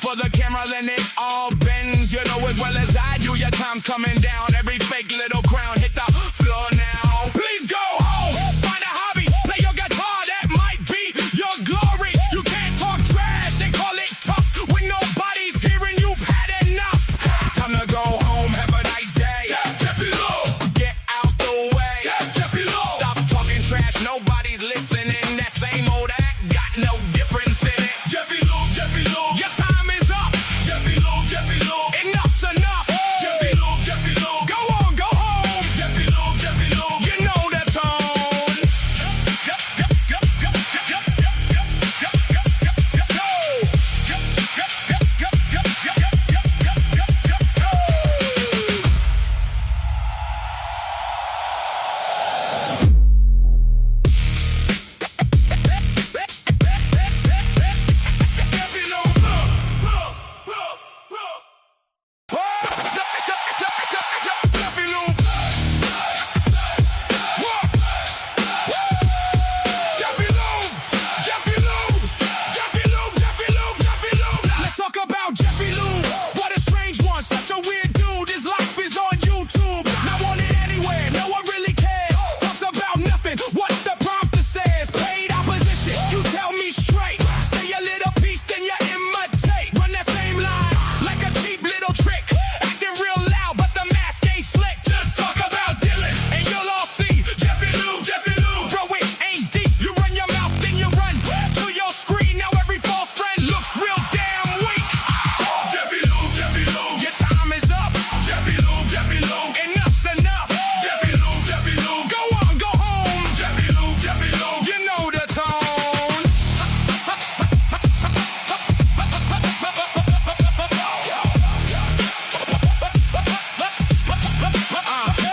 for the camera, then it all bends. You know as well as I do, your time's coming down. Every fake little crown hit the floor now. Please go home, find a hobby, play your guitar, that might be your glory. You can't talk trash and call it tough when nobody's hearing you've had enough. Time to go home, have a nice day. Jeffy Lou, get out the way. Jeffy Lou, stop talking trash, nobody's listening. That same old act got no difference in it. Jeffy Lou, your time is up. Jeffy Lou, enough's enough. Jeffy Lou, go on, go home. Jeffy Lou, you know the tone. Let's talk about Jeffy Lou. What a strange one, such a weird dude. His life is on YouTube. Not wanted anywhere, no one really cares. Talks about nothing, what the prompter says. Paid opposition, you tell me straight. Say a little piece, then you imitate. Run that same line, like a cheap little trick. Acting real loud, but the mask ain't slick. Just talk about Dylan, and you'll all see Jeffy Lou. Bro, it ain't deep. You run your mouth, then you run to your screen. Now every false friend looks real damn weak. Jeffy Lou, your time is up. Jeffy Lou, enough's enough. Jeffy Lou, go on, go home. Jeffy Lou, you know the tone.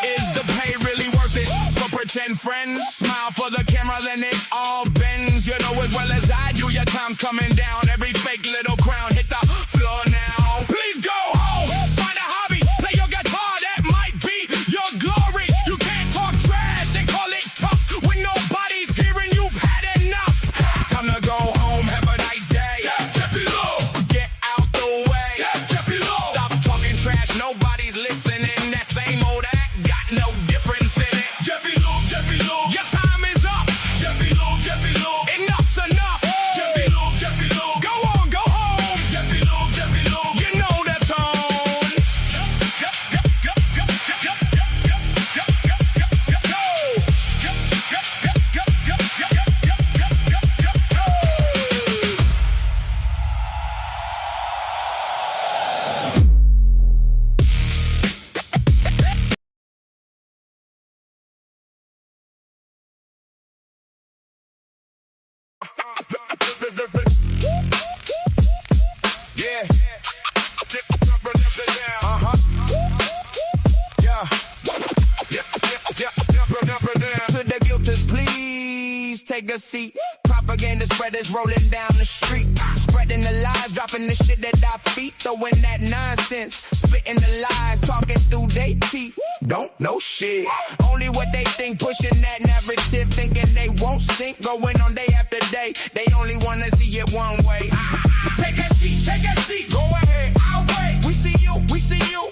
Is the pay really worth it for pretend friends? Smile for the camera, then it all bends. You know as well as I do, your time's coming down. Every fake little crown hit the floor now. Please go home, find a hobby, play your guitar, that might be your glory. You can't talk trash and call it tough when nobody's hearing you've had enough. Time to go home, have a nice day. Jeffy Lou, get out the way. Jeffy Lou, stop talking trash, nobody's listening. That same old act got no difference in it. Jeffy Lou, your time is up. Jeffy Lou, enough's enough. Jeffy Lou, go on, go home. Jeffy Lou, you know the tone. Yeah. To the guilters, please take a seat. Propaganda spreaders rolling down the street, spreading the lies, dropping the shit at our feet, throwing that nonsense, spitting the lies, talking through they teeth. Don't know shit, only what they think, pushing that narrative, thinking they won't sink, going on day after day. They only wanna see it one way. Take a seat, go ahead, I'll wait. We see you.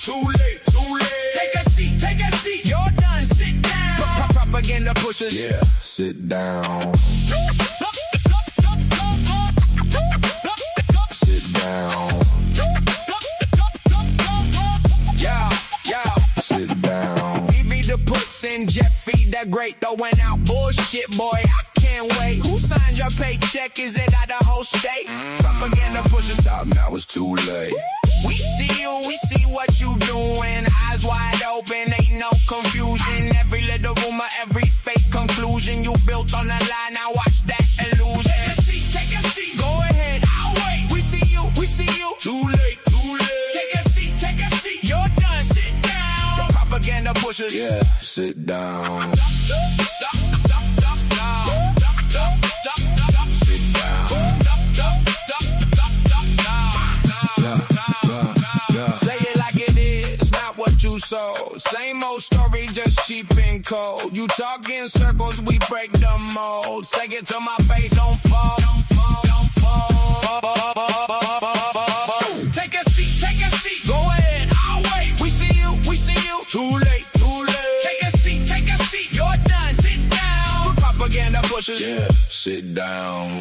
Too late. Take a seat, you're done, sit down. Propaganda pushers, yeah, sit down. Sit down. Yeah, sit down. Evie the puts in Jeffy the Great, throwing out bullshit, boy, I can't wait. Who signs your paycheck? Is it Idaho State? Propaganda pushers, stop now, it's too late. We see you, we see what you doing. Eyes wide open, ain't no confusion. Every little rumor, every fake conclusion you built on the lie, now watch that illusion. Take a seat, go ahead, I'll wait. We see you. Too late. Take a seat, you're done, sit down. Propaganda pushers, yeah, sit down. So, same old story, just cheap and cold. You talk in circles, we break the mold. Say it to my face, don't fall. questions? Yeah, sit down.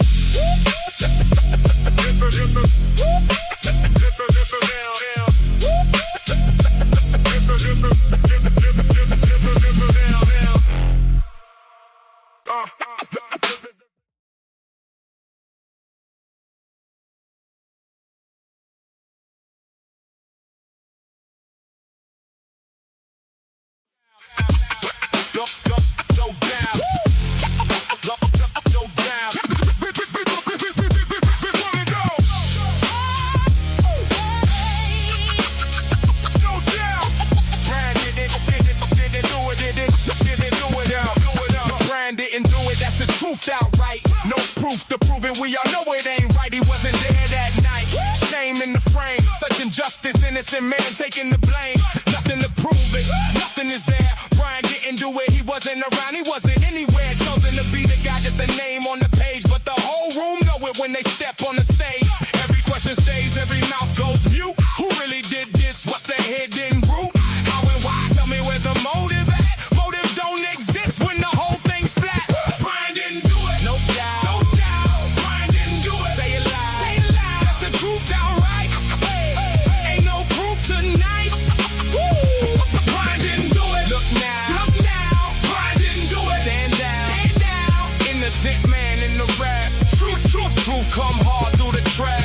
Outright, no proof to prove it. We all know it ain't right. He wasn't there that night. Shame in the frame, such injustice. Innocent man taking the blame. Nothing to prove it, nothing is there. Brian didn't do it. He wasn't around. He wasn't anywhere. Chosen to be the guy, just a name on the page. But the whole room know it when they step on the stage. Every question stays, every mouth goes mute. Who really did this? What's the hidden root? How and why? Tell me where's the motive at? Motive don't exist when the whole thing's flat. Come hard through the trap.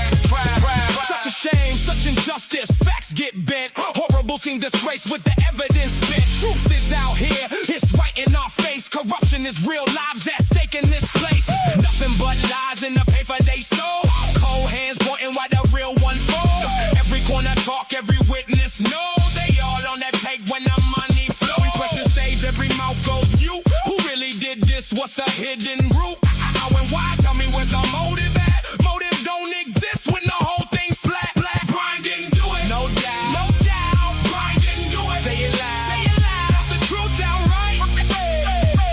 Such a shame, such injustice. Facts get bent. Horrible scene disgrace with the evidence spent. Truth is out here, it's right in our face. Corruption is real, lives at stake in this place. Nothing but lies in the paper they sold. Cold hands pointing why the real one fall. Every corner talk, every witness know. They all on that take when the money flows. Every question stays, every mouth goes mute. Who really did this? What's the hidden root? How and why? Tell me where's the motive at? Motive don't exist when the whole thing's flat. Brian didn't do it. No doubt. No doubt. Brian didn't do it. Say it loud. Say it loud. That's the truth outright.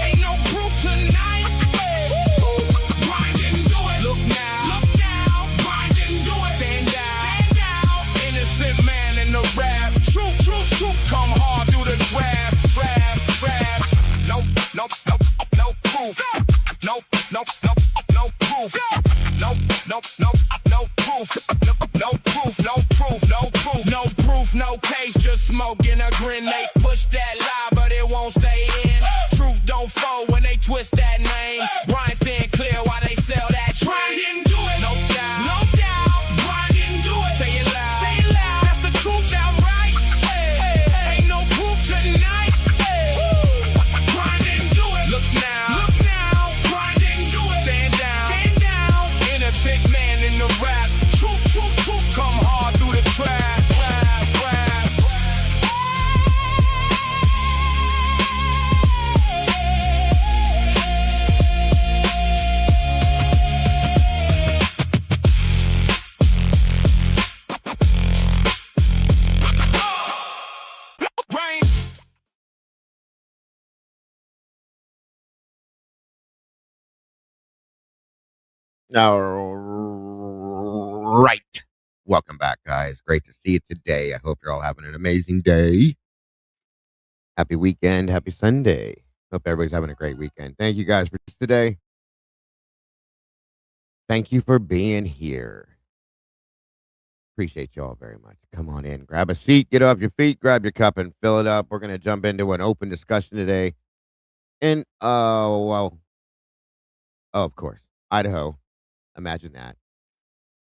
Ain't no proof tonight. Brian didn't do it. Look now. Look now. Brian didn't do it. Stand down. Stand down. Innocent man in the rap. Truth, truth, truth. Come hard through the trap. No, no, no, no proof. No, no, no, no proof. No, no, no, no proof. No proof, no proof, no proof. No proof, no case, just smoking a grin. They push that lie, but it won't stay in. Truth don't fold when they twist that name. Brian stand clear while they sell that train. Brian didn't do it. No doubt. No doubt. Brian didn't do it. Say it loud. Say it loud. That's the truth outright. Ain't no proof tonight. Brian didn't do it. Look now. Look now. Brian didn't do it. Stand down. Stand down. Innocent man in the rap. Truth, truth, truth. Come hard through the trap. All right. Welcome back, guys. Great to see you today. I hope you're all having an amazing day. Happy weekend. Happy Sunday. Hope everybody's having a great weekend. Thank you guys for today. Thank you for being here. Appreciate you all very much. Come on in. Grab a seat. Get off your feet. Grab your cup and fill it up. We're going to jump into an open discussion today. And, of course, Idaho. Imagine that.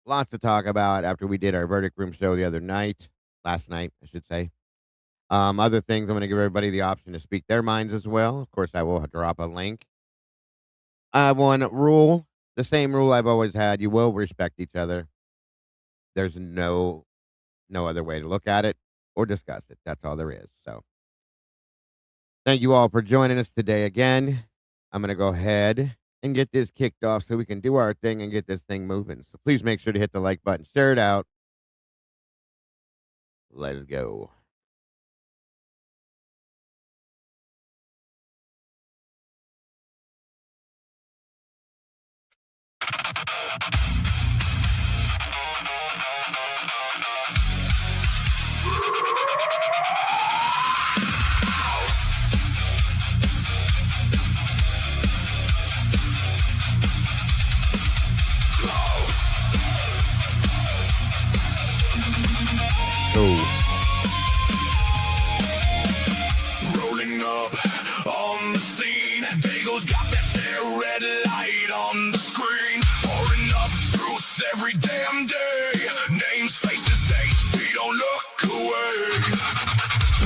Lots to talk about after we did our verdict room show the other night. Last night, I should say. Other things, I'm going to give everybody the option to speak their minds as well. Of course, I will drop a link. I have one rule, the same rule I've always had. You will respect each other. There's no other way to look at it or discuss it. That's all there is. So, thank you all for joining us today again. I'm going to go ahead and get this kicked off so we can do our thing and get this thing moving. So please make sure to hit the like button, share it out. Let's go. who's got that stare red light on the screen, pouring up truth every damn day. Names, faces, dates, he don't look away.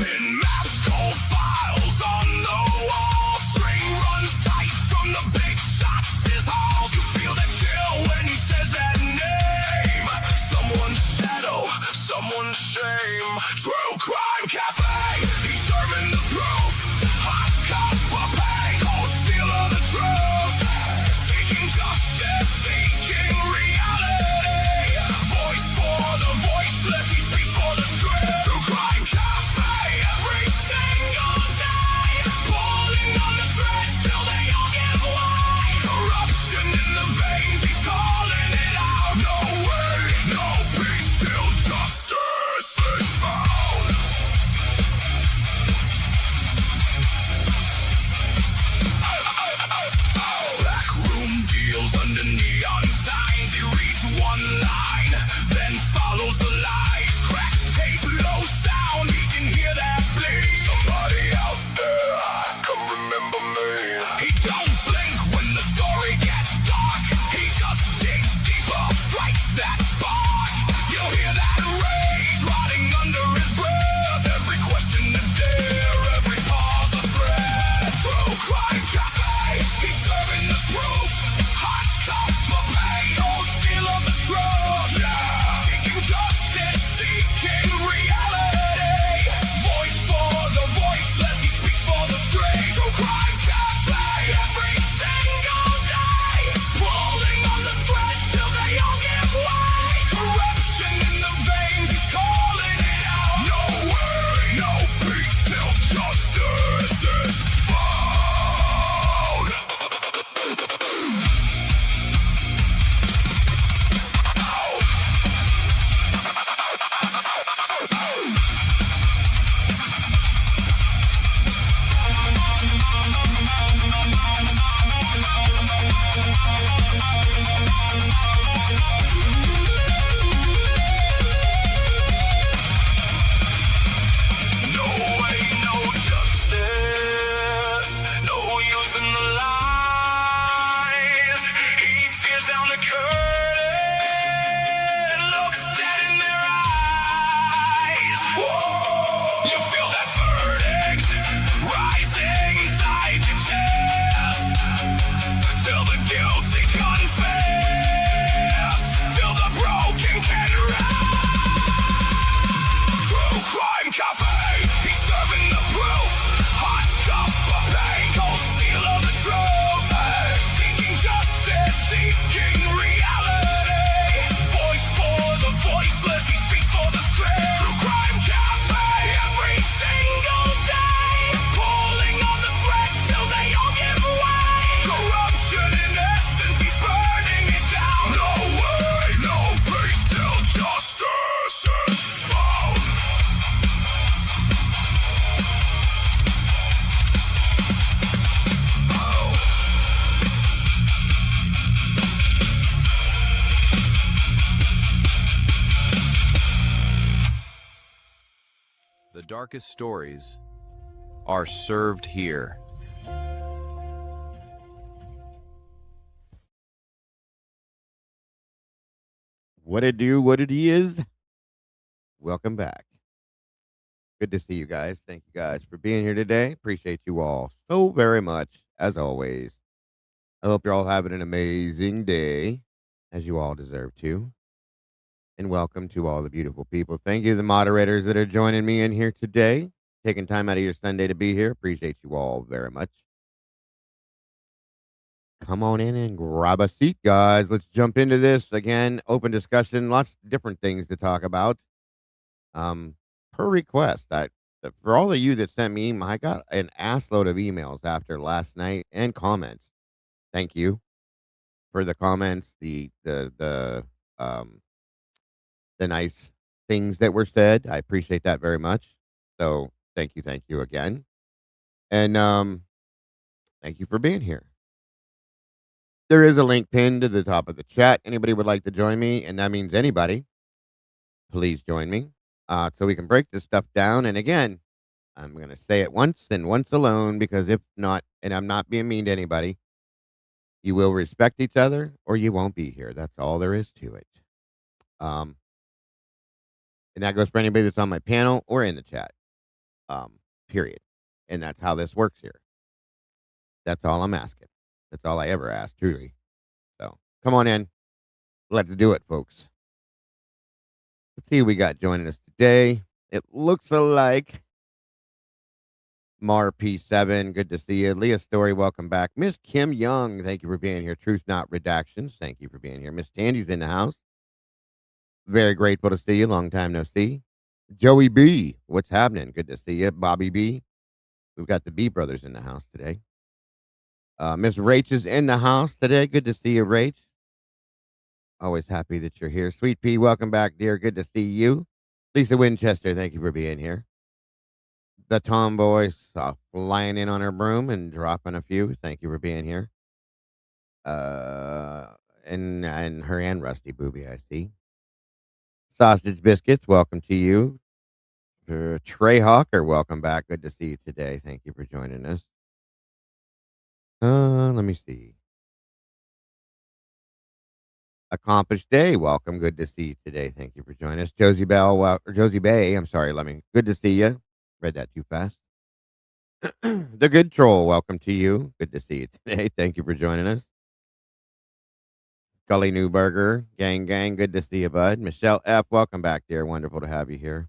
Pin maps, cold files on the wall. String runs tight from the big shots, his halls. You feel that chill when he says that name. Someone's shadow, someone's shame. True Crime Cafe, he's serving the proof. Hot cup of pain, cold steel of the truth. Seeking justice, seeking reality. Voice for the voiceless, he speaks for the street. True Crime Cafe, every single day. Pulling on the threads till they all give way. Corruption in the veins, he's calling it out. No way, no peace till justice is found. Backroom deals under neon signs. He reads one line, then follows the lies. Crack tape, low sound, he can hear that bleed. Somebody out there, come remember me. He don't blink when the story gets dark. He just digs deeper, strikes that spark. You'll hear that rage rotting under his breath. Every question a dare, every pause a threat. True Crime Cafe, he's serving the proof. Hot cup of pain, cold steel of the truth. Yeah. Seeking justice, seeking reality. Voice for the voiceless, he speaks for the street. True Crime Cafe, every single day. Pulling on the threads till they all give way. Corruption in the veins, he's calling it out. No way, no peace till justice is found. No way, no justice, no use in the lies. He tears down the curtain, looks dead in their eyes. Whoa! You feel that verdict rising inside your chest, till the guilty confess, till the broken can rest. True Crime Cafe, he's serving the proof. Hot cup of pain, cold steel of the truth. Seeking justice, seeking reality. Voice for the voiceless, he speaks for the street. True Crime Cafe, every single day. Pulling on the threads till they all give way. Corruption in essence, he's burning it down. No way, no peace till justice is found. The darkest stories are served here. What it do, what it is. Welcome back. Good to see you guys. Thank you guys for being here today. Appreciate you all so very much, as always. I hope you're all having an amazing day, as you all deserve to. And welcome to all the beautiful people. Thank you to the moderators that are joining me in here today, taking time out of your Sunday to be here. Appreciate you all very much. Come on in and grab a seat, guys. Let's jump into this. Again, open discussion, lots of different things to talk about. Per request, for all of you that sent me, I got an assload of emails after last night and comments. Thank you for the comments, the nice things that were said. I appreciate that very much. So thank you again. And thank you for being here. There is a link pinned to the top of the chat. Anybody would like to join me, and that means anybody, please join me so we can break this stuff down. And again, I'm going to say it once and once alone because if not, and I'm not being mean to anybody, you will respect each other or you won't be here. That's all there is to it. Um, and that goes for anybody that's on my panel or in the chat. Period. And that's how this works here. That's all I'm asking. That's all I ever ask, truly. So come on in. Let's do it, folks. Let's see who we got joining us today. It looks like Mar P7. Good to see you. Leah Story, welcome back. Miss Kim Young, thank you for being here. Truth Not Redactions, thank you for being here. Miss Tandy's in the house. Very grateful to see you. Long time no see. Joey B, what's happening? Good to see you. Bobby B. We've got the B brothers in the house today. Miss Rach is in the house today. Good to see you, Rach. Always happy that you're here. Sweet Pea, welcome back, dear. Good to see you. Lisa Winchester, thank you for being here. The Tomboys flying in on her broom and dropping a few. Thank you for being here. And her and Rusty Booby, I see. Sausage Biscuits, welcome to you. Trey Hawker, welcome back. Good to see you today. Thank you for joining us. Let me see. Accomplished Day, welcome. Good to see you today. Thank you for joining us. Josie Bell, or Josie Bay, I'm sorry, good to see you. Read that too fast. The Good Troll, welcome to you. Good to see you today. Thank you for joining us. Scully Newberger, gang, good to see you, bud. Michelle F., welcome back, dear. Wonderful to have you here.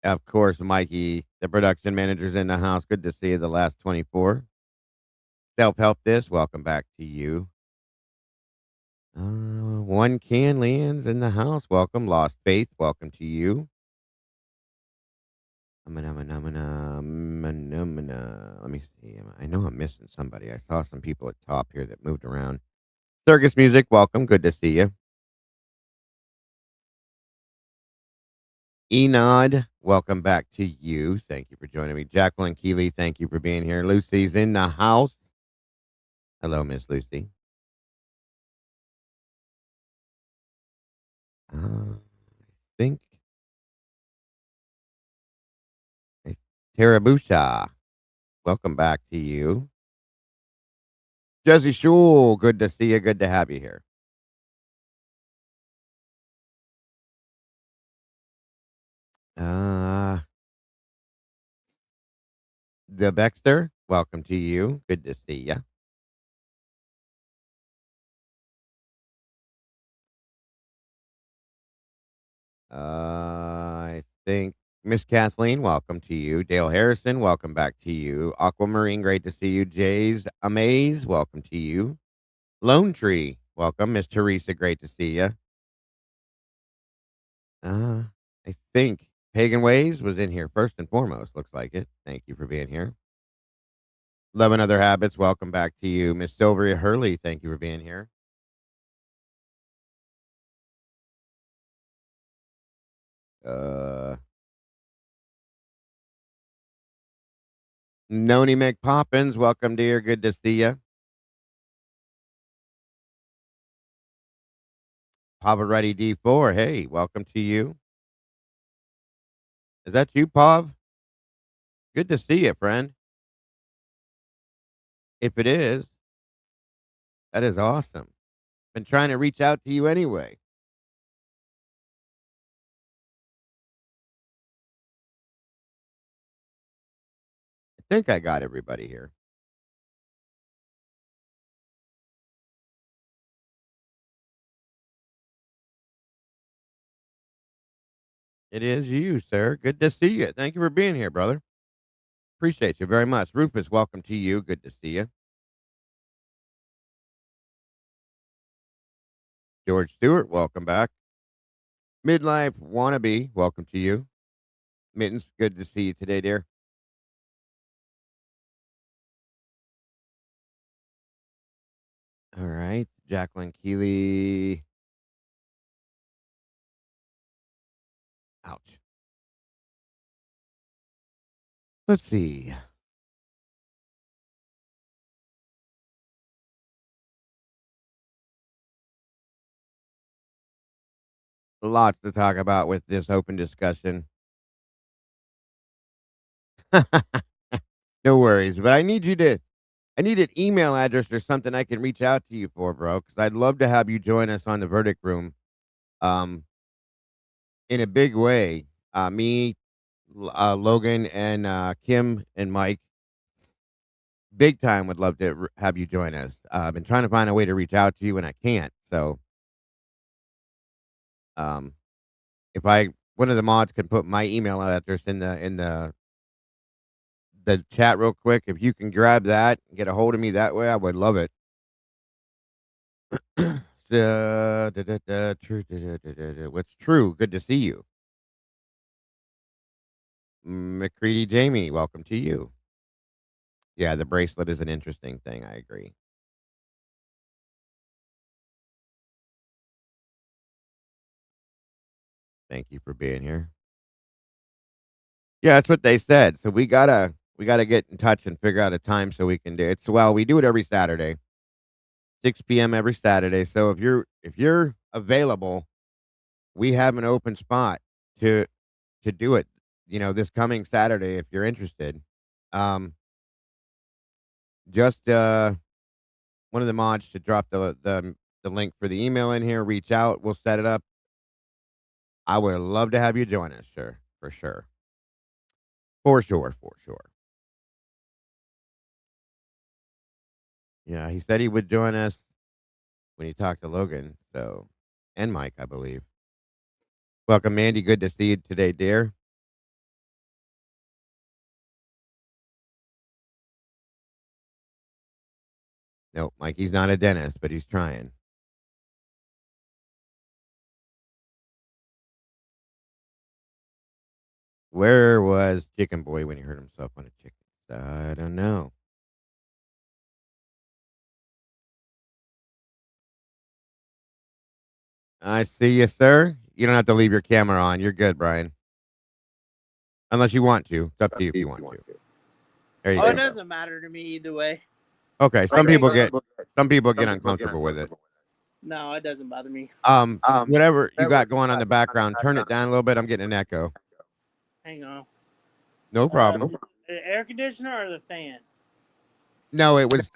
Of course, Mikey, the production manager's in the house. Good to see you the last 24. Self-help this, welcome back to you. One Can Leanne's in the house. Welcome. Lost Faith, welcome to you. Let me see. I know I'm missing somebody. I saw some people at top here that moved around. Circus Music, welcome. Good to see you. Enod, welcome back to you. Thank you for joining me. Jacqueline Keeley, thank you for being here. Lucy's in the house. Hello, Miss Lucy. I think Terabusha, welcome back to you. Jesse Shule, good to see you. Good to have you here. The Baxter, welcome to you. Good to see you. I think Miss Kathleen, welcome to you. Dale Harrison, welcome back to you. Aquamarine, great to see you. Jay's Amaze, welcome to you. Lone Tree, welcome. Miss Teresa, great to see you. I think Pagan Ways was in here first and foremost. Looks like it. Thank you for being here. Love and Other Habits, welcome back to you. Miss Sylvia Hurley, thank you for being here. Noni McPoppins, welcome, dear. Good to see you. Pavaretti D4, hey, welcome to you. Is that you, Pav? Good to see you, friend. If it is, that is awesome. Been trying to reach out to you anyway. I think I got everybody here. It is you, sir. Good to see you. Thank you for being here, brother. Appreciate you very much. Rufus, welcome to you. Good to see you. George Stewart, welcome back. Midlife Wannabe, welcome to you. Mittens, good to see you today, dear. All right. Jacqueline Keeley. Ouch. Let's see. Lots to talk about with this open discussion. No worries, but I need an email address or something I can reach out to you for, bro, because I'd love to have you join us on the verdict room, um, in a big way. Me, Logan, and Kim and Mike, big time would love to have you join us. I've been trying to find a way to reach out to you, and I can't. So, um, if I one of the mods can put my email address in the chat real quick, if you can grab that and get a hold of me that way, I would love it. What's true? Good to see you. McCready Jamie, welcome to you. Yeah, the bracelet is an interesting thing. I agree. Thank you for being here. Yeah, that's what they said. So we gotta get in touch and figure out a time so we can do it. So, well, we do it every Saturday, 6 p.m. every Saturday. So if you're available, we have an open spot to do it. This coming Saturday if you're interested. Um, just one of the mods should drop the link for the email in here. Reach out. We'll set it up. I would love to have you join us, sure, for sure, for sure, for sure. Yeah, he said he would join us when he talked to Logan. So, and Mike, I believe. Welcome, Mandy. Good to see you today, dear. No, Mike, he's not a dentist, but he's trying. Where was Chicken Boy when he hurt himself on a chicken? I don't know. I see you, sir. You don't have to leave your camera on. You're good, Brian. Unless you want to. It's up to you if you want to. There you Oh, it go. doesn't matter to me either way. Okay, some people get uncomfortable with it. No, it doesn't bother me. Whatever you got going on in the background, turn it down a little bit. I'm getting an echo. Hang on. No problem. The air conditioner or the fan? No, it was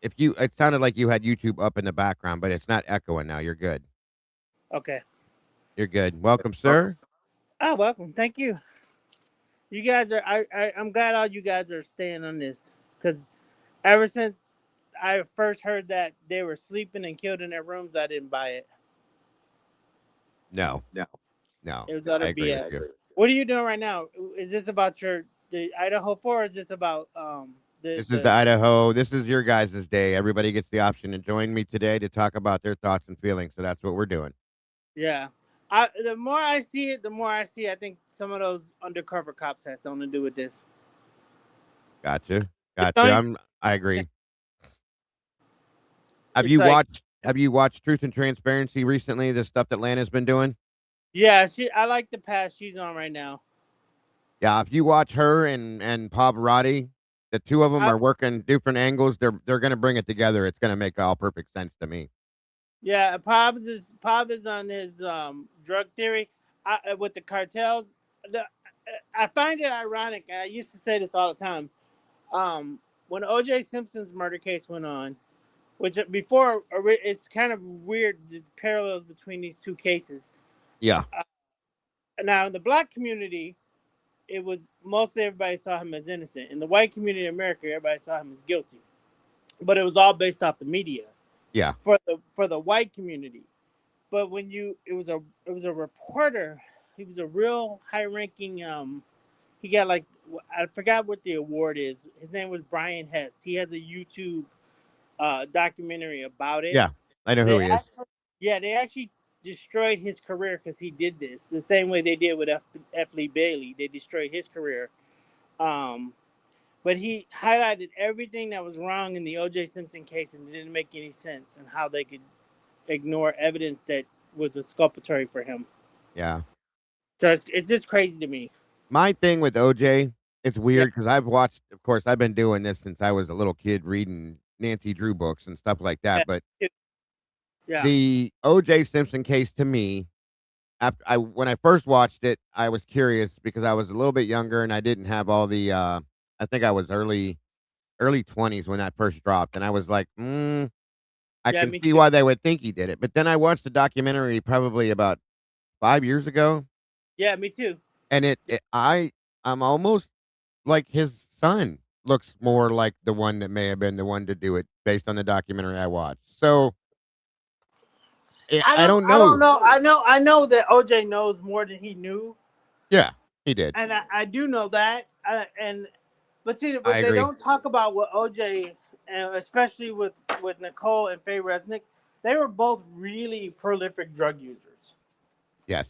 it sounded like you had YouTube up in the background, but it's not echoing now. You're good. Okay. You're good. Welcome, sir. Oh, welcome. Thank you. You guys are. I'm glad all you guys are staying on this because ever since I first heard that they were sleeping and killed in their rooms, I didn't buy it. No. It was utter I agree BS. with you. What are you doing right now? Is this about the Idaho 4 or is this about This is the Idaho. This is your guys' day. Everybody gets the option to join me today to talk about their thoughts and feelings. So that's what we're doing. Yeah. The more I see it, I think some of those undercover cops have something to do with this. Gotcha. Only, I agree. Have you watched Truth and Transparency recently? The stuff that Lana's been doing? Yeah, I like the path she's on right now. Yeah, if you watch her and Pavarotti, the two of them are working different angles. They're gonna bring it together. It's gonna make all perfect sense to me. Yeah, Pop is on his drug theory with the cartels. I find it ironic. I used to say this all the time. When O.J. Simpson's murder case went on, which before it's kind of weird the parallels between these two cases. Yeah. Now in the black community, it was mostly everybody saw him as innocent. In the white community in America, everybody saw him as guilty. But it was all based off the media. Yeah. For the white community. But when it was a reporter, he was a real high ranking he got like I forgot what the award is. His name was Brian Hess. He has a YouTube documentary about it. Yeah. I know who he is. They actually destroyed his career because he did this the same way they did with F. Lee Bailey. They destroyed his career. But he highlighted everything that was wrong in the O.J. Simpson case and it didn't make any sense and how they could ignore evidence that was exculpatory for him. Yeah. So it's just crazy to me. My thing with OJ, it's weird because of course, I've been doing this since I was a little kid reading Nancy Drew books and stuff like that. But Yeah. the OJ Simpson case to me when I first watched it, I was curious because I was a little bit younger and I didn't have all the. I think I was early 20s when that first dropped, and I was like, I Yeah, can me see too. why they would think he did it. But then I watched the documentary probably about 5 years ago, Yeah, me too. and I'm almost like his son looks more like the one that may have been the one to do it based on the documentary I watched. So I don't I don't know. know. I know that OJ knows more than he knew, Yeah, he did. and I do know that. But see, I what they agree. don't talk about with OJ, and especially with Nicole and Faye Resnick, they were both really prolific drug users. Yes.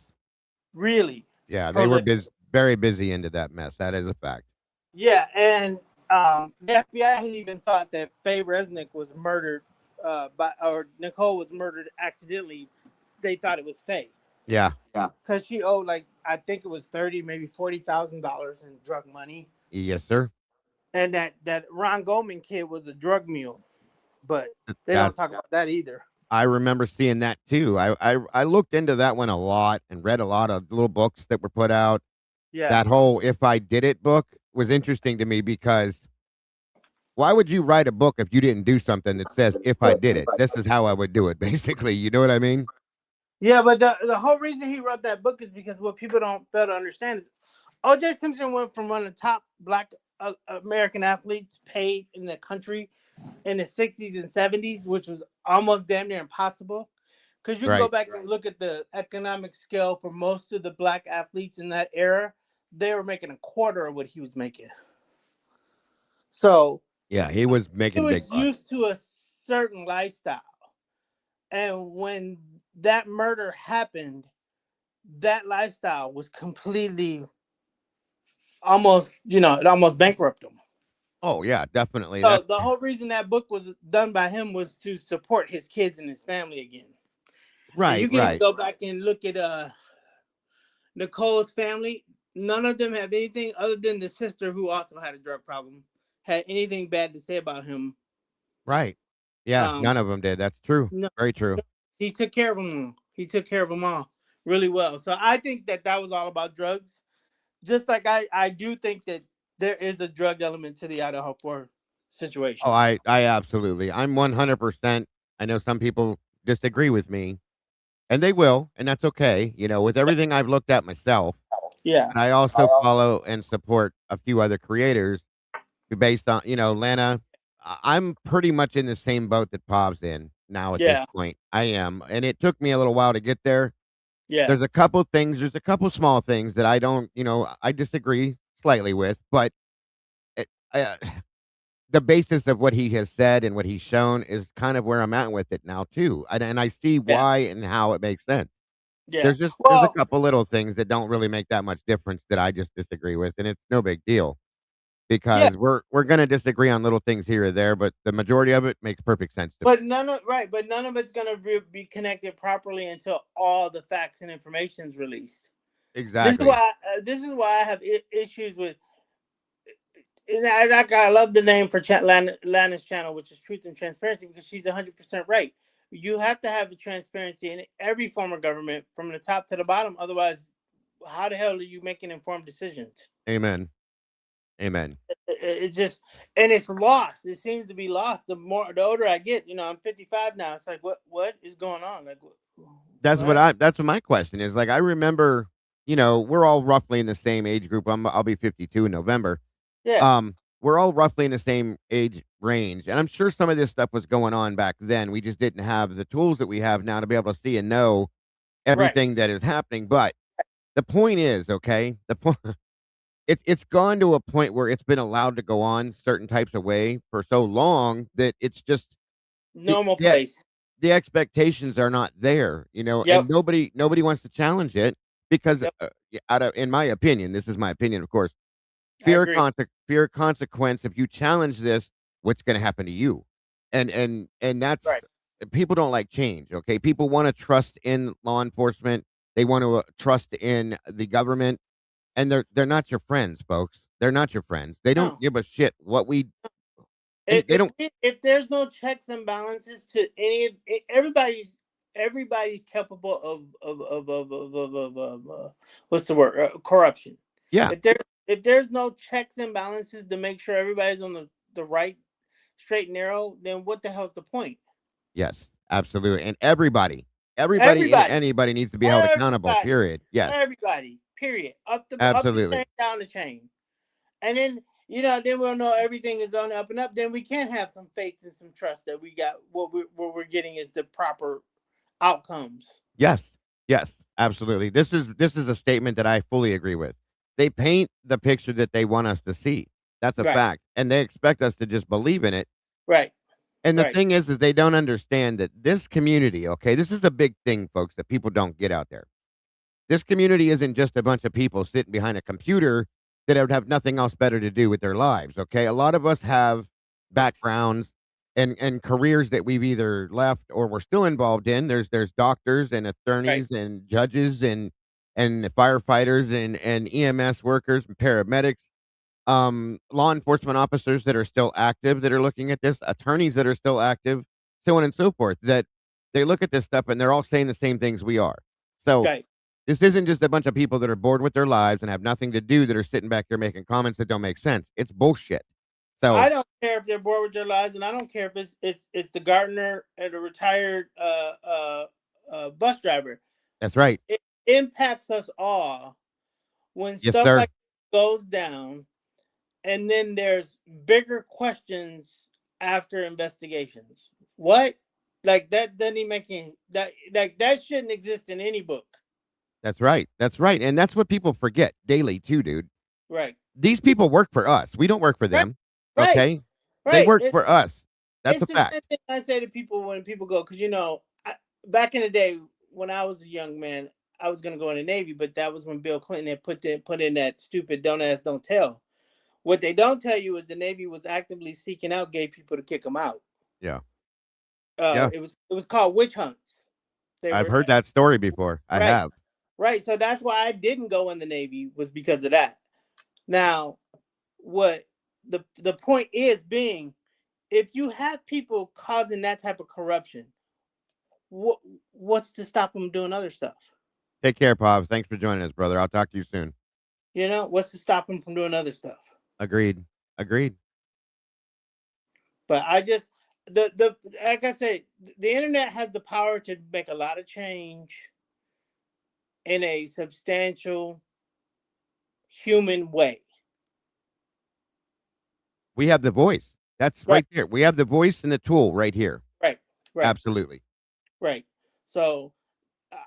Really Yeah, they were prolific. very busy into that mess. That is a fact. Yeah, and the FBI had even thought that Faye Resnick was murdered, or Nicole was murdered accidentally. They thought it was Faye. Yeah. Yeah, because she owed like I think it was 30, maybe $40,000 in drug money, Yes, sir. and that Ron Goldman kid was a drug mule, but they don't That's talk about that either. I remember seeing that too. I looked into that one a lot and read a lot of little books that were put out. Yeah, That whole "If I Did It" book was interesting to me because why would you write a book if you didn't do something that says, "If I did it, this is how I would do it," basically, you know what I mean? yeah, but the whole reason he wrote that book is because what people don't fail to understand is O.J. Simpson went from one of the top black American athletes paid in the country in the 60s and 70s, which was almost damn near impossible. Because you can go Right. back and look at the economic scale for most of the black athletes in that era. They were making a quarter of what he was making. So Yeah, he was he making big was bucks. used to a certain lifestyle. And when that murder happened, that lifestyle was completely almost, it almost bankrupted him. Oh, yeah, definitely. So That's the whole reason that book was done by him was to support his kids and his family again. And right, you can even right, go back and look at Nicole's family. None of them have anything other than the sister who also had a drug problem had anything bad to say about him. right. Yeah, Um, none of them did. That's true. no, Very true. he took care of them. He took care of them all really well. So I think that was all about drugs. Just like I do think that there is a drug element to the Idaho 4 Oh, situation. I absolutely. I'm 100%. I know some people disagree with me, and they will, and that's okay. With everything I've looked at myself, Yeah. and I also follow and support a few other creators based on, Lana. I'm pretty much in the same boat that Pov's in now at this Yeah. point. I am, and it took me a little while to get there. Yeah. There's a couple small things that I don't, I disagree slightly with, but it, the basis of what he has said and what he's shown is kind of where I'm at with it now too, and I see Yeah. why and how it makes sense. Yeah. There's a Well, couple little things that don't really make that much difference that I just disagree with, and it's no big deal yeah, because we're gonna disagree on little things here or there, but the majority of it makes perfect sense to me. but none of it's gonna be connected properly until all the facts and information is released. Exactly. This is why I have issues with. And I love the name for Lana's channel, which is Truth and Transparency, because she's 100% right. You have to have the transparency in every form of government, from the top to the bottom. Otherwise, how the hell are you making informed decisions? Amen. Amen. It just, and it's lost. It seems to be lost. The older I get, I'm 55 now. It's like, what is going on? Like, what? That's what my question is. Like, I remember, we're all roughly in the same age group. I'll be 52 in November. Yeah, We're all roughly in the same age range, and I'm sure some of this stuff was going on back then. We just didn't have the tools that we have now to be able to see and know right. everything that is happening. But the point is, okay, the point it's gone to a point where it's been allowed to go on certain types of way for so long that it's just the Normal the, place. the expectations are not there, Yep. and nobody wants to challenge it because Yep. out of in my opinion, this is my opinion, of course. I agree. Fear of consequence. If you challenge this, what's gonna happen to you? And that's Right. people don't like change, okay? People wanna trust in law enforcement. They want to trust in the government, and they're not your friends, folks. They're not your friends. They don't No. give a shit what we and If they don't if there's no checks and balances to everybody's, everybody's capable of what's the word, corruption. Yeah. If there's no checks and balances to make sure everybody's on the right straight and narrow, then what the hell's the point? Yes. Absolutely. And everybody and Everybody, anybody needs to be held accountable. everybody, Period. Yes. everybody. Period. Up the Absolutely. chain, down the chain, and then then we'll know everything is on the up and up. Then we can have some faith and some trust that we got what we're getting is the proper outcomes. Yes. Yes. Absolutely. This is a statement that I fully agree with. They paint the picture that they want us to see. That's a Right, fact. And they expect us to just believe in it. right, And the right, thing is they don't understand that this community, okay, this is a big thing, folks, that people don't get out there. This community isn't just a bunch of people sitting behind a computer that would have nothing else better to do with their lives, okay? A lot of us have backgrounds and careers that we've either left or we're still involved in. There's doctors and right, attorneys and judges and firefighters and EMS workers and paramedics, law enforcement officers that are still active that are looking at this, attorneys that are still active, so on and so forth, that they look at this stuff and they're all saying the same things we are. So right. this isn't just a bunch of people that are bored with their lives and have nothing to do that are sitting back here making comments that don't make sense. It's bullshit. So I don't care if they're bored with their lives, and I don't care if it's the gardener and a retired bus driver. that's right. It impacts us all when Yes, stuff sir. like goes down, and then there's bigger questions after investigations. What? Like that doesn't even make any, that like that shouldn't exist in any book. That's right. That's right. And that's what people forget daily too, dude. Right. These people work for us. We don't work for Right. them. Right. Okay? They Right. work for us. That's a It's the same fact. thing I say to people when people go, because back in the day when I was a young man, I was gonna go in the Navy, but that was when Bill Clinton had put in that stupid "don't ask, don't tell." What they don't tell you is the Navy was actively seeking out gay people to kick them out. Yeah. Yeah. It was called witch hunts. They I've were heard that story before. I right, have. right. So that's why I didn't go in the Navy, was because of that. Now, what the point is being, if you have people causing that type of corruption, what's to stop them doing other stuff? Take care, Pops. Thanks for joining us, brother. I'll talk to you soon. What's to stop them from doing other stuff? Agreed. Agreed. But I just the like I said, the internet has the power to make a lot of change in a substantial human way. We have the voice. That's Right, right there. We have the voice and the tool right here. right, right, Absolutely. right. So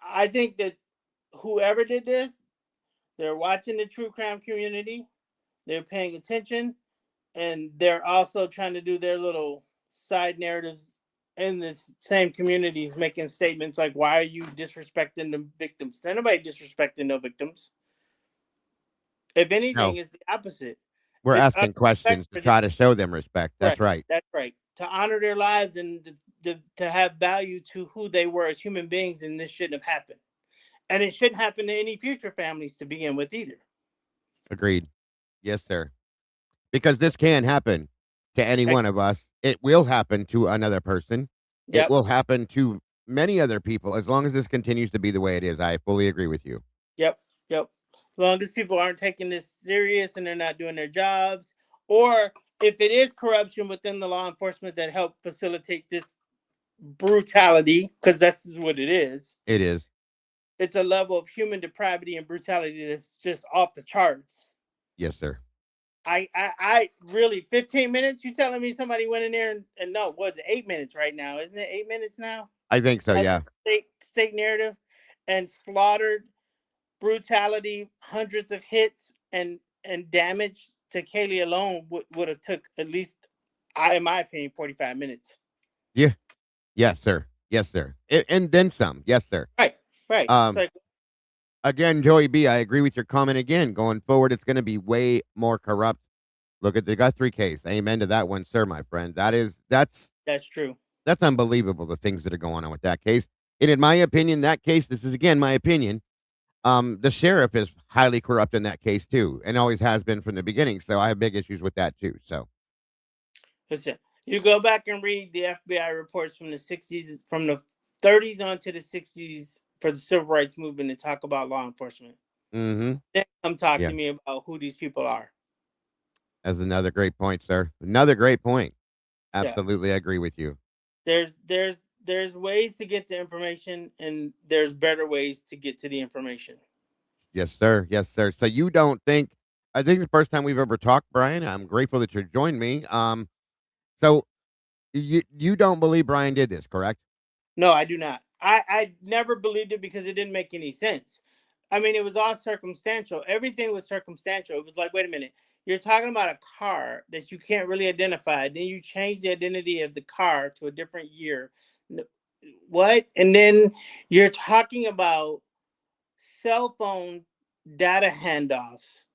I think that whoever did this, they're watching the true crime community, they're paying attention, and they're also trying to do their little side narratives in the same communities, making statements like, "Why are you disrespecting the victims?" There's nobody disrespecting no victims. If anything, No, it's the opposite. we're It's asking respect questions to for try them. to show them respect. Right. That's right. That's right. To honor their lives and to have value to who they were as human beings, and this shouldn't have happened. And it shouldn't happen to any future families to begin with either. Agreed. Yes, sir. Because this can happen to any Like, one of us. It will happen to another person. It yep, will happen to many other people as long as this continues to be the way it is. I fully agree with you. yep, yep. As long as people aren't taking this serious and they're not doing their jobs, or if it is corruption within the law enforcement that help facilitate this brutality, because that's what it is. It is. It's a level of human depravity and brutality that's just off the charts. Yes, sir. I really 15 minutes. You telling me somebody went in there and no, was it 8 minutes right now? Isn't it 8 minutes now? I think so. As Yeah. a state narrative, and slaughtered brutality, hundreds of hits and damage to Kaylee alone would have took at least, in my opinion, 45 minutes. Yeah. Yes, sir. Yes, sir. And then some. Yes, sir. Right, right. It's Um, like, Again, Joey B, I agree with your comment again. Going forward, it's going to be way more corrupt. Look at the Guthrie case. Amen to that one, sir, my friend. that's true. That's unbelievable, the things that are going on with that case. And in my opinion, that case, this is again my opinion, the sheriff is highly corrupt in that case too, and always has been from the beginning. So I have big issues with that too. So Listen, you go back and read the FBI reports from the 60s, from the 30s onto the 60s for the civil rights movement and talk about law enforcement. Mm-hmm. Then come talk Yeah. to me about who these people are. That's another great point, sir. Another great point. Yeah. Absolutely agree with you. There's ways to get to information, and there's better ways to get to the information. Yes, sir. Yes, sir. So you don't think I think the first time we've ever talked, Brian, I'm grateful that you joined me. So you don't believe Brian did this, correct? No, I do not. I never believed it because it didn't make any sense. I mean, it was all circumstantial. Everything was circumstantial. It was like, wait a minute, you're talking about a car that you can't really identify. Then you change the identity of the car to a different year. What? And then you're talking about cell phone data handoffs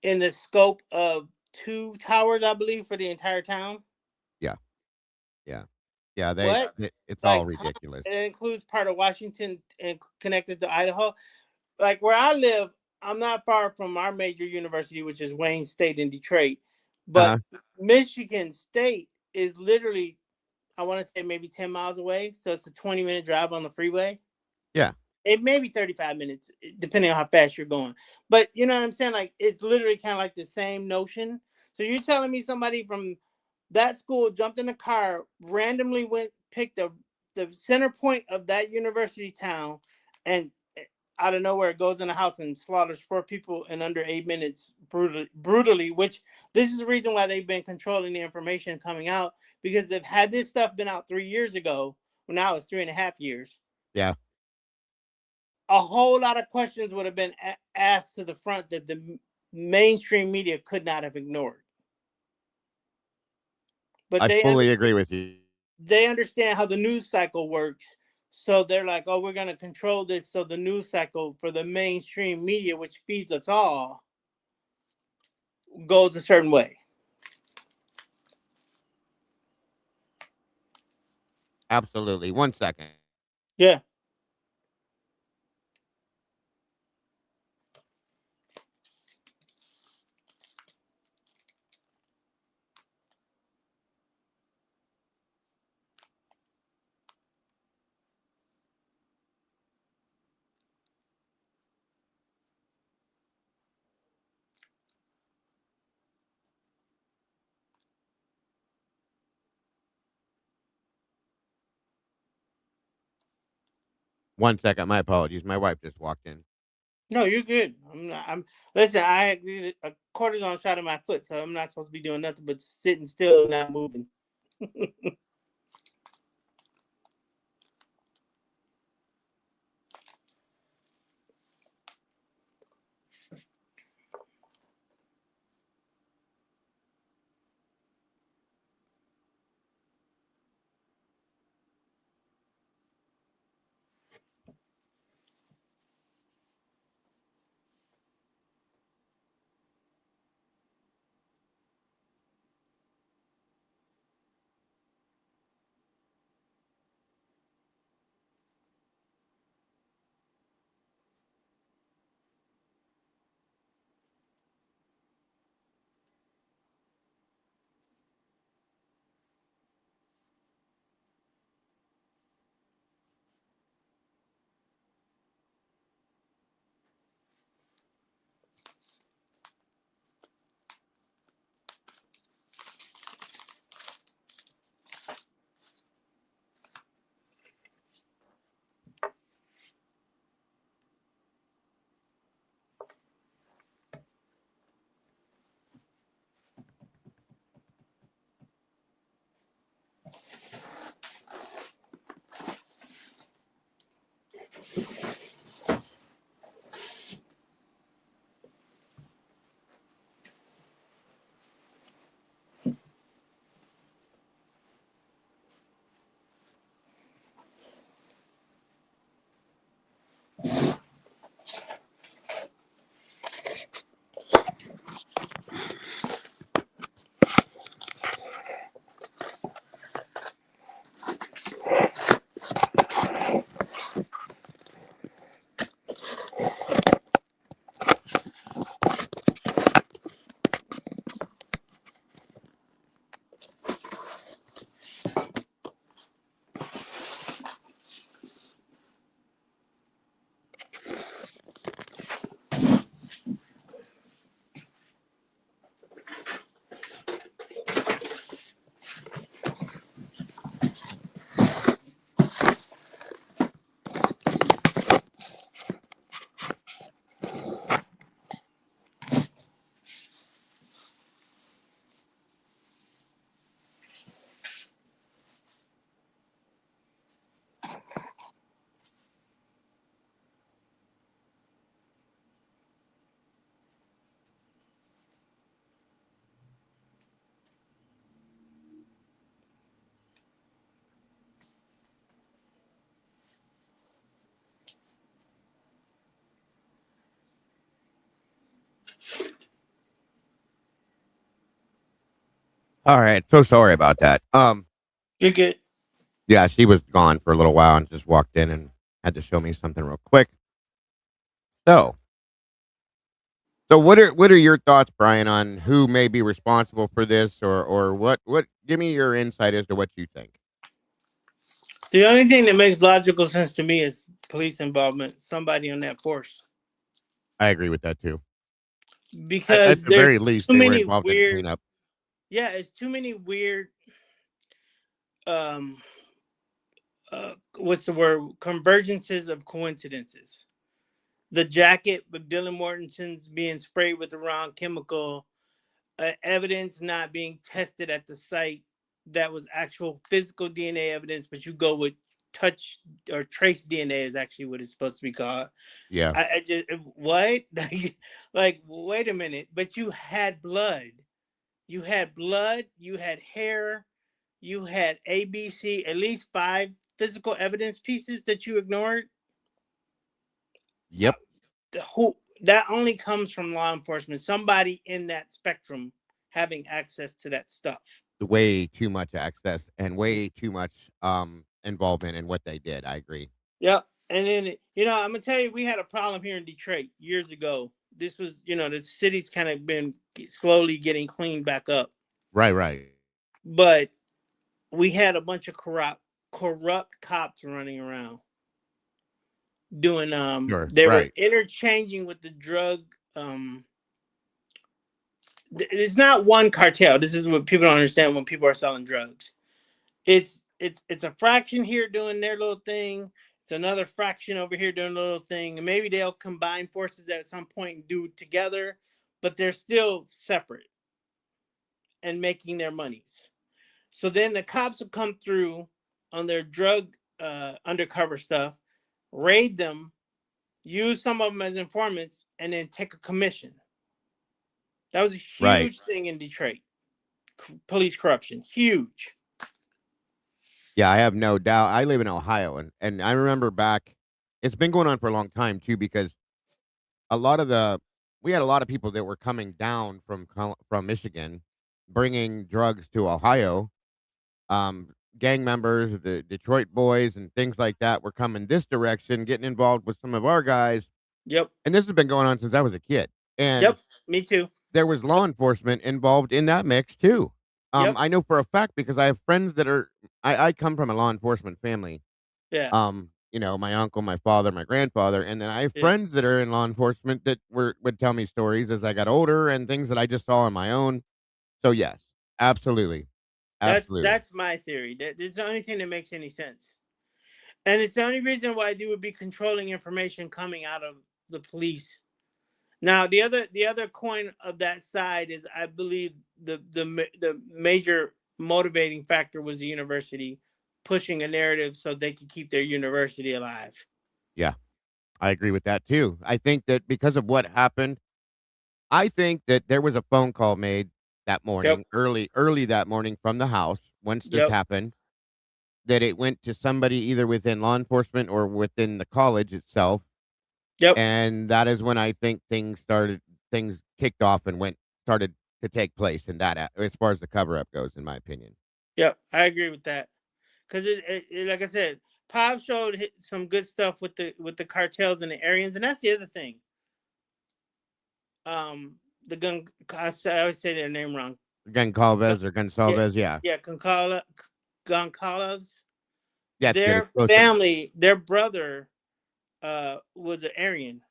in the scope of 2 towers, I believe, for the entire town. Yeah. Yeah. Yeah, What? it's all Like, ridiculous. it includes part of Washington and connected to Idaho. Like where I live, I'm not far from our major university, which is Wayne State in Detroit. But Uh-huh. Michigan State is literally, I want to say maybe 10 miles away. So it's a 20-minute drive on the freeway. Yeah. It may be 35 minutes, depending on how fast you're going. But you know what I'm saying? Like, it's literally kind of like the same notion. So you're telling me somebody from that school jumped in a car, randomly picked the center point of that university town, and out of nowhere goes in the house and slaughters 4 people in under 8 minutes, brutally. Which this is the reason why they've been controlling the information coming out, because they've had this stuff been out 3 years ago. Well, now it's 3.5 years. Yeah. A whole lot of questions would have been asked to the front that the mainstream media could not have ignored. But I fully agree with you. they understand how the news cycle works. So they're like, oh, we're going to control this. So the news cycle for the mainstream media, which feeds us all, goes a certain way. Absolutely. 1 second. Yeah. One second. My apologies. My wife just walked in. No, you're good. Listen, I had a cortisone shot in my foot, so I'm not supposed to be doing nothing but sitting still and not moving. All right. So sorry about that. You're good. Yeah, she was gone for a little while and just walked in and had to show me something real quick. So, so what are your thoughts, Brian, on who may be responsible for this, or what? Give me your insight as to what you think. The only thing that makes logical sense to me is police involvement. Somebody on that force, I agree with that too. At because the very there's least, too they were many involved in a weird. cleanup. Yeah, it's too many weird. Um, what's the word? Convergences of coincidences. The jacket with Dylan Mortensen's being sprayed with the wrong chemical, evidence not being tested at the site that was actual physical DNA evidence, but you go with touch or trace DNA is actually what it's supposed to be called. Yeah. I just what like wait a minute, but you had blood, you had hair, you had ABC, at least 5 physical evidence pieces that you ignored. Uh, Yep. who that only comes from law enforcement, somebody in that spectrum having access to that stuff. Way too much access and way too much involvement in what they did. I agree. Yep. And then I'm gonna tell you, we had a problem here in Detroit years ago. This was, the city's kind of been slowly getting cleaned back up, Right. Right. but we had a bunch of corrupt cops running around doing Sure. they were Right. interchanging with the drug. It's not one cartel. This is what people don't understand when people are selling drugs. It's a fraction here doing their little thing. It's another fraction over here doing a little thing, and maybe they'll combine forces at some point and do it together, but they're still separate and making their monies. So then the cops will come through on their drug undercover stuff, raid them, use some of them as informants, and then take a commission. That was a Right. huge thing in Detroit. Police corruption, huge. Yeah, I have no doubt. I live in Ohio, and I remember back. It's been going on for a long time too, because a lot of the we had a lot of people that were coming down from Michigan, bringing drugs to Ohio. Gang members, the Detroit boys, and things like that were coming this direction, getting involved with some of our guys, Yep. and this has been going on since I was a kid. And Yep. Me too. there was law enforcement involved in that mix too. Yep. I know for a fact because I have friends that are. I come from a law enforcement family. Yeah. My uncle, my father, my grandfather, and then I have Yeah. friends that are in law enforcement that would tell me stories as I got older and things that I just saw on my own. So yes, absolutely, absolutely. That's my theory. That it's the only thing that makes any sense, and it's the only reason why they would be controlling information coming out of the police. Now, the other coin of that side is, I believe, the major motivating factor was the university pushing a narrative so they could keep their university alive. Yeah, I agree with that too. I think that because of what happened, I think that there was a phone call made that Yep. morning, early that morning from the house once this Yep. happened, that it went to somebody either within law enforcement or within the college itself. Yep. And that is when I think things kicked off and started to take place in that as far as the cover up goes, in my opinion. Yep. I agree with that, because like I said, Pop showed some good stuff with the cartels and the Aryans, and that's the other thing. The gun. I always say their name wrong. Goncalves or Yeah, Gonsalves, yeah. yeah, Goncalves. That's good. Their It's close enough. family, their brother, was an Aryan.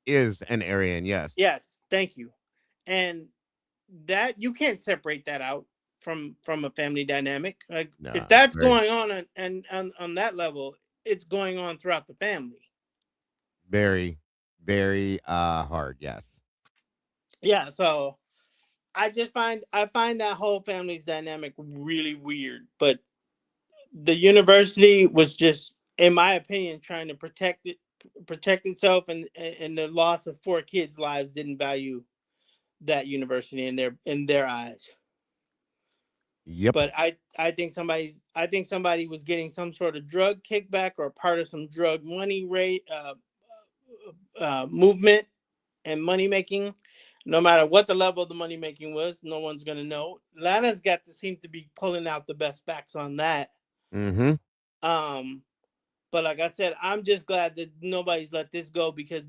Is an Aryan, yes. Yes, thank you. And that, you can't separate that out from a family dynamic. Like, if No, that's very, going on, and on that level, it's going on throughout the family. very, very hard, yes. Yeah, so I find that whole family's dynamic really weird, but the university was just, in my opinion, trying to protect itself, and the loss of 4 kids' lives didn't value that university in their eyes. Yep. But I think somebody was getting some sort of drug kickback or part of some drug money rate movement and money making. No matter what the level of the money making was, no one's gonna know. Lana's got to seem to be pulling out the best facts on that. Mm-hmm. Um, but like I said, I'm just glad that nobody's let this go, because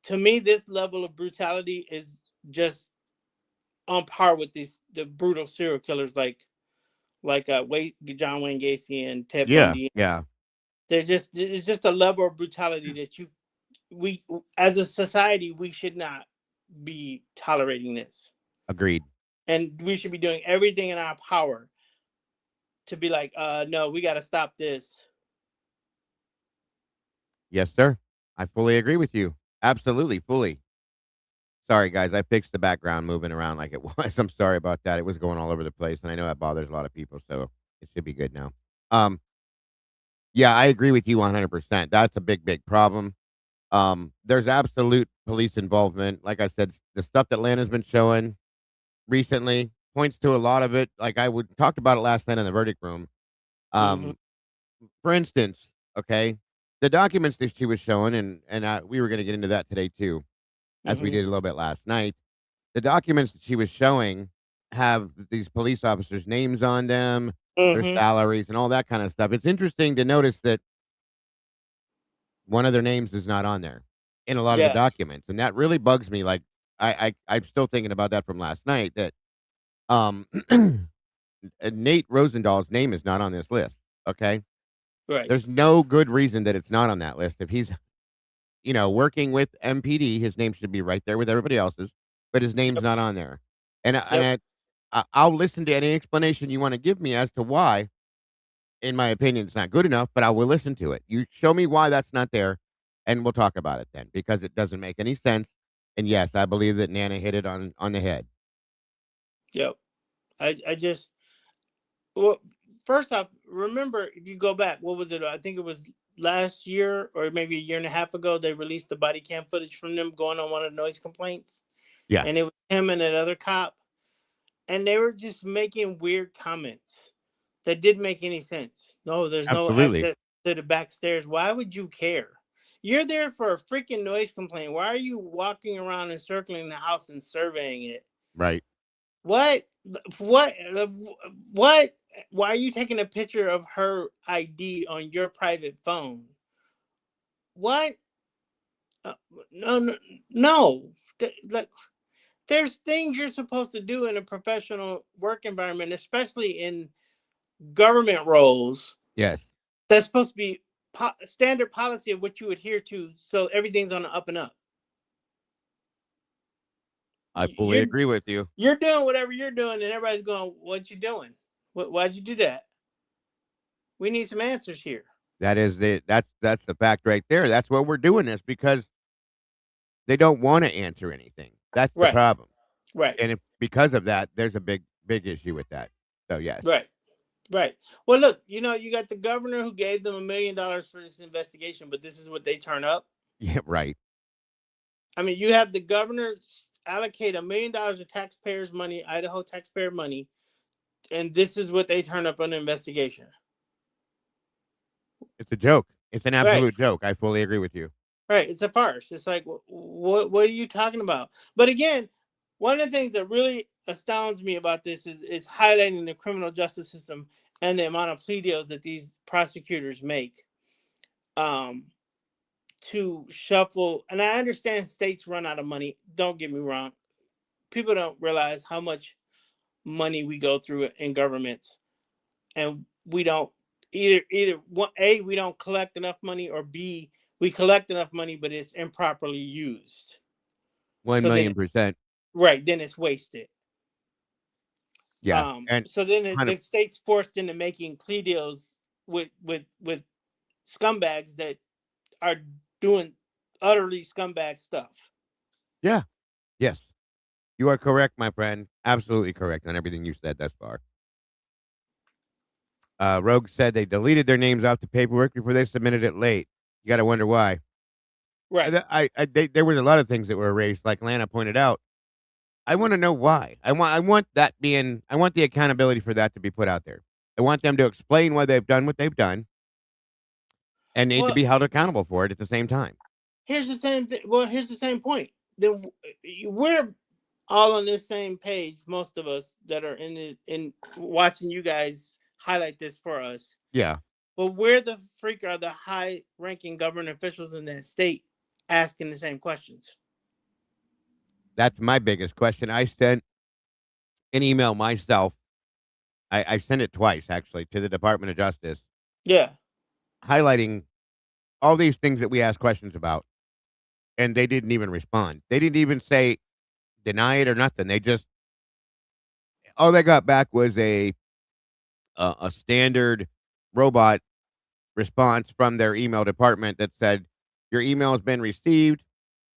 to me, this level of brutality is just on par with the brutal serial killers like John Wayne Gacy and Ted Yeah. Bundy. Yeah. It's just a level of brutality that we as a society we should not be tolerating this, Agreed. and we should be doing everything in our power to be like, no, we got to stop this. Yes, sir. I fully agree with you. Absolutely, fully. Sorry, guys. I fixed the background moving around like it was. I'm sorry about that. It was going all over the place, and I know that bothers a lot of people, so it should be good now. Um, yeah, I agree with you 100%. That's a big, big problem. There's absolute police involvement. Like I said, the stuff that Lana's been showing recently points to a lot of it. Like I would talked about it last night in the verdict room. Mm-hmm. Um, for instance, okay, the documents that she was showing, and we were going to get into that today too, as we Mm-hmm. did a little bit last night. The documents that she was showing have these police officers' names on them, their Mm-hmm. salaries, and all that kind of stuff. It's interesting to notice that one of their names is not on there in a lot of the Yeah. documents, and that really bugs me. Like I'm still thinking about that from last night. That um, Nate Rosendal's name is not on this list. Okay, Right. there's no good reason that it's not on that list. If he's working with MPD, his name should be right there with everybody else's, but his name's Yep. not on there. And Yep. I'll listen to any explanation you want to give me as to why. In my opinion, it's not good enough, but I will listen to it. You show me why that's not there, and we'll talk about it then, because it doesn't make any sense. And yes, I believe that Nana hit it on the head. Yep. I just, well, first off, remember, if you go back, what was it? I think it was last year or maybe a year and a half ago. They released the body cam footage from them going on one of the noise complaints, Yeah, and it was him and that other cop, and they were just making weird comments that didn't make any sense. No, there's no absolutely. access to the back stairs. Why would you care? You're there for a freaking noise complaint. Why are you walking around and circling the house and surveying it? Right. What? What? What? Why are you taking a picture of her ID on your private phone? What? Uh, no, no, no. Like, there's things you're supposed to do in a professional work environment, especially in government roles. Yes, That's supposed to be standard policy of what you adhere to, so everything's on the up and up. I fully You're agree with you. you're doing whatever you're doing, and everybody's going, "What you doing? Why'd you do that?" We need some answers here. That's the fact right there. That's what we're doing this because they don't want to answer anything. That's the Right, problem. right, And if because of that, there's a big, big issue with that. So yes. right, right. Well, look, you got the governor who gave them $1 million for this investigation, but this is what they turn up. Yeah, right. I mean, you have the governor allocate $1 million of taxpayers' money, Idaho taxpayer money, and this is what they turn up on the investigation. It's a joke. It's an Right. absolute joke. I fully agree with you. Right. It's a farce. It's like, what are you talking about? But again, one of the things that really astounds me about this is highlighting the criminal justice system and the amount of plea deals that these prosecutors make um, to shuffle. And I understand states run out of money. Don't get me wrong. People don't realize how much money we go through in governments, and we don't either A, we don't collect enough money, or B, we collect enough money but it's improperly used. One So then million percent. right, then it's wasted. Yeah. And So then 100. the state's forced into making plea deals with scumbags that are doing utterly scumbag stuff. Yeah. Yes. You are correct, my friend. Absolutely correct on everything you said thus far. Rogue said they deleted their names off the paperwork before they submitted it late. You got to wonder why. Right. There was a lot of things that were erased, like Lana pointed out. I want to know why. I want I want the accountability for that to be put out there. I want them to explain why they've done what they've done and need to Well, be held accountable for it at the same time. here's the same thing. Well, here's the same point. Then we're all on this same page. Most of us that are in watching you guys highlight this for us. Yeah, But where the freak are the high-ranking government officials in that state asking the same questions? that's my biggest question. I sent an email myself. I sent it twice actually to the Department of Justice, Yeah. highlighting all these things that we asked questions about, and they didn't even respond. They didn't even say deny it or nothing. They just all they got back was a standard robot response from their email department that said your email has been received.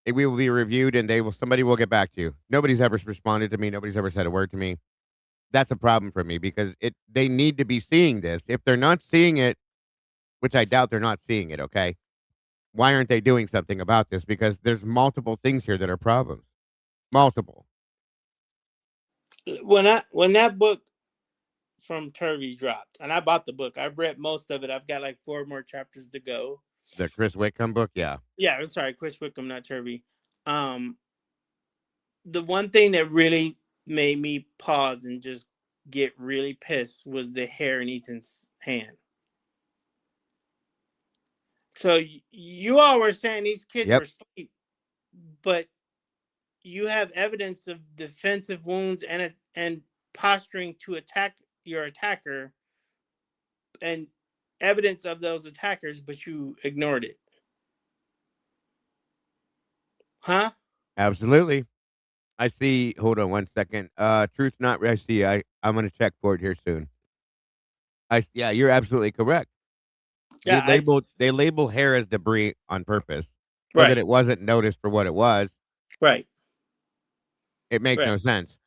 It will be reviewed, and somebody will get back to you. Nobody's ever responded to me. Nobody's ever said a word to me. That's a problem for me because they need to be seeing this. If they're not seeing it, which I doubt they're not seeing it, okay? Why aren't they doing something about this? Because there's multiple things here that are problems. Multiple. When that book from Turvey dropped, and I bought the book. I've read most of it. I've got like 4 more chapters to go. The Chris Whitcomb book, yeah. Yeah, I'm sorry, Chris Wickham, not Turvey. The one thing that really made me pause and just get really pissed was the hair in Ethan's hand. So you all were saying these kids Yep. were asleep, but you have evidence of defensive wounds and posturing to attack your attacker, and evidence of those attackers, but you ignored it. Huh? Absolutely. I see. Hold on one second. Truth not. I see. I'm gonna check for it here soon. Yeah, you're absolutely correct. Yeah, They label hair as debris on purpose so that right, it wasn't noticed for what it was. right, It makes right, no sense.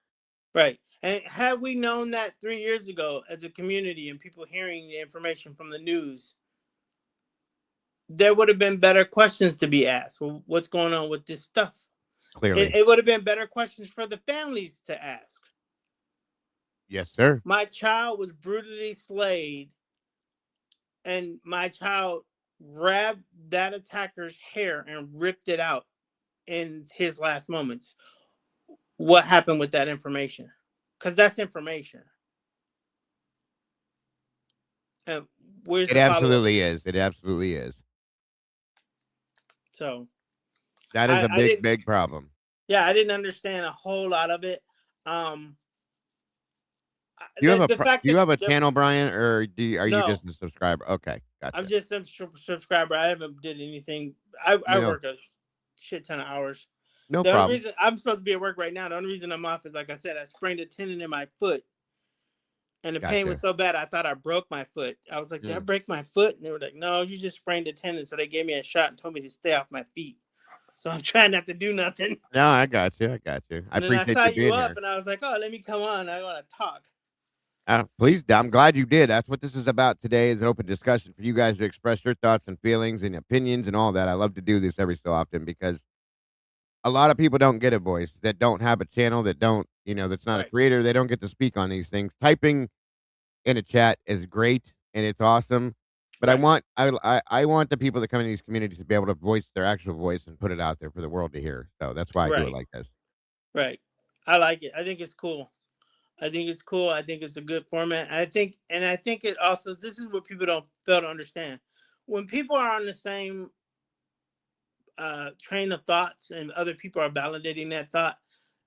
right. And had we known that 3 years ago as a community and people hearing the information from the news, there would have been better questions to be asked. Well, what's going on with this stuff? Clearly, It would have been better questions for the families to ask. yes, sir. My child was brutally slayed, and my child grabbed that attacker's hair and ripped it out in his last moments. What happened with that information? Because that's information. And where's It the follow up? absolutely is. It absolutely is. So That is a I big, didn't. big problem. Yeah, I didn't understand a whole lot of it. Um, the Do fact you that have a channel, Brian, or are you just no, a subscriber? Okay, I'm gotcha. just a subscriber. I haven't did anything. I No, work a shit ton of hours. no The only problem. reason I'm supposed to be at work right now, the only reason I'm off is like I said, I sprained a tendon in my foot, and the pain was Gotcha. so bad I thought I broke my foot. I was like, did I Mm. break my foot? And they were like, no, you just sprained a tendon. So they gave me a shot and told me to stay off my feet. So I'm trying not to do nothing. No, I got you. I got you. I And then I appreciate saw you you being up, here. and I was like, oh, let me come on. I want to talk. Please, I'm glad you did. That's what this is about today is an open discussion for you guys to express your thoughts and feelings and opinions and all that. I love to do this every so often because a lot of people don't get a voice that don't have a channel that don't, that's not a Right, creator. They don't get to speak on these things. Typing in a chat is great and it's awesome. But right, I want the people that come in these communities to be able to voice their actual voice and put it out there for the world to hear. So that's why I do it right, like this. right. I like it. I think it's cool. I think it's cool. I think it's a good format. I think it also. This is what people don't fail to understand. When people are on the same train of thoughts, and other people are validating that thought,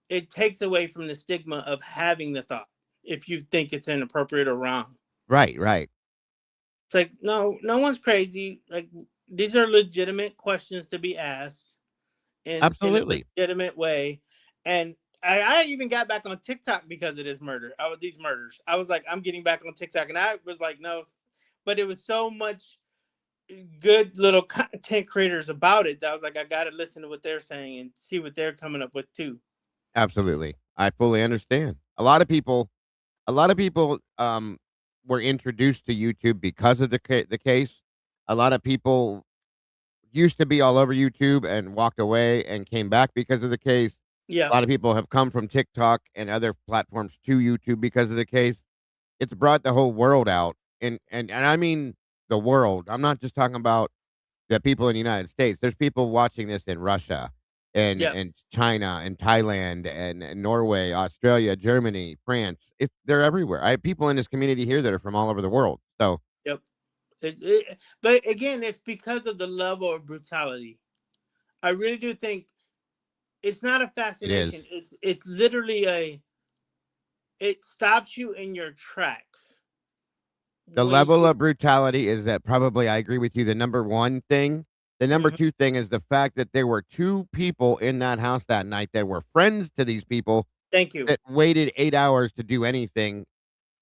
it takes away from the stigma of having the thought. If you think it's inappropriate or wrong, Right, right. it's like no, no one's crazy. Like these are legitimate questions to be asked in a Absolutely. legitimate way, and I even got back on TikTok because of this murder. These murders. I was like, I'm getting back on TikTok, and I was like, no, but it was so much good little content creators about it that I was like, I got to listen to what they're saying and see what they're coming up with too. Absolutely. I fully understand. A lot of people were introduced to YouTube because of the case. A lot of people used to be all over YouTube and walked away and came back because of the case. A Yeah, lot of people have come from TikTok and other platforms to YouTube because of the case. It's brought the whole world out, and I mean the world. I'm not just talking about the people in the United States. There's people watching this in Russia, and Yep. and China and Thailand and Norway, Australia, Germany, France. They're everywhere. I have people in this community here that are from all over the world. So Yep. But again, it's because of the level of brutality. I really do think it's not a it is. fascination. It's literally it stops you in your tracks The when level you. of brutality is that probably I agree with you, the number 1 thing. The number Mhm. 2 thing is the fact that there were 2 people in that house that night that were friends to these people Thank you. that waited 8 hours to do anything,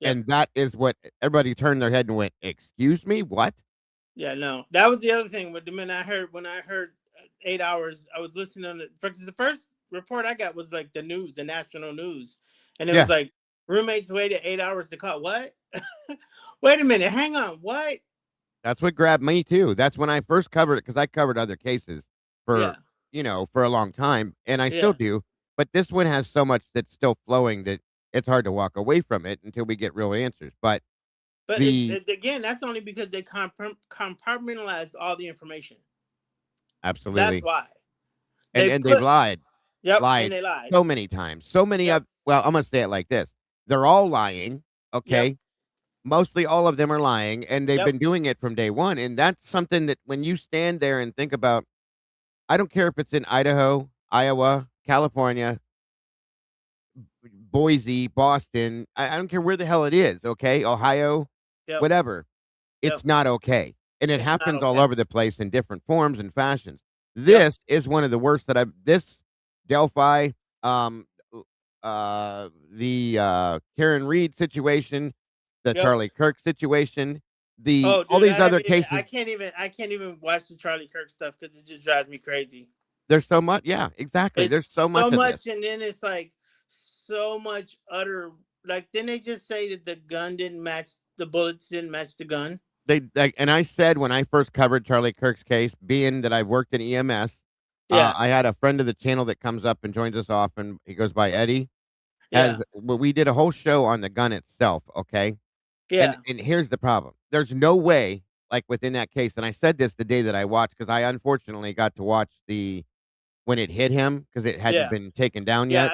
Yep. and that is what everybody turned their head and went, "Excuse me, what?" Yeah, no, that was the other thing. With the minute when I heard 8 hours, I was listening on the first report I got was like the news, the national news, and it was Yeah, like roommates waited 8 hours to call. What? Wait a minute, hang on. What? that's what grabbed me too. That's when I first covered it because I covered other cases for, Yeah, for a long time, and I still yeah. do, but this one has so much that's still flowing that it's hard to walk away from it until we get real answers, but But the again, that's only because they compartmentalize all the information. That's absolutely. why And they and they've put. lied, Yep, and lied they lied. so many times. So many Yep, of well, I'm gonna say it like this. They're all lying, yep, okay? Mostly all of them are lying, and they've yep, been doing it from day one, and that's something that when you stand there and think about I don't care if it's in Idaho, Iowa, California, Boise, Boston, I don't care where the hell it is, okay? Ohio, yep, whatever. yep. It's not okay, and it It's not happens all okay. over the place in different forms and fashions. Yep, This is one of the worst that I've this Delphi, um, Karen Reed situation, the yep. Charlie Kirk situation, the Oh, all dude, these other I cases, can't even watch the Charlie Kirk stuff because it just drives me crazy. there's so much yeah, exactly, there's so It's much so of this. much, and then it's like so much utter. Like, didn't they just say that the bullets didn't match the gun? And I said when I first covered Charlie Kirk's case, being that I worked in EMS, Yeah, I had a friend of the channel that comes up and joins us often, he goes by Eddie. yeah, We did a whole show on the gun itself, okay? And yeah, and here's the problem. There's no way, like, within that case, and I said this the day that I watched because I unfortunately got to watch the when it hit him because it hadn't yeah, been taken down yeah. yet.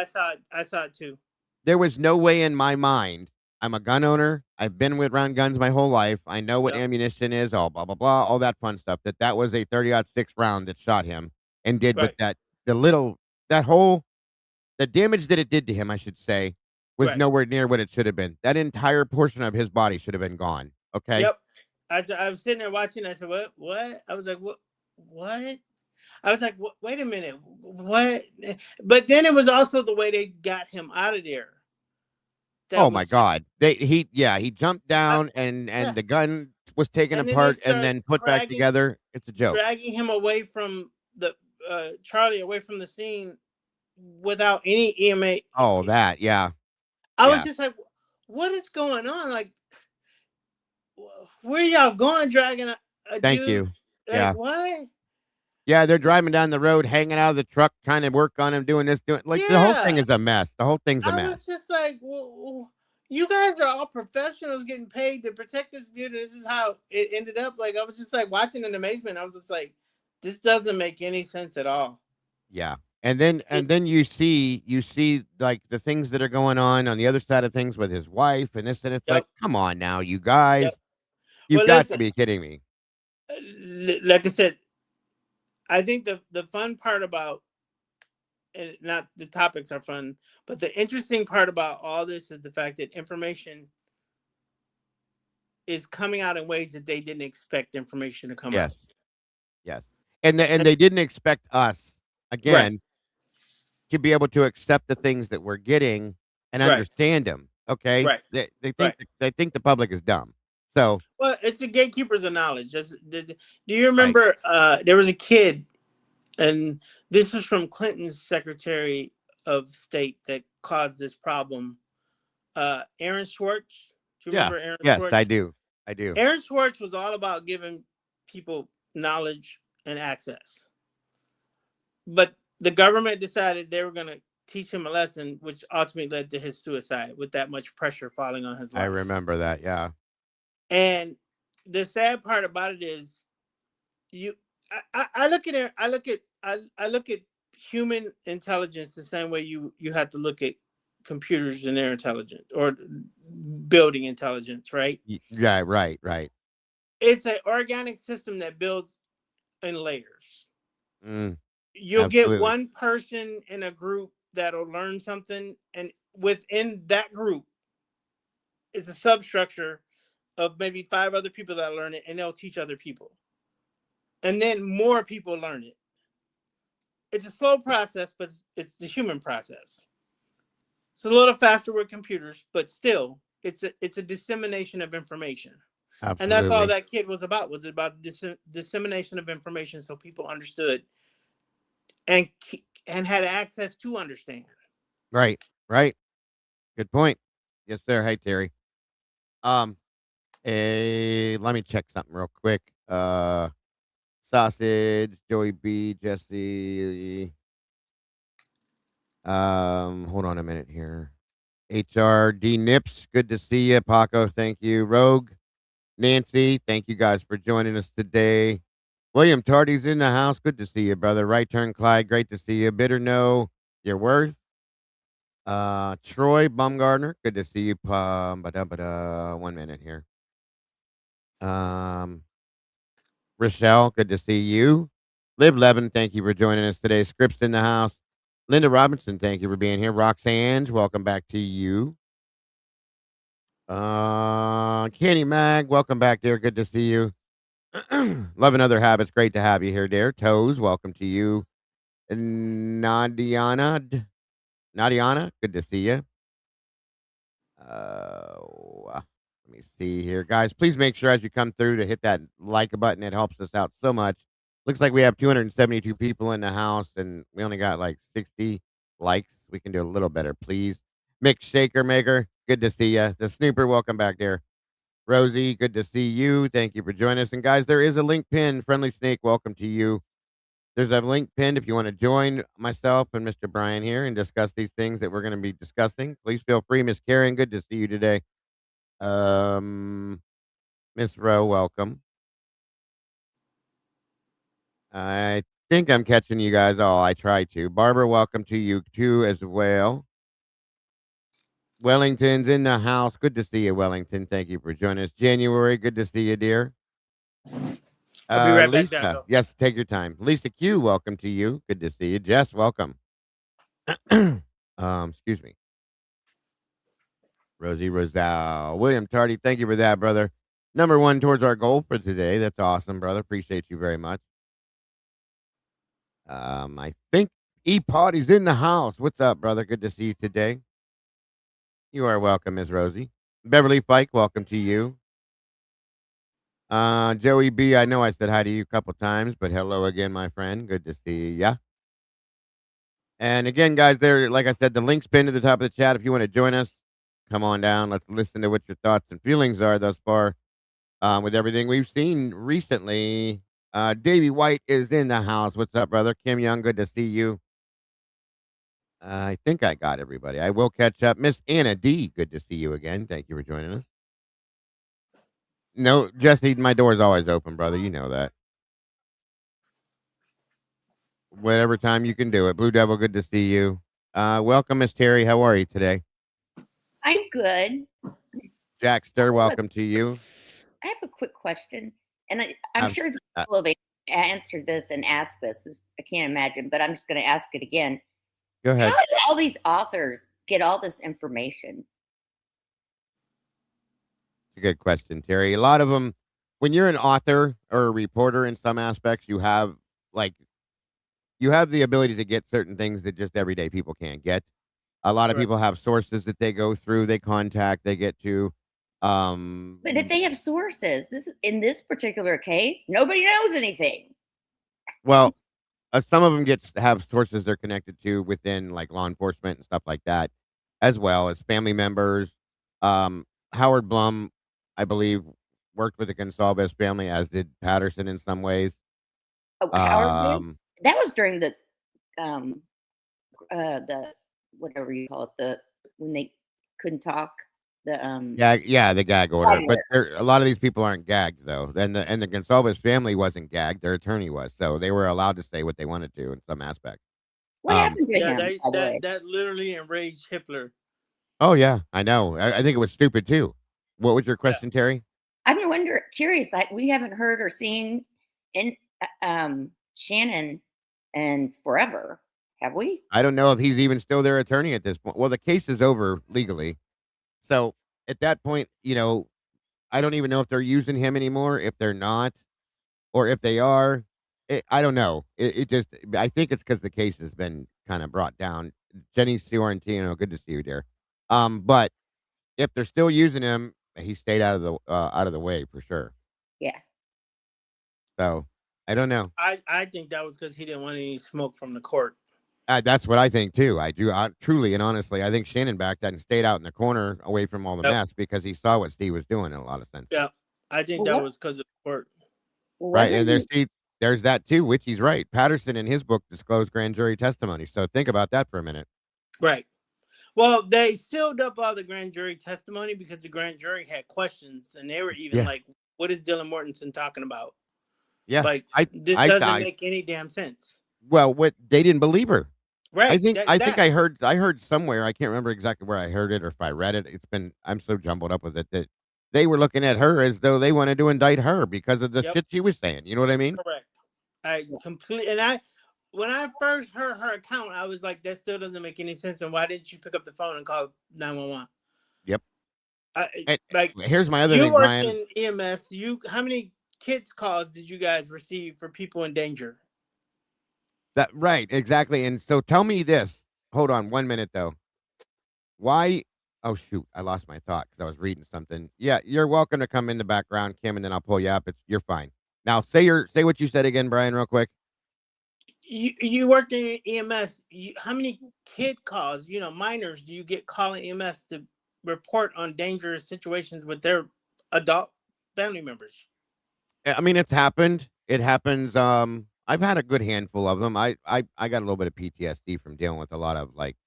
I saw it too. There was no way in my mind I'm a gun owner, I've been with around guns my whole life, I know what Yep, ammunition is, all blah, blah, blah, all that fun stuff, that was a 30-06 round that shot him and did what right, the little that whole the damage that it did to him, I should say, was right. nowhere near what it should have been. That entire portion of his body should have been gone, okay? Yep. I was sitting there watching. I said, "What? What?" I was like, "What? What?" I was like, Wait a minute, what?" But then it was also the way they got him out of there. Oh That my was just, god. He jumped I, down and yeah. the gun was taken And then they apart and start then put back together. It's a joke. dragging him away from the Charlie away from the scene without any EMA. Oh, that, yeah, I was yeah. just like, what is going on? Like, where y'all going, dragging a Thank dude? you. Like, Yeah. what? Yeah, they're driving down the road, hanging out of the truck, trying to work on him, doing this, doing like, the whole thing Yeah. is a mess. The whole thing's a I mess. was just like, you guys are all professionals getting paid to protect this dude. This is how it ended up. Like, I was just like watching in amazement. I was just like, this doesn't make any sense at all. Yeah. And then you see, like, the things that are going on the other side of things with his wife and this, and it's like, Yep. "Come on now, you Yep. guys. You've Well, got to listen, be kidding me." like I said, I think the fun part about, and not the topics are fun, but the interesting part about all this is the fact that information is coming out in ways that they didn't expect information to come out. Yes. Yes. And And, they didn't expect us, right, again, to be able to accept the things that we're getting and right, understand them. Okay? right, They right. think the public is dumb. So Well, it's the gatekeepers of knowledge. Do you right. remember there was a kid, and this was from Clinton's Secretary of State that caused this problem. Aaron Schwartz. Do you Yeah. remember Aaron Yes, I Schwartz? do. I do. Aaron Schwartz was all about giving people knowledge and access. But the government decided they were going to teach him a lesson, which ultimately led to his suicide with that much pressure falling on his I life. remember that, yeah. And the sad part about it is, you, I look at it, I look at human intelligence the same way you have to look at computers and their intelligence or building intelligence, right? Yeah, right. It's an organic system that builds in layers. Mm, You'll get absolutely. one person in a group that'll learn something, and within that group is a substructure of maybe 5 other people that learn it, and they'll teach other people, and then more people learn it. It's a slow process, but it's the human process. It's a little faster with computers, but still, it's a dissemination of information, and that's all Absolutely. that kid was about. Was about dissemination of information, so people understood and had access to understand. Right. Good point. Yes, sir. Hey, Terry. Um, let me check something real quick. Sausage, Joey B, Jesse. Hold on a minute here. HRD Nips, good to see you. Paco, thank you. Rogue, Nancy, thank you guys for joining us today. William Tardy's in the house. Good to see you, brother. Right turn, Clyde. Great to see you. Bitter know your worth. Troy Baumgartner, good to see you. 1 minute here. Rochelle, good to see you. Liv Levin, thank you for joining us today. Scripts in the house. Linda Robinson, thank you for being here. Roxanne, welcome back to you. Kenny Mag, welcome back, dear. Good to see you. Love and Other Habits, great to have you here, dear. Toes, welcome to you. Nadiana, good to see you. Let me see here, guys. Please make sure as you come through to hit that like button. It helps us out so much. Looks like we have 272 people in the house, and we only got like 60 likes. We can do a little better, please. Mick Shaker Maker, good to see you. The Snooper, welcome back there. Rosie, good to see you. Thank you for joining us. And guys, there is a link pin. Friendly Snake, welcome to you. There's a link pinned if you want to join myself and Mr. Brian here and discuss these things that we're going to be discussing. Please feel free. Miss Karen, good to see you today. Miss Rowe, welcome. I think I'm catching you guys all. I try to. Barbara, welcome to you too as well. Wellington's in the house. Good to see you, Wellington. Thank you for joining us. January, good to see you, dear. I'll be right back, Lisa, Dago. yes, take your time. Lisa Q, welcome to you. Good to see you. Jess, welcome. Excuse me. Rosie Rosal. William Tardy, thank you for that, brother. Number 1 towards our goal for today. That's awesome, brother. Appreciate you very much. I think E-Party's in the house. What's up, brother? Good to see you today. You are welcome, Miss Rosie. Beverly Fike, welcome to you. Joey B, I know I said hi to you a couple times, but hello again, my friend. Good to see ya. And again, guys, there, like I said, the link's pinned to the top of the chat. If you want to join us, come on down. Let's listen to what your thoughts and feelings are thus far with everything we've seen recently. Davey White is in the house. What's up, brother? Kim Young, good to see you. I think I got everybody. I will catch up. Miss Anna D, good to see you again. Thank you for joining us. No, Jesse, my door's always open, brother. You know that. Whatever time you can do it. Blue Devil, good to see you. Welcome, Miss Terry. How are you today? I'm good. Jackster, welcome to you. I have a quick question, and I'm Um, sure that uh, people have answered this and asked this. I can't imagine, but I'm just going to ask it again. Go How ahead. do all these authors get all this information? It's a good question, Terry. A lot of them, when you're an author or a reporter in some aspects, like you have the ability to get certain things that just everyday people can't get. A lot of Correct. people have sources that they go through, they contact, they get to. But if they have sources, in this particular case, nobody knows anything. Well, some of them have sources they're connected to within like law enforcement and stuff like that, as well as family members. Howard Blum, I believe, worked with the Gonsalves family, as did Patterson in some ways. Oh, Howard did? That was during the whatever you call it, when they couldn't talk. Yeah, the gag order. But a lot of these people aren't gagged though. And the Gonsalves family wasn't gagged. Their attorney was, so they were allowed to say what they wanted to in some aspects. What happened to Yeah, him, by the way? that literally enraged Hitler. Oh yeah, I know. I think it was stupid too. What was your Yeah. question, Terry? I've been curious. We haven't heard or seen in Shannon in forever, have we? I don't know if he's even still their attorney at this point. Well, the case is over legally. So at that point, I don't even know if they're using him anymore, if they're not, or if they are. I don't know. It just, I think it's because the case has been kind of brought down. Jenny Fiorentino, good to see you, dear. But if they're still using him, he stayed out of the way for sure. Yeah. So I don't know. I think that was because he didn't want any smoke from the court. That's what I think too. I do. Truly and honestly, I think Shannon backed that and stayed out in the corner away from all the Yep. mess because he saw what Steve was doing in a lot of sense. Yeah, I think Well, that was because of the court. Right. And wasn't there's that too, which he's right. Patterson in his book disclosed grand jury testimony. So think about that for a minute. Right. Well, they sealed up all the grand jury testimony because the grand jury had questions, and they were even Yeah. like, "What is Dylan Mortensen talking about? Yeah. Like, I this I doesn't I make any damn sense." well, what they didn't believe her. Right. I think I heard somewhere, I can't remember exactly where I heard it or if I read it. I'm so jumbled up with it that they were looking at her as though they wanted to indict her because of the Yep. shit she was saying. You know what I mean? Correct. I completely when I first heard her account, I was like, that still doesn't make any sense. And why didn't you pick up the phone and call 911? Yep. And Like, here's my other you thing, work Brian. in EMS. How many kids calls did you guys receive for people in danger? That right, exactly. And so tell me this. Hold on 1 minute though. Why? Oh shoot, I lost my thought because I was reading something. Yeah, you're welcome to come in the background, Kim, and then I'll pull you up. You're fine. Now say what you said again, Brian, real quick. You work in EMS. How many kid calls, minors, do you get calling EMS to report on dangerous situations with their adult family members? I mean, it's happened. It happens. I've had a good handful of them. I got a little bit of PTSD from dealing with a lot of like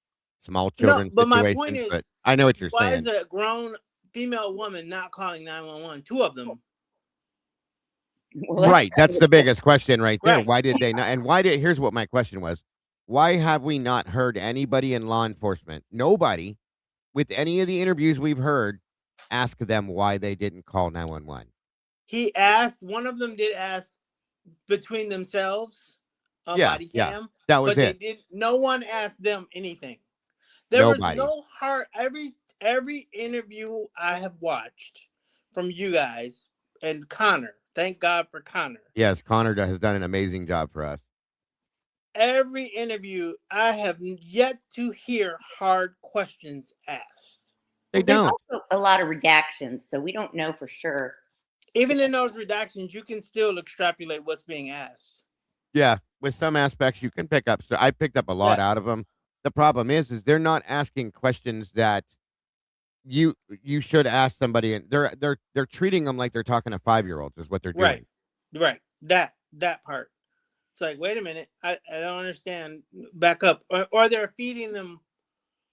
small No, children but my point situations, is, but I know what you're why saying. is a grown female woman not calling 911? Two of them. well, Right. That's the biggest question right there. Right. Why did they not? And here's what my question was. Why have we not heard anybody in law enforcement, nobody with any of the interviews we've heard, ask them why they didn't call 911? He asked, one of them did ask between themselves on Yeah. body Yeah. cam, That was but it. no one asked them anything. There was Nobody. no hard, every interview I have watched from you guys and Connor, thank God for Connor. Yes. Connor has done an amazing job for us. Every interview, I have yet to hear hard questions asked. They there's don't. also a lot of redactions, so we don't know for sure. Even in those redactions, you can still extrapolate what's being asked. Yeah, with some aspects you can pick up. So I picked up a lot out of them. The problem is they're not asking questions that you should ask somebody, and they're treating them like they're talking to 5-year-olds. Is what they're doing. Right. That part. It's like, wait a minute, I don't understand. Back up, or they're feeding them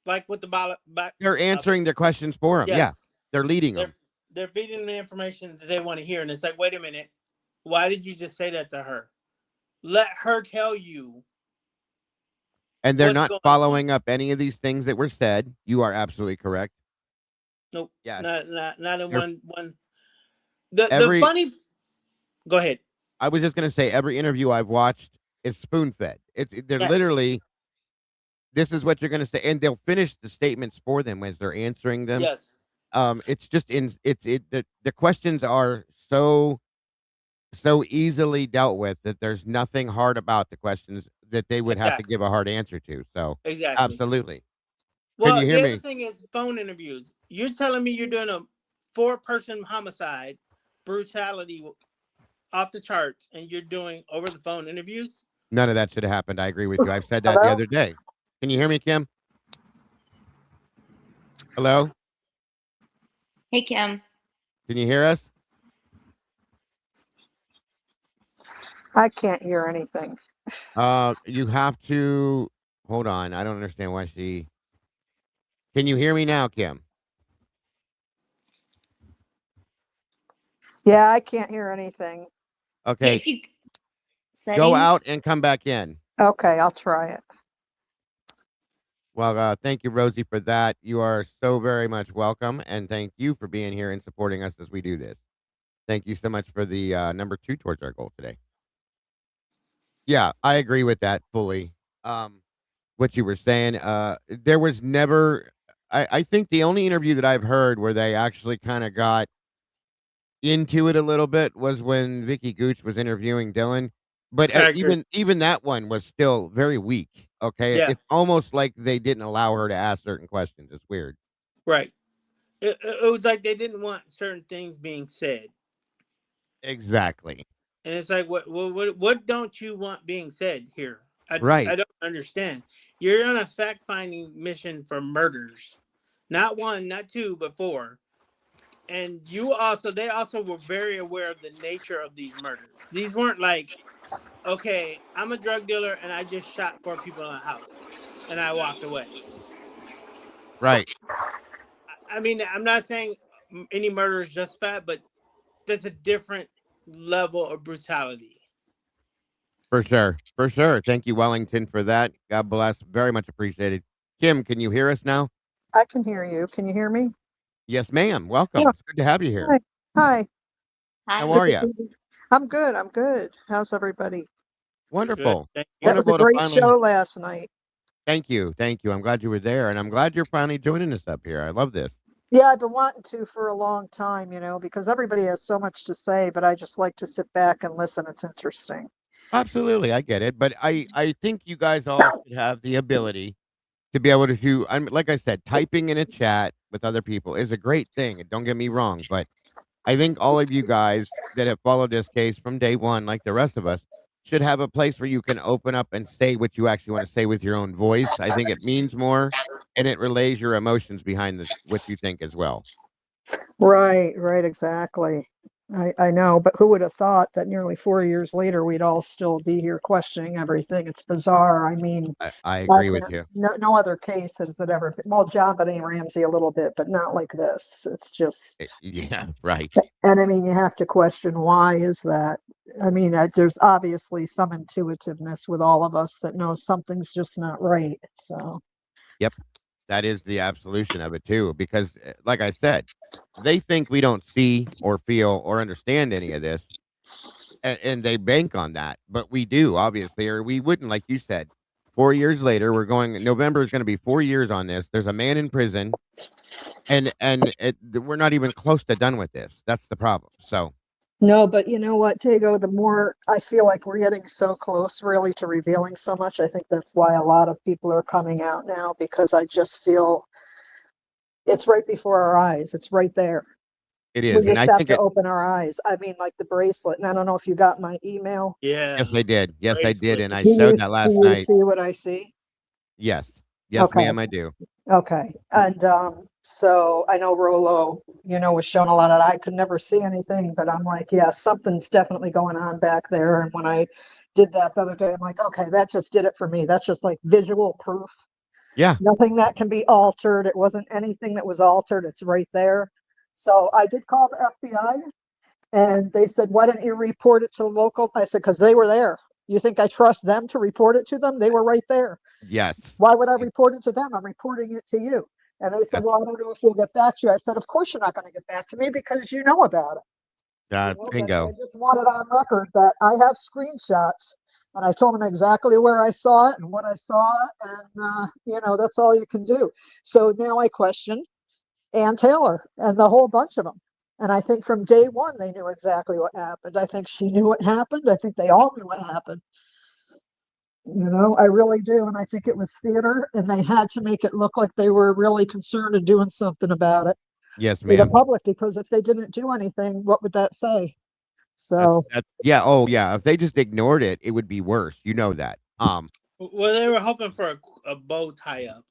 like with the back. They're answering their questions for them. Yes. Yeah, they're leading them. They're feeding the information that they want to hear, and it's like, wait a minute, why did you just say that to her? Let her tell you. And they're not following up any of these things that were said. You are absolutely correct. Nope. Yeah. Not in one. The funny. Go ahead. I was just gonna say every interview I've watched is spoon fed. They're literally. This is what you're gonna say, and they'll finish the statements for them as they're answering them. Yes. It's just the questions are so easily dealt with that there's nothing hard about the questions that they would have to give a hard answer to. So exactly. Absolutely. Well, Can you hear the me? other thing is phone interviews. You're telling me you're doing a 4-person homicide, brutality off the charts, and you're doing over the phone interviews? None of that should have happened. I agree with you. I've said that the other day. Can you hear me, Kim? Hello? Hey, Kim. Can you hear us? I can't hear anything. You have to hold on. I don't understand why she. Can you hear me now, Kim? Yeah, I can't hear anything. Okay. If you go out and come back in. Okay, I'll try it. Well, thank you, Rosie, for that. You are so very much welcome, and thank you for being here and supporting us as we do this. Thank you so much for the number 2 towards our goal today. Yeah, I agree with that fully. What you were saying, there was never. I think the only interview that I've heard where they actually kind of got into it a little bit was when Vicky Gooch was interviewing Dylan, but, I agree. even that one was still very weak, okay? Yeah, It's almost like they didn't allow her to ask certain questions, it's weird. right. It was like they didn't want certain things being said, Exactly. and it's like, what don't you want being said here? I Right. don't understand. You're on a fact finding mission for murders, not one, not two, but four. And they also were very aware of the nature of these murders. These weren't like, okay, I'm a drug dealer and I just shot 4 people in a house and I walked away. Right. I mean, I'm not saying any murder is justified, but that's a different level of brutality. For sure. For sure. Thank you, Wellington, for that. God bless. Very much appreciated. Kim, can you hear us now? I can hear you. Can you hear me? Yes, ma'am. Welcome. Yeah. It's good to have you here. Hi. Hi. Hi. How are you? I'm good. I'm good. How's everybody? We're good. Wonderful. Thank you. That was a Wonderful to great finally. show last night. Thank you. Thank you. I'm glad you were there, and I'm glad you're finally joining us up here. I love this. Yeah, I've been wanting to for a long time, because everybody has so much to say, but I just like to sit back and listen. It's interesting. Absolutely, I get it, but I think you guys all should have the ability to be able to. I'm like I said, typing in a chat with other people is a great thing. And don't get me wrong, but I think all of you guys that have followed this case from day one, like the rest of us, should have a place where you can open up and say what you actually want to say with your own voice. I think it means more, and it relays your emotions behind what you think as well. Right, exactly. I know, but who would have thought that nearly 4 years later we'd all still be here questioning everything? It's bizarre. I mean, I agree with you. no other case has it ever been. Well, John Benet Ramsey a little bit, but not like this. It's just, Yeah, right. and I mean, you have to question why is that? I mean, there's obviously some intuitiveness with all of us that knows something's just not right. So, Yep. That is the absolution of it too, because like I said, they think we don't see or feel or understand any of this, and they bank on that, but we do, obviously, or we wouldn't, like you said. 4 years later, November is going to be 4 years on this. There's a man in prison, and we're not even close to done with this. That's the problem. So no, but you know what, Tago, the more I feel like we're getting so close really to revealing so much, I think that's why a lot of people are coming out now, because I just feel it's right before our eyes. It's right there. it We is, and just I have think to it. open our eyes. I mean, like the bracelet. And I don't know if you got my email. Yeah. Yes, I did. Yes, I did, Bracelet. and I Do showed you that do last you night. see what I see? Yes, yes, Okay. ma'am, I do. Okay. And so I know Rolo, was showing a lot of I could never see anything, but I'm like, yeah, something's definitely going on back there. And when I did that the other day, I'm like, okay, that just did it for me. That's just like visual proof. Yeah, Nothing that can be altered. It wasn't anything that was altered. It's right there. So I did call the FBI and they said, why didn't you report it to the local? I said, because they were there. You think I trust them to report it to them? They were right there. yes. Why would I report it to them? I'm reporting it to you. And they said, That's well, I don't know if we'll get back to you. I said, of course you're not going to get back to me because you know about it. But I bingo. just wanted on record that I have screenshots and I told them exactly where I saw it and what I saw. And, that's all you can do. So now I question Ann Taylor and the whole bunch of them. And I think from day one, they knew exactly what happened. I think she knew what happened. I think they all knew what happened. I really do. And I think it was theater and they had to make it look like they were really concerned and doing something about it Yes, to the ma'am. public, because if they didn't do anything, what would that say? So, Yeah. Oh, yeah. If they just ignored it, it would be worse. You know that. Well, they were hoping for a bow tie up.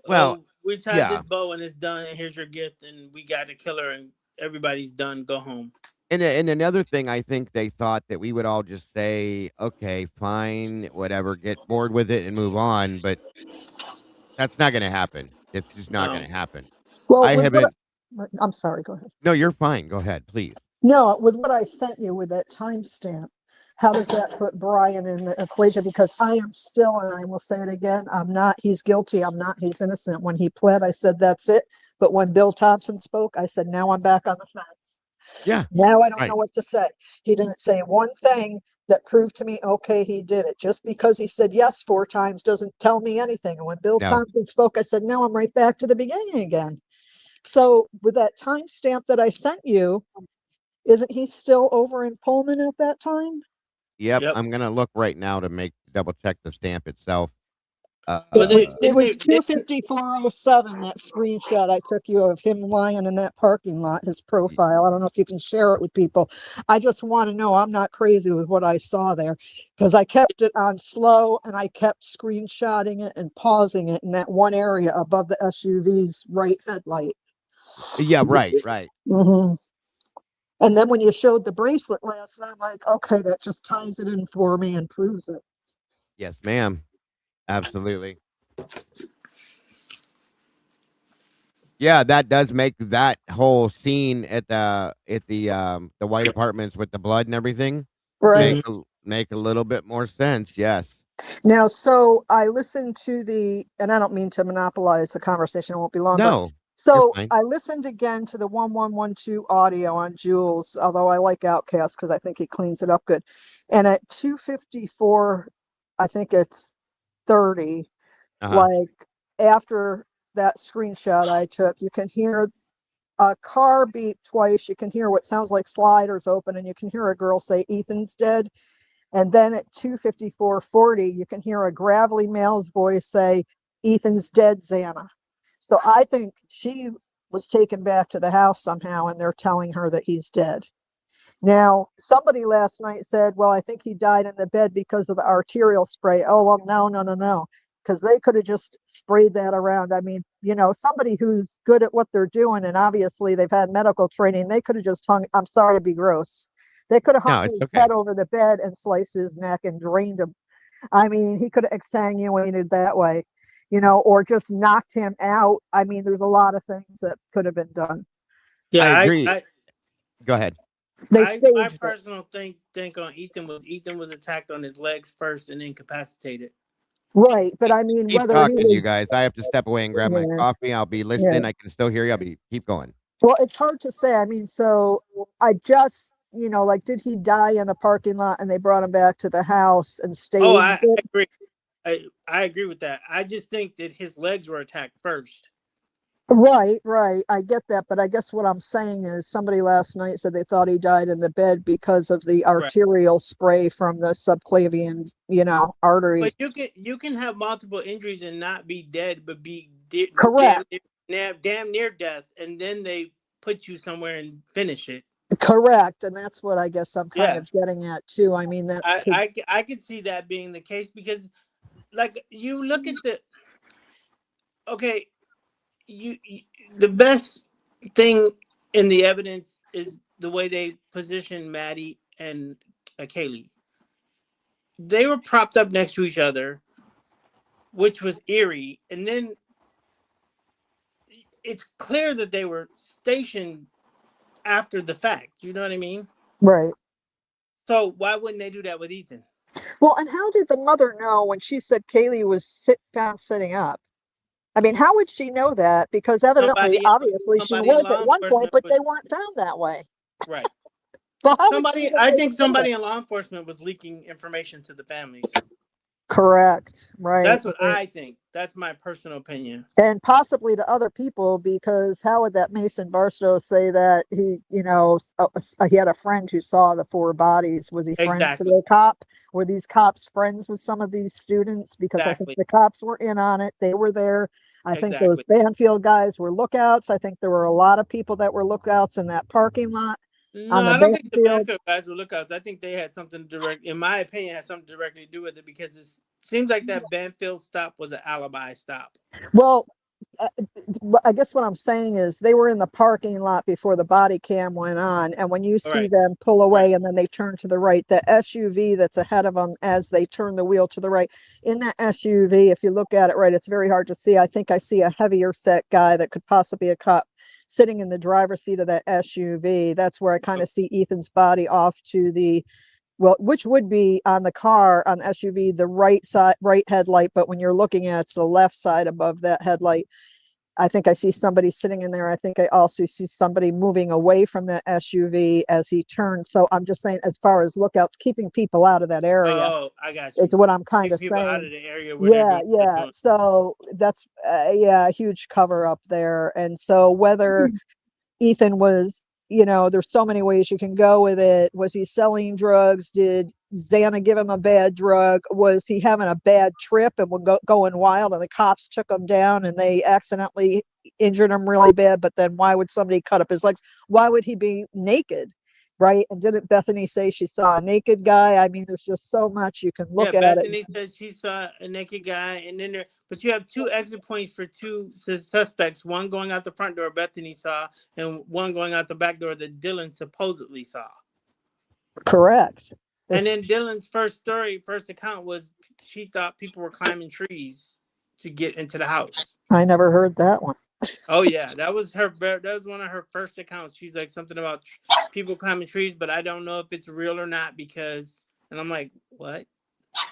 Well, We tied yeah. this bow and it's done. And here's your gift, and we got a killer, and everybody's done. Go home. And another thing, I think they thought that we would all just say, okay, fine, whatever, get bored with it and move on. But that's not going to happen. It's just not going No. to happen. well, I haven't. I'm sorry, go ahead. No, you're fine. Go ahead, please. No, with what I sent you with that timestamp, how does that put Brian in the equation? Because I am still, and I will say it again, I'm not, he's guilty, I'm not, he's innocent. When he pled, I said, that's it. But when Bill Thompson spoke, I said, now I'm back on the fence. Yeah. Now I don't Right. know what to say. He didn't say one thing that proved to me, okay, he did it. Just because he said yes 4 times doesn't tell me anything. And when Bill No. Thompson spoke, I said, now I'm right back to the beginning again. So with that timestamp that I sent you, isn't he still over in Pullman at that time? Yep. Yep. I'm gonna look right now to double check the stamp itself. Well, It was they 25407, that screenshot I took you of him lying in that parking lot, his profile. I don't know if you can share it with people. I just want to know I'm not crazy with what I saw there, because I kept it on slow and I kept screenshotting it and pausing it in that one area above the SUV's right headlight. Yeah. Right. Right. hmm And then when you showed the bracelet last night, I'm like, okay, that just ties it in for me and proves it. Yes, ma'am. Absolutely. Yeah, that does make that whole scene at the white apartments with the blood and everything Right. make a little bit more sense. Yes. Now, so I listened to and I don't mean to monopolize the conversation, it won't be long, but No, you're so fine. I listened again to the 1112 audio on Jules, although I like Outcast because I think he cleans it up good. And at 254, I think it's 30, Uh-huh. like after that screenshot I took, you can hear a car beep twice, you can hear what sounds like sliders open, and you can hear a girl say, Ethan's dead. And then at 254:40, you can hear a gravelly male's voice say, Ethan's dead, Xana. So I think she was taken back to the house somehow and they're telling her that he's dead. Now, somebody last night said, well, I think he died in the bed because of the arterial spray. Oh, well, no. Because they could have just sprayed that around. I mean, somebody who's good at what they're doing, and obviously they've had medical training, they could have just I'm sorry to be gross. They could have No, hung it's his okay. head over the bed and sliced his neck and drained him. I mean, he could have exsanguinated that way, or just knocked him out. I mean, there's a lot of things that could have been done. I yeah, agree. Go ahead. They my staged it. personal think on Ethan was attacked on his legs first and incapacitated. Right. But I mean, Keep whether he talking, you was, guys. I have to step away and grab my yeah, coffee. I'll be yeah. listening. I can still hear you. Keep going. Well, it's hard to say. I mean, so I just, like, did he die in a parking lot and they brought him back to the house and Oh, staged I it? agree. I agree with that. I just think that his legs were attacked first. Right. I get that. But I guess what I'm saying is somebody last night said they thought he died in the bed because of the Right. arterial spray from the subclavian, artery. But you can have multiple injuries and not be dead, but be Correct. damn near death, and then they put you somewhere and finish it. Correct. And that's what I guess I'm kind Yeah, of getting at too. I mean, I could see that being the case because, like, you look at okay, the best thing in the evidence is the way they position Maddie and Kaylee. They were propped up next to each other, which was eerie, and then it's clear that they were stationed after the fact. You know what I mean? right. So why wouldn't they do that with Ethan? Well, and how did the mother know when she said Kaylee was sitting up? I mean, how would she know that? Because evidently, obviously, she Somebody in was law at one point, enforcement but was they weren't found that way. right. So how would she even I know think to do it? somebody in law enforcement was leaking information to the families. Correct. Right. That's what I think. That's my personal opinion. And possibly to other people, because how would that Mason Barstow say that he had a friend who saw the 4 bodies? Was he friends with Exactly. a cop? Were these cops friends with some of these students? Because I think Exactly. the cops were in on it. They were there. I think those Exactly. Banfield guys were lookouts. I think there were a lot of people that were lookouts in that parking lot No, on the I don't think the Banfield. Banfield guys were lookouts. I think they had something direct, in my opinion, had something directly to do with it because it seems like that Banfield stop was an alibi stop. Well, uh, I guess what I'm saying is they were in the parking lot before the body cam went on. And when you see Right. them pull Right. away and then they turn to the right, the SUV that's ahead of them as they turn the wheel to the right, in that SUV, if you look at it right, it's very hard to see. I think I see a heavier set guy that could possibly be a cop sitting in the driver's seat of that SUV. That's where I kind of see Ethan's body off to the well, which would be on the car, on the SUV, the right side, right headlight. But when you're looking at it, it's the left side above that headlight. I think I see somebody sitting in there. I think I also see somebody moving away from that SUV as he turns. So I'm just saying, as far as lookouts, keeping people out of that area Oh, I got is you. what I'm kind Keep of people out saying. of the area where they're Yeah, doing what yeah. they're So that's yeah, a huge cover up there. And so whether Ethan was, there's so many ways you can go with it. Was he selling drugs? Did Xana give him a bad drug? Was he having a bad trip and was going wild and the cops took him down and they accidentally injured him really bad? But then why would somebody cut up his legs? Why would he be naked? Right? And didn't Bethany say she saw a naked guy? I mean, there's just so much you can Yeah, look at it. Bethany said she saw a naked guy, and then but you have two exit points for two suspects. One going out the front door, Bethany saw, and one going out the back door that Dylan supposedly saw. Correct. And then Dylan's first account was she thought people were climbing trees to get into the house. I never heard that one. Oh yeah, that was her. That was one of her first accounts. She's like something about people climbing trees, but I don't know if it's real or not because. And I'm like, what?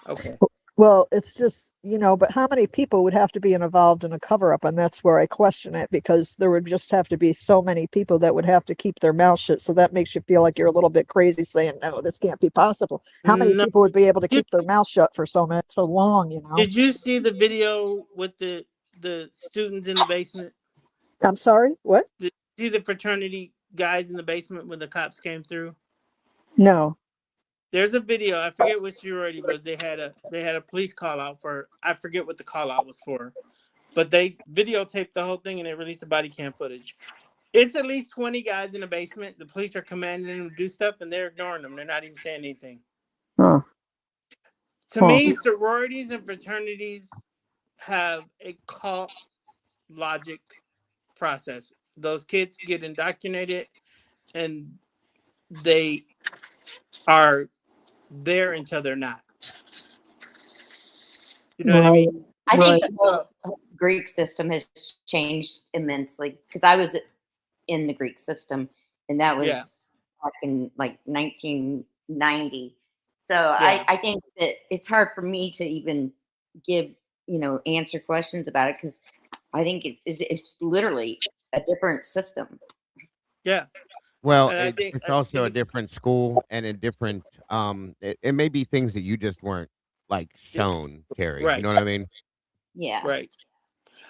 Okay. Well, it's just, but how many people would have to be involved in a cover up? And that's where I question it, because there would just have to be so many people that would have to keep their mouth shut. So that makes you feel like you're a little bit crazy saying, no, this can't be possible. How many No. people would be able to keep their mouth shut for so long, Did you see the video with the students in the basement? I'm sorry, what? Did you see the fraternity guys in the basement when the cops came through? No. There's a video. I forget which sorority was. They had a police call out for. I forget what the call out was for, but they videotaped the whole thing and they released the body cam footage. It's at least 20 guys in the basement. The police are commanding them to do stuff and they're ignoring them. They're not even saying anything. Huh. To me, sororities and fraternities have a cult logic process. Those kids get indoctrinated and they are there until they're not. You know what I mean? I think the whole Greek system has changed immensely because I was in the Greek system and that was back in like 1990. So I think that it's hard for me to even give, answer questions about it because I think it's literally a different system. Yeah. Well, it's also a different school and a different, it may be things that you just weren't like shown, Carrie. Right. You know what I mean? Yeah. Right.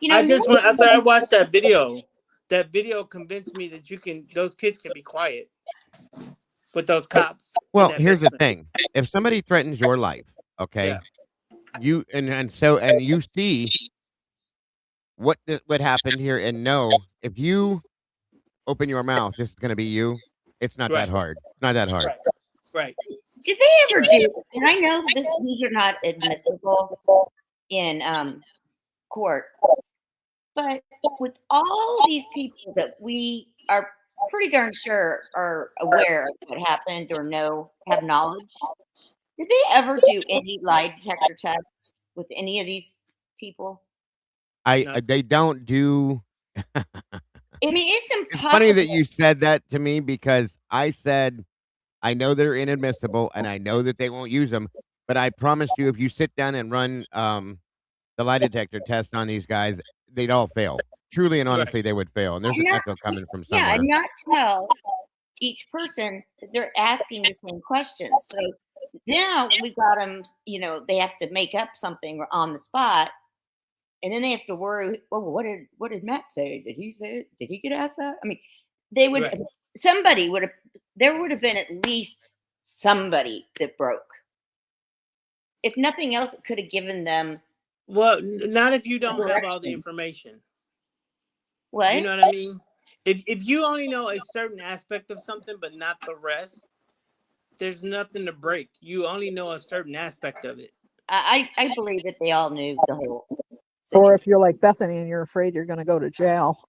After I watched that video convinced me that those kids can be quiet with those cops. Well, here's the thing. If somebody threatens your life, okay, you you see what happened here and know if you open your mouth, this is going to be you. It's not that hard. It's not that hard. Right. Did they ever do? And I know these are not admissible in court, but with all these people that we are pretty darn sure are aware of what happened or have knowledge, did they ever do any lie detector tests with any of these people? They don't do. I mean, it's impossible. It's funny that you said that to me because I said I know they're inadmissible and I know that they won't use them, but I promise you, if you sit down and run the lie detector test on these guys, they'd all fail. Truly and honestly, they would fail. And there's an echo coming from somewhere. Yeah, and not tell each person that they're asking the same questions. So now we've got them, they have to make up something on the spot. And then they have to worry, well, what did Matt say? Did he get asked that? I mean, there would have been at least somebody that broke. If nothing else, it could have given them. Well, not if you don't have all the information. What? You know what I mean? If you only know a certain aspect of something, but not the rest, there's nothing to break. You only know a certain aspect of it. I believe that they all knew the whole. Or if you're like Bethany and you're afraid you're going to go to jail,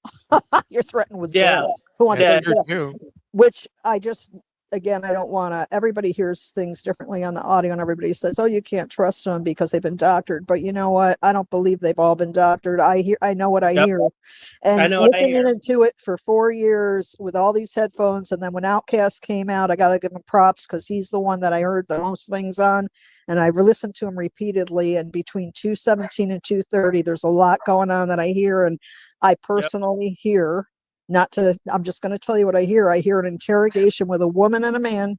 you're threatened with jail. Who wants to go to jail? Which I just again, I don't want to, everybody hears things differently on the audio and everybody says, oh, you can't trust them because they've been doctored. But you know what? I don't believe they've all been doctored. I know what I Yep. hear. I And know what I listening hear. into it for 4 years with all these headphones. And then when Outkast came out, I got to give him props because he's the one that I heard the most things on. And I've listened to him repeatedly. And between 217 and 230, there's a lot going on that I hear. And I personally hear, I'm just going to tell you what I hear. I hear an interrogation with a woman and a man.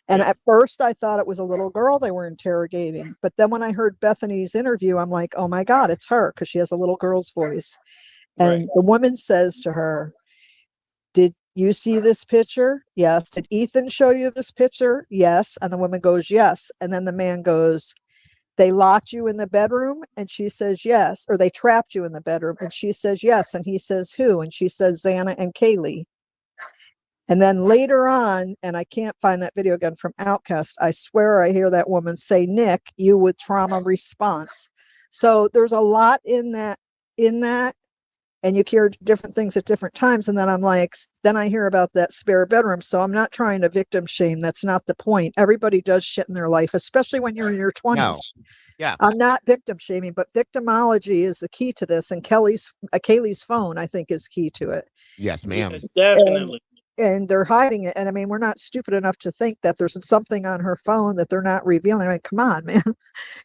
And Yep. at first I thought it was a little girl they were interrogating. But then when I heard Bethany's interview, I'm like, oh my God, it's her, because she has a little girl's voice. Right. And the woman says to her, did you see this picture? Yes. Did Ethan show you this picture? Yes. And the woman goes, yes. And then the man goes, they locked you in the bedroom? And she says, yes. Or they trapped you in the bedroom? And she says, yes. And he says, who? And she says, Xana and Kaylee. And then later on, and I can't find that video again from Outkast, I swear I hear that woman say, Nick, you with trauma response. So there's a lot in that, and you hear different things at different times. And then I'm like, then I hear about that spare bedroom. So I'm not trying to victim shame. That's not the point. Everybody does shit in their life, especially when you're in your 20s. No. Yeah. I'm not victim shaming, but victimology is the key to this. And Kaylee's phone, I think, is key to it. Yes, ma'am. Yeah, definitely. And they're hiding it. And I mean, we're not stupid enough to think that there's something on her phone that they're not revealing. I mean, come on, man.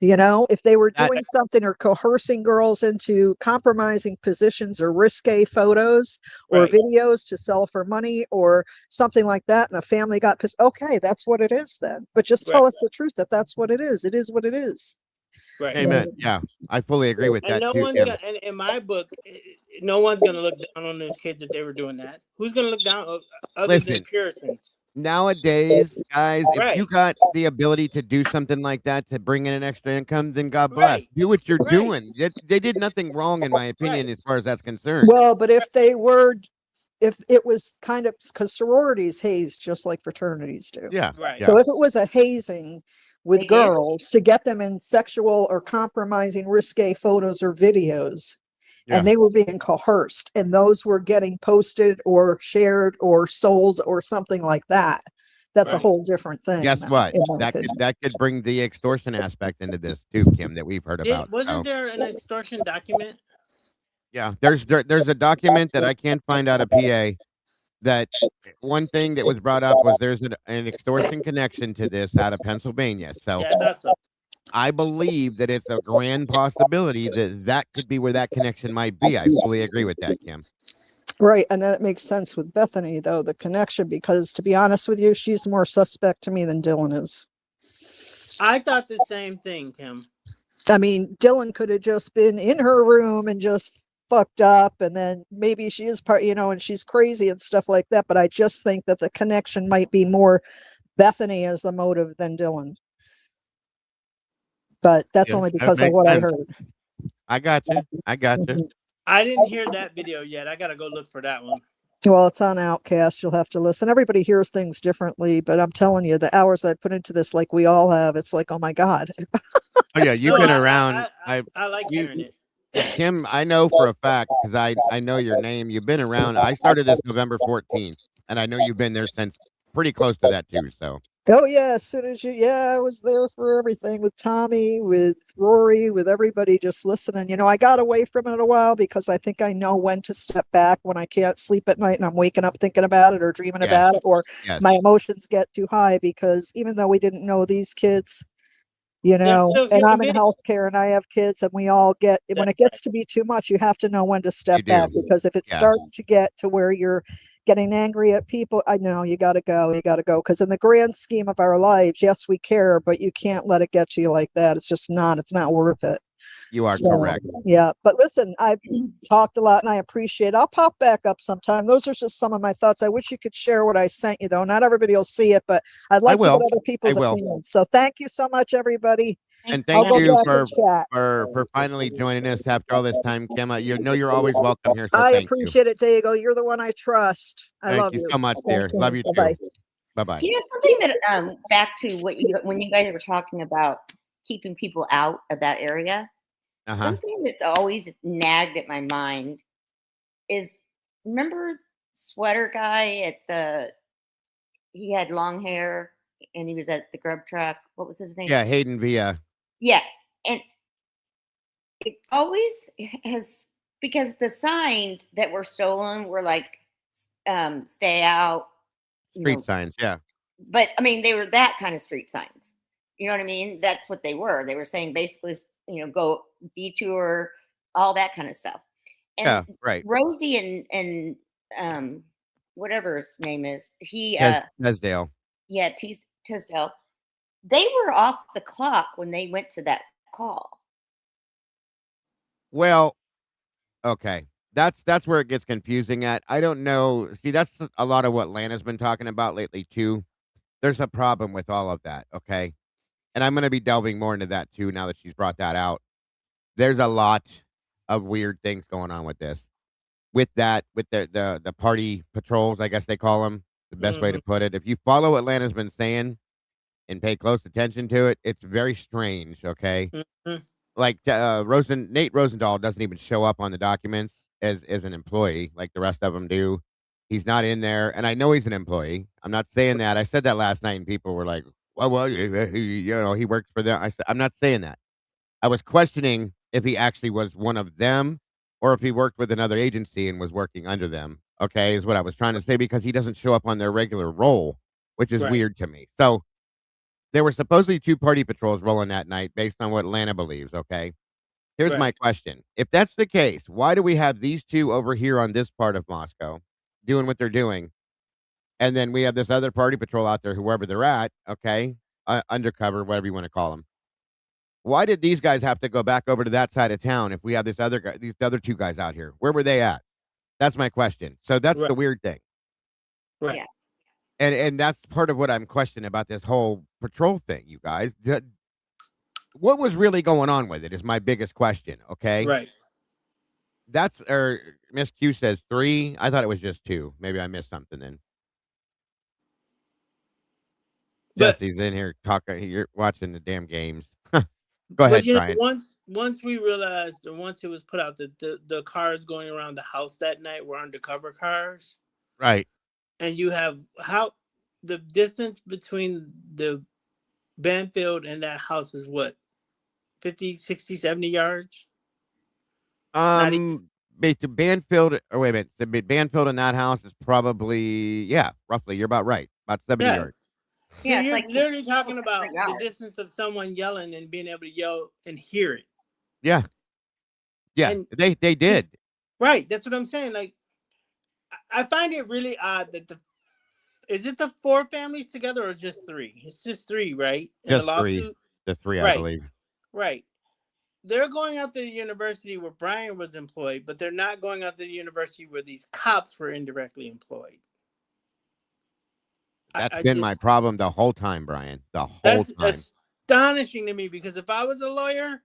If they were doing something or coercing girls into compromising positions or risque photos or Right. videos to sell for money or something like that, and a family got pissed, okay, that's what it is then. But just tell us the truth that that's what it is. It is what it is. Right. Amen. Yeah, I fully agree with And that no too, one's Kim. gonna, and in my book, no one's gonna look down on those kids if they were doing that. Who's gonna look down other than Listen, Puritans? nowadays, guys, if you Right. got the ability to do something like that to bring in an extra income, then God bless. Right. Do what you're Right. doing. They did nothing wrong, in my opinion, Right. as far as that's concerned. Well, but if it was kind of, because sororities haze just like fraternities do. Yeah. Right. So if it was a hazing with They did? girls to get them in sexual or compromising risque photos or videos, Yeah. and they were being coerced, and those were getting posted or shared or sold or something like that, that's a Right. whole different thing. Guess what? in my opinion. That could bring the extortion aspect into this too, Kim, that we've heard about. Wasn't So, there an extortion document? yeah, there's a document that I can't find out of PA. That one thing that was brought up was there's an extortion connection to this out of Pennsylvania. So Yeah, I thought so. I believe that it's a grand possibility that that could be where that connection might be. I fully agree with that, Kim. Right, and that makes sense with Bethany, though, the connection, because to be honest with you, she's more suspect to me than Dylan is. I thought the same thing, Kim. I mean, Dylan could have just been in her room and just fucked up, and then maybe she is part, and she's crazy and stuff like that. But I just think that the connection might be more Bethany as the motive than Dylan. But that's only because of what I heard. I got you. I didn't hear that video yet. I gotta go look for that one. Well, it's on Outkast. You'll have to listen. Everybody hears things differently, but I'm telling you, the hours I put into this, like we all have, it's like, oh my God. Oh yeah, you've been around. I like hearing it. Kim, I know for a fact because I know your name. You've been around. I started this November 14th, and I know you've been there since pretty close to that too. So. Oh yeah, as soon as I was there for everything with Tommy, with Rory, with everybody just listening. I got away from it a while because I think I know when to step back when I can't sleep at night and I'm waking up thinking about it or dreaming about it, or my emotions get too high, because even though we didn't know these kids, and I'm in healthcare and I have kids, and we all get, when it gets to be too much, you have to know when to step back, because if it starts to get to where you're getting angry at people, I know you got to go, because in the grand scheme of our lives, yes, we care, but you can't let it get to you like that. It's not worth it. You are correct. Yeah, but listen, I've talked a lot and I appreciate it. I'll pop back up sometime. Those are just some of my thoughts. I wish you could share what I sent you, though. Not everybody will see it, but I'd like to get other people's opinions. So thank you so much, everybody. And thank you for finally joining us after all this time, Kim. You're always welcome here. So I appreciate it, Diego. You're the one I trust. I love you. Thank you so much, dear. Love you too. Bye-bye. Something that back to what when you guys were talking about keeping people out of that area. Something that's always nagged at my mind is, remember Sweater Guy at the he had long hair and he was at the grub truck. What was his name? Yeah, Hayden Villa. Yeah. And it always has, because the signs that were stolen were like, stay out, Street signs, yeah. but I mean, they were that kind of street signs. You know what I mean? That's what they were. They were saying basically, go detour, all that kind of stuff. And Yeah, right. Rosie and whatever his name is, he Tesdale. yeah, Tisdale, they were off the clock when they went to that call. Well, okay. That's where it gets confusing at. I don't know. See, that's a lot of what Lana's been talking about lately too. There's a problem with all of that, okay? And I'm going to be delving more into that too now that she's brought that out. There's a lot of weird things going on with this. With the party patrols, I guess they call them, the best way to put it. If you follow what Lana's been saying and pay close attention to it, it's very strange, okay? Like Nate Rosendahl doesn't even show up on the documents as an employee like the rest of them do. He's not in there, and I know he's an employee. I'm not saying that. I said that last night, and people were like, "Well, he works for them." I said, "I'm not saying that." I was questioning if he actually was one of them or if he worked with another agency and was working under them. Okay, is what I was trying to say because he doesn't show up on their regular role, which is weird to me. So there were supposedly 2 party patrols rolling that night based on what Lana believes, okay? Here's my question. If that's the case, why do we have these 2 over here on this part of Moscow doing what they're doing? And then we have this other party patrol out there, whoever they're at, okay? Undercover, whatever you want to call them. Why did these guys have to go back over to that side of town if we have these other 2 guys out here? Where were they at? That's my question. So that's the weird thing. Right. Yeah. And that's part of what I'm questioning about this whole patrol thing, you guys. What was really going on with it is my biggest question, okay? Right. That's Miss Q says 3. I thought it was just 2. Maybe I missed something then. Jesse's in here talking. You're watching the damn games. Go ahead, Brian. Once we realized, or once it was put out that the cars going around the house that night were undercover cars. Right. And you have the distance between the Banfield and that house is what? 50, 60, 70 yards? Banfield, or wait a minute. The Banfield in that house is probably, roughly. You're about right. About 70 yards. So you're like literally talking about the distance of someone yelling and being able to yell and hear it. Yeah. Yeah, and they did. Right. That's what I'm saying. Like, I find it really odd that is it the 4 families together or just 3? It's just 3, right? In Just the lawsuit? 3. The 3, I believe. Right. They're going out to the university where Brian was employed, but they're not going out to the university where these cops were indirectly employed. That's been my problem the whole time, Brian. The whole time. That's astonishing to me because if I was a lawyer,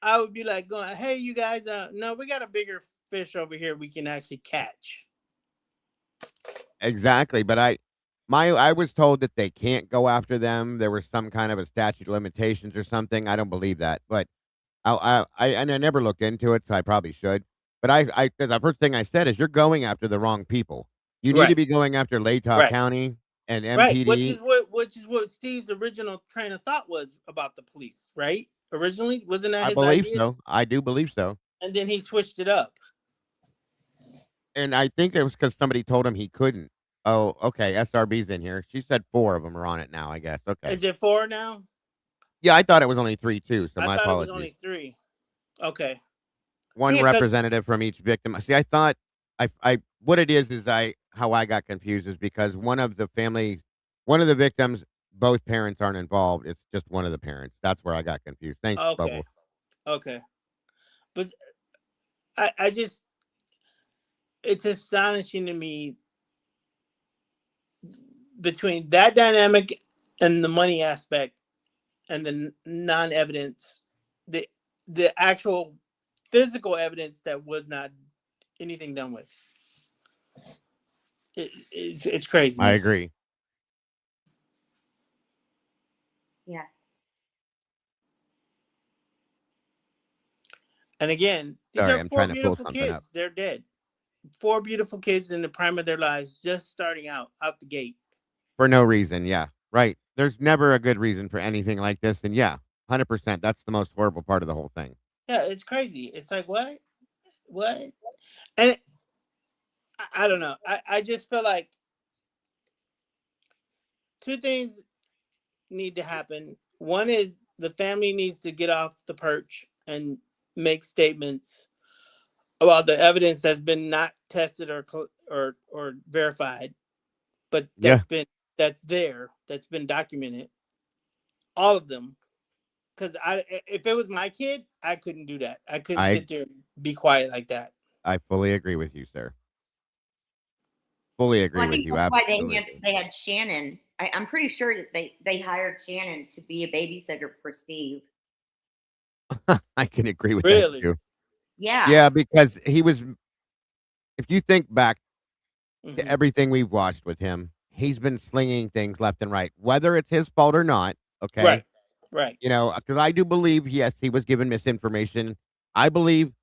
I would be like going, "Hey, you guys, no, we got a bigger fish over here we can actually catch." Exactly, but I was told that they can't go after them. There was some kind of a statute of limitations or something. I don't believe that, but I never looked into it, so I probably should. But because the first thing I said is you're going after the wrong people. You need to be going after Latah County and MPD. Right, which is what Steve's original train of thought was about the police, right? Originally, wasn't that his idea? I believe so. I do believe so. And then he switched it up. And I think it was because somebody told him he couldn't. Oh, okay. SRB's in here. She said 4 of them are on it now, I guess. Okay. Is it 4 now? Yeah, I thought it was only 3 too. So my apologies. I thought it was only 3. Okay. 1 representative from each victim. See, I thought what it is how I got confused is because one of the victims, both parents aren't involved. It's just one of the parents. That's where I got confused. Thanks, Bubble. Okay. But it's astonishing to me between that dynamic and the money aspect and the non-evidence, the actual physical evidence that was not anything done with. It's crazy. I agree. Yeah. And again, these are 4 beautiful kids. They're dead. 4 beautiful kids in the prime of their lives, just starting out the gate. For no reason, yeah. Right. There's never a good reason for anything like this, and yeah, 100%, that's the most horrible part of the whole thing. Yeah, it's crazy. It's like what? And I don't know. I just feel like two things need to happen. One is the family needs to get off the perch and make statements about the evidence that's been not tested or verified, but Yeah, that's there, that's been documented. All of them, because if it was my kid, I couldn't do that. I couldn't I sit there and be quiet like that. I fully agree with you, sir. Fully Well, agree I with think you, that's why absolutely. they had Shannon. I'm pretty sure that they hired Shannon to be a babysitter for Steve. I can agree with that Really? too. Yeah. Yeah, because he was if you think back to Hmm. everything we've watched with him, he's been slinging things left and right, whether it's his fault or not, okay? Right. Right. You know, because I do believe, yes, he was given misinformation. I believe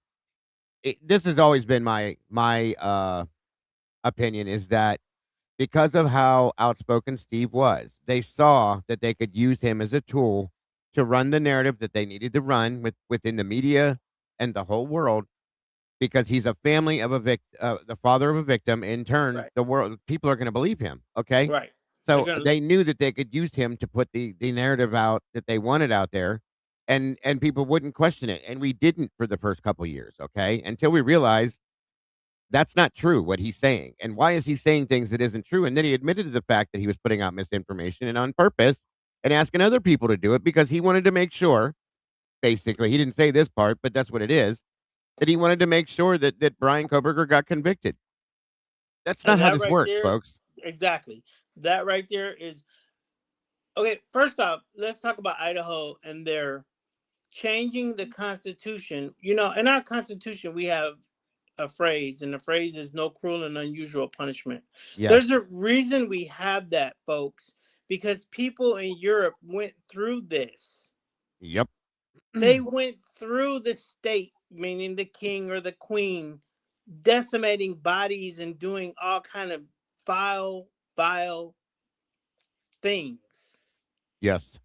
this has always been my opinion is that because of how outspoken Steve was, they saw that they could use him as a tool to run the narrative that they needed to run within the media and the whole world because he's a family of the father of a victim. In turn, Right. the world people are going to believe him. Okay, Right. They're so gonna. they knew that they could use him to put the narrative out that they wanted out there, and people wouldn't question it. And we didn't for the first couple years. Okay, until we realized that's not true what he's saying. And why is he saying things that isn't true? And then he admitted to the fact that he was putting out misinformation and on purpose and asking other people to do it because he wanted to make sure, basically, he didn't say this part, but that's what it is, that he wanted to make sure that Brian Koberger got convicted. That's not And how that this right works, there, folks. exactly. That right there is okay. First off, let's talk about Idaho and their changing the Constitution. You know, in our Constitution, we have a phrase, and the phrase is "no cruel and unusual punishment." Yes. There's a reason we have that, folks, because people in Europe went through this. Yep. They went through the state, meaning the king or the queen, decimating bodies and doing all kind of vile things. Yes.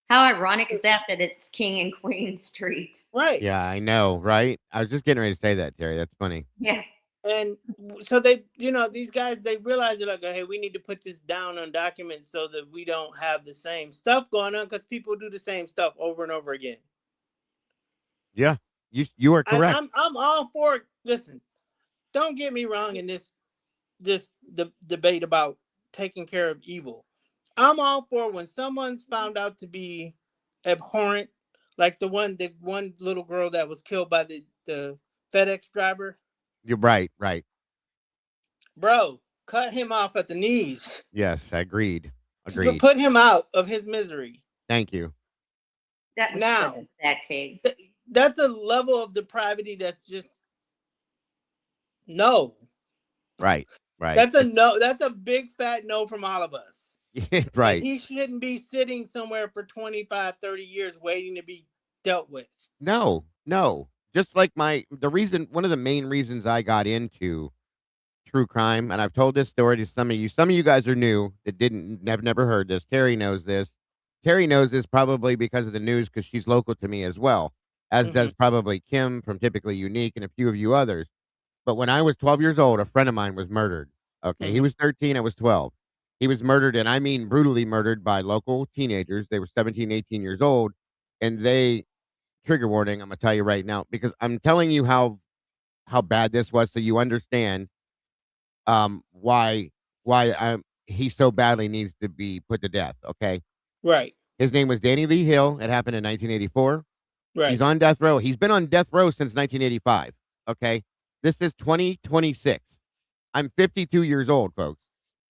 How ironic is that it's King and Queen Street? Right. Yeah, I know, right? I was just getting ready to say that, Terry. That's funny. Yeah. And so they, these guys, they realize they're like, hey, we need to put this down on documents so that we don't have the same stuff going on because people do the same stuff over and over again. Yeah. You are And correct. I'm all for it. Listen, don't get me wrong in the debate about taking care of evil. I'm all for when someone's found out to be abhorrent, like the one little girl that was killed by the FedEx driver. You're right, right. Bro, cut him off at the knees. Yes, agreed. Agreed. Put him out of his misery. Thank you. That was such Now, a sad case. that's a level of depravity that's just no. Right. Right. That's a no. That's a big fat no from all of us. And Right. he shouldn't be sitting somewhere for 25, 30 years waiting to be dealt with. No, no. Just like one of the main reasons I got into true crime, and I've told this story to some of you. Some of you guys are new that have never heard this. Terry knows this. Terry knows this probably because of the news because she's local to me as well, as Mm-hmm. does probably Kim from Typically Unique and a few of you others. But when I was 12 years old, a friend of mine was murdered. Okay, he Mm-hmm. was 13, I was 12. He was murdered, and I mean brutally murdered by local teenagers. They were 17, 18 years old, and they trigger warning, I'm gonna tell you right now because I'm telling you how bad this was so you understand why he so badly needs to be put to death, okay? Right. His name was Danny Lee Hill. It happened in 1984. He's Right. on death row. He's been on death row since 1985, okay? This is 2026. I'm 52 years old, folks.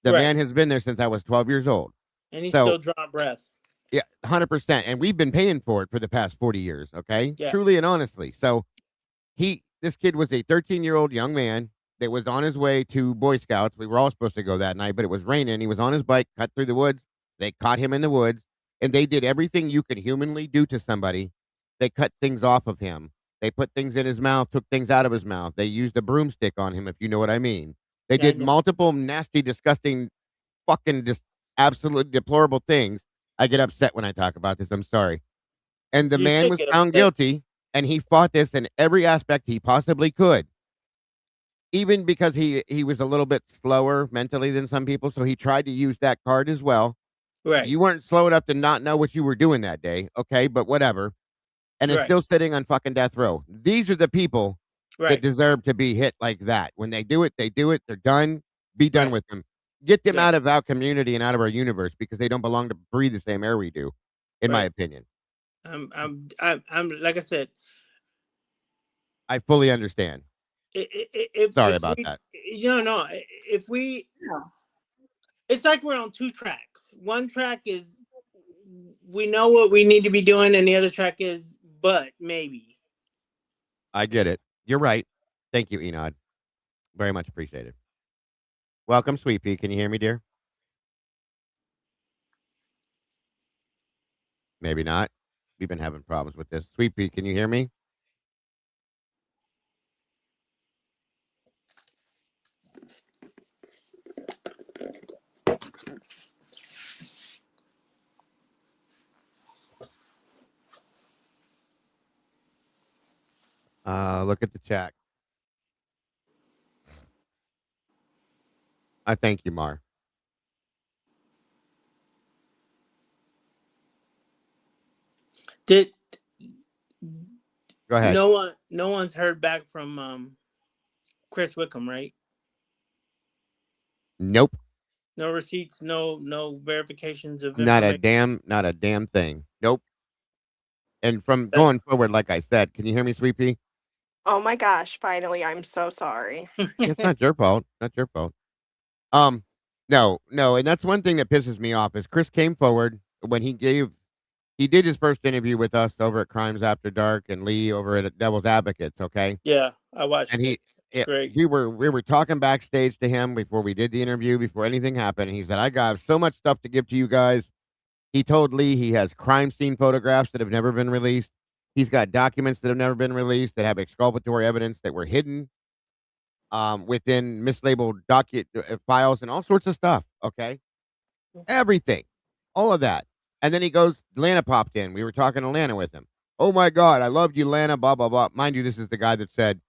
The Right. man has been there since I was 12 years old. And he's So, still drawing breath. yeah, 100%, and we've been paying for it for the past 40 years, okay? Yeah. Truly and honestly. So, this kid was a 13-year-old young man that was on his way to Boy Scouts. We were all supposed to go that night, but it was raining. He was on his bike, cut through the woods. They caught him in the woods, and they did everything you could humanly do to somebody. They cut things off of him. They put things in his mouth, took things out of his mouth. They used a broomstick on him, if you know what I mean. They Yeah, I did know. multiple nasty, disgusting, fucking just absolutely deplorable things. I get upset when I talk about this. I'm sorry. And the You man should was get found upset. guilty, and he fought this in every aspect he possibly could. Even because he was a little bit slower mentally than some people, so he tried to use that card as well. Right. You weren't slow enough to not know what you were doing that day, okay, but whatever, and is Right. still sitting on fucking death row. These are the people that Right. deserve to be hit like that. When they do it, they're done. Be done Right. with them. Get them out Right. of our community and out of our universe because they don't belong to breathe the same air we do, in my Right. opinion. I'm like I said, I fully understand. Sorry if about we, that. no, if we, No. it's like we're on two tracks. One track is we know what we need to be doing, and the other track is but maybe. I get it. You're right. Thank you, Enod. Very much appreciated. Welcome, Sweet Pea. Can you hear me, dear? Maybe not. We've been having problems with this. Sweet Pea, can you hear me? Look at the chat. I thank you, Mar. Did Go ahead. no one's heard back from Chris Wickham, right? Nope. No receipts, no verifications of Not a information. damn thing. Nope. And from That- going forward, like I said, can you hear me, Sweet Pea? Oh my gosh, finally, I'm so sorry. It's not your fault. Not your fault. No, and that's one thing that pisses me off is Chris came forward when he did his first interview with us over at Crimes After Dark and Lee over at Devil's Advocates, okay? yeah, I watched And it. Great. we were talking backstage to him before we did the interview, before anything happened. And he said, I got so much stuff to give to you guys. He told Lee he has crime scene photographs that have never been released. He's got documents that have never been released that have exculpatory evidence that were hidden within mislabeled files and all sorts of stuff. Okay. Everything. All of that. And then he goes, Lana popped in. We were talking to Lana with him. Oh my God, I loved you, Lana, blah, blah, blah. Mind you, this is the guy that said,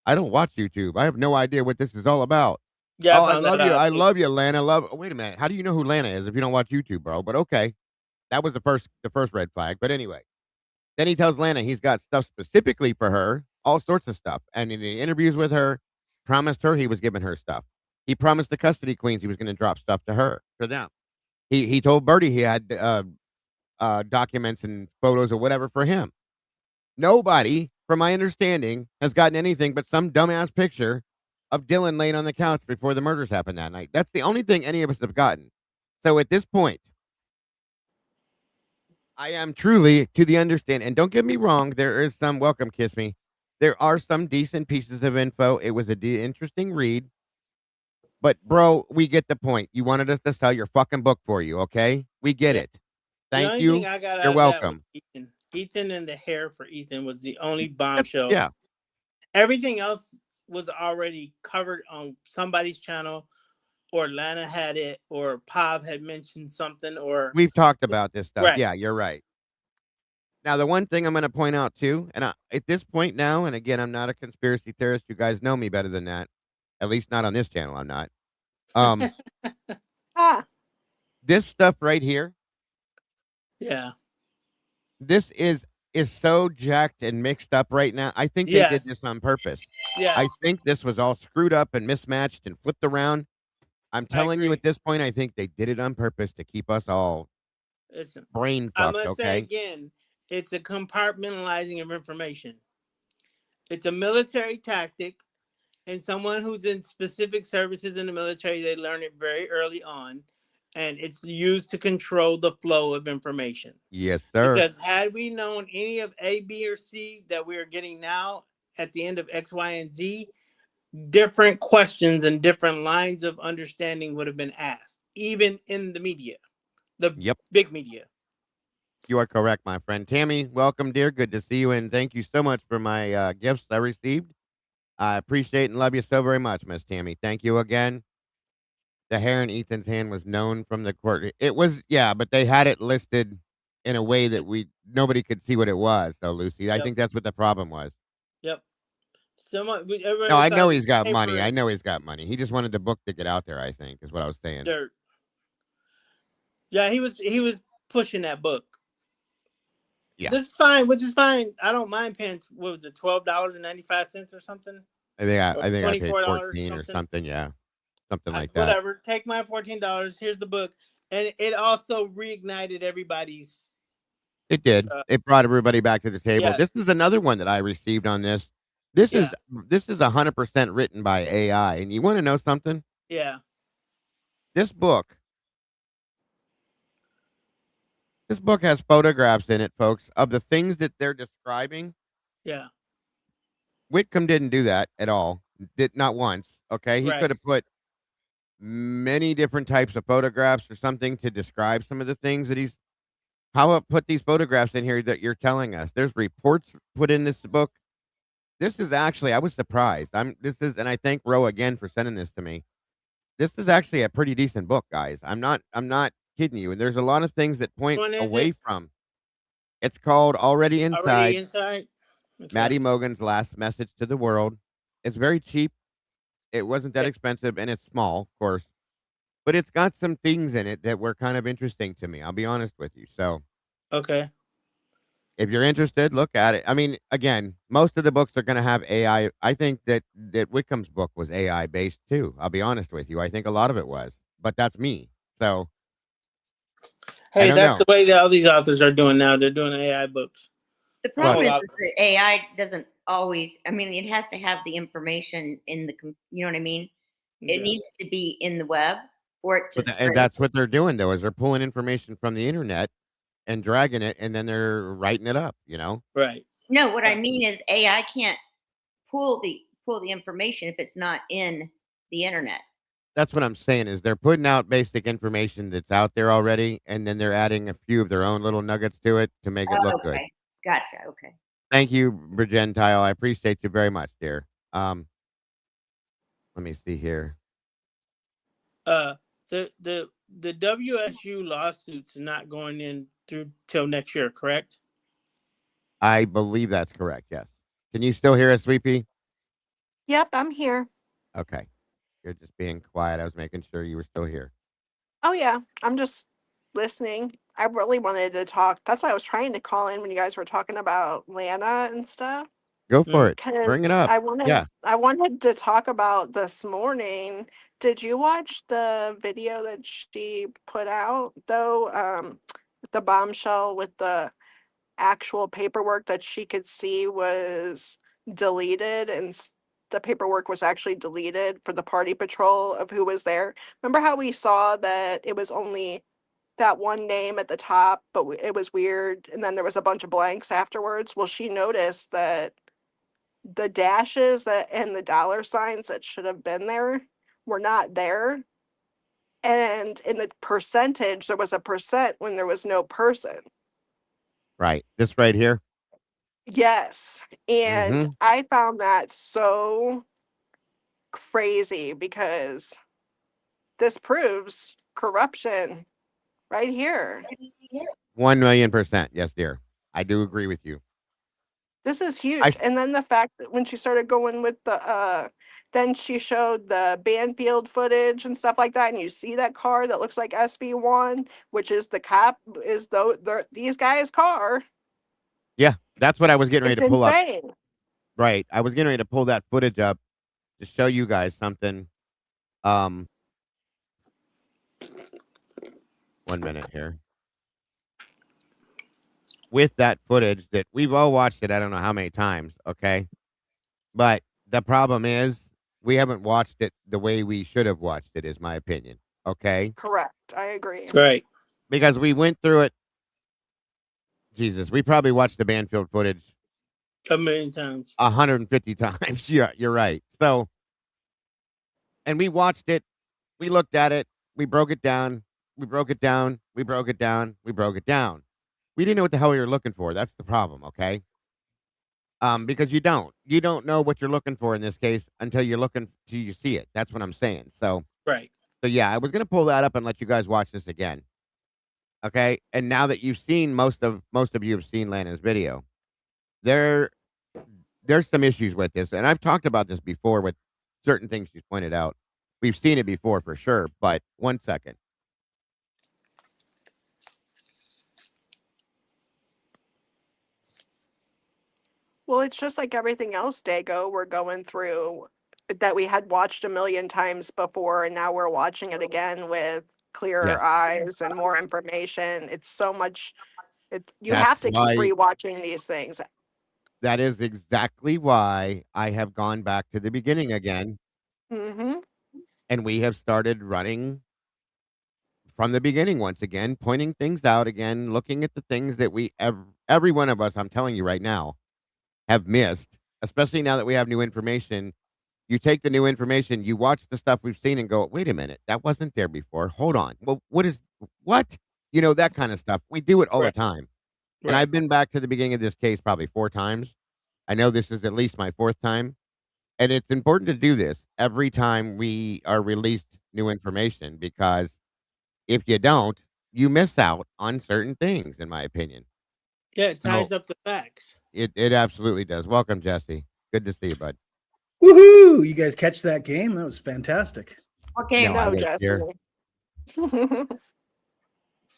I don't watch YouTube. I have no idea what this is all about. Yeah, I Oh, I found that love you. out I too. love you, Lana. Wait a minute. How do you know who Lana is if you don't watch YouTube, bro? But okay. That was the first red flag. But anyway, then he tells Lana he's got stuff specifically for her, all sorts of stuff. And in the interviews with her, promised her he was giving her stuff. He promised the custody queens he was going to drop stuff to her for them. He told Bertie he had documents and photos or whatever for him. Nobody, from my understanding, has gotten anything but some dumbass picture of Dylan laying on the couch before the murders happened that night. That's the only thing any of us have gotten. So at this point, I am truly to the understand, and don't get me wrong, there is some welcome kiss me. There are some decent pieces of info. It was interesting read, but bro, we get the point. You wanted us to sell your fucking book for you, okay? We get Yeah. it. The Thank only thing you. I got You're out of that was welcome. Ethan. Ethan and the hair for Ethan was the only That's, bombshell. yeah, Everything else was already covered on somebody's channel, or Lana had it, or Pav had mentioned something, or we've talked about this stuff. right. Yeah, you're right. Now, the one thing I'm going to point out too, and at this point now, and again, I'm not a conspiracy theorist. You guys know me better than that. At least not on this channel. I'm not. Ah, This stuff right here, Yeah. this is so jacked and mixed up right now. I think they did Yes. this on purpose. Yes. I think this was all screwed up and mismatched and flipped around. I'm telling you agree. at this point, I think they did it on purpose to keep us all Listen, brain I fucked, must say okay? again, it's a compartmentalizing of information. It's a military tactic, and someone who's in specific services in the military, they learn it very early on, and it's used to control the flow of information. Yes, sir. Because had we known any of A, B, or C that we are getting now at the end of X, Y, and Z, different questions and different lines of understanding would have been asked, even in the media, the Yep. big media. You are correct, my friend. Tammy, welcome, dear. Good to see you, and thank you so much for my gifts I received. I appreciate and love you so very much, Miss Tammy. Thank you again. the hair in Ethan's hand was known from the court. It was, yeah, but they had it listed in a way that nobody could see what it was, though, Lucy. I Yep. think that's what the problem was. Yep. No, Everybody I know thought he's got money. paper I know he's got money. He just wanted the book to get out there, I think, is what I was saying. dirt. Yeah, he was pushing that book. Yeah. This is fine, which is fine. I don't mind paying. What was it, $12.95 or something? I think I paid $24 14 or something. Yeah, something like that. Whatever. Take my $14. Here's the book, and it also reignited everybody's. It did. It brought everybody back to the table. Yes. This is another one that I received on this. This is 100% written by AI, and you want to know something? Yeah. This book has photographs in it, folks, of the things that they're describing. Yeah. Whitcomb didn't do that at all. Did not once. Okay, he could have put many different types of photographs or something to describe some of the things that he's. How about put these photographs in here that you're telling us? There's reports put in this book. This is actually, I was surprised. And I thank Ro again for sending this to me. This is actually a pretty decent book, guys. I'm not kidding you. And there's a lot of things that point away from. It's called Already Inside. Already Inside. Okay. Maddie Mogan's last message to the world. It's very cheap. It wasn't that expensive, and it's small, of course. But it's got some things in it that were kind of interesting to me. I'll be honest with you. So, okay. If you're interested, look at it. I mean, again, most of the books are going to have AI. I think that Whitcomb's book was AI based too. I'll be honest with you. I think a lot of it was, but that's me. So, hey, that's the way that all these authors are doing now. They're doing AI books. The problem is that AI doesn't always. I mean, it has to have the information in the. You know what I mean? It needs to be in the web for it to. And that's what they're doing, though, is they're pulling information from the internet and dragging it, and then they're writing it up. You know? Right. No, what I mean is AI can't pull the information if it's not in the internet. That's what I'm saying is they're putting out basic information that's out there already, and then they're adding a few of their own little nuggets to it to make it look good. Gotcha. Okay. Thank you, Virgentile. I appreciate you very much, dear. Let me see here. The WSU lawsuit's not going in through till next year, correct? I believe that's correct. Yes. Can you still hear us, Sweet Pea? Yep, I'm here. Okay. You're just being quiet. I was making sure you were still here. Oh yeah, I'm just listening. I really wanted to talk. That's why I was trying to call in when you guys were talking about Lana and stuff. Go for it. 'Cause Bring it up. I wanted to talk about this morning. Did you watch the video that she put out though? The bombshell with the actual paperwork that she could see was deleted, and the paperwork was actually deleted for the party patrol of who was there. Remember how we saw that it was only that one name at the top, but it was weird, and then there was a bunch of blanks afterwards? Well, she noticed that the dashes and the dollar signs that should have been there were not there. And in the percentage, there was a percent when there was no person. Right. This right here. Yes. And I found that so crazy because this proves corruption right here. 1,000,000%. Yes, dear. I do agree with you. This is huge. And then the fact that when she started going with then she showed the Banfield footage and stuff like that, and you see that car that looks like SB1, which is the cop, is these guys' car. Yeah, that's what I was getting ready to pull insane. up. Right. I was getting ready to pull that footage up to show you guys something. 1 minute here. With that footage that we've all watched it, I don't know how many times, okay? But the problem is we haven't watched it the way we should have watched it, is my opinion, okay? Correct. I agree. Right. Because we went through it. Jesus, we probably watched the Banfield footage a million times. 150 times. Yeah, you're right. So, and we watched it. We looked at it. We broke it down. We broke it down. We broke it down. We broke it down. We didn't know what the hell we were looking for. That's the problem, okay? Because you don't know what you're looking for in this case until you see it. That's what I'm saying. So, right. So yeah, I was gonna pull that up and let you guys watch this again. Okay, and now that you've seen most of you have seen Lana's video, there there's some issues with this, and I've talked about this before with certain things she's pointed out. We've seen it before for sure, but one second. Well, it's just like everything else, Dago, we're going through that we had watched a million times before, and now we're watching it again with clearer Yes, eyes and more information. It's so much. You have that's to keep why. rewatching these things. That is exactly why I have gone back to the beginning again, Mm-hmm. and we have started running from the beginning once again, pointing things out again, looking at the things that every one of us, I'm telling you right now, have missed, especially now that we have new information. You take the new information, you watch the stuff we've seen and go, wait a minute, that wasn't there before. Hold on. Well, what? That kind of stuff. We do it all the Right. time. And Right. I've been back to the beginning of this case probably 4 times. I know this is at least my 4th time. And it's important to do this every time we are released new information, because if you don't, you miss out on certain things, in my opinion. Yeah, it ties So up the facts. it absolutely does. Welcome, Jesse. Good to see you, bud. Woohoo! You guys catch that game? That was fantastic. What game? No, I No, was Jesse. here.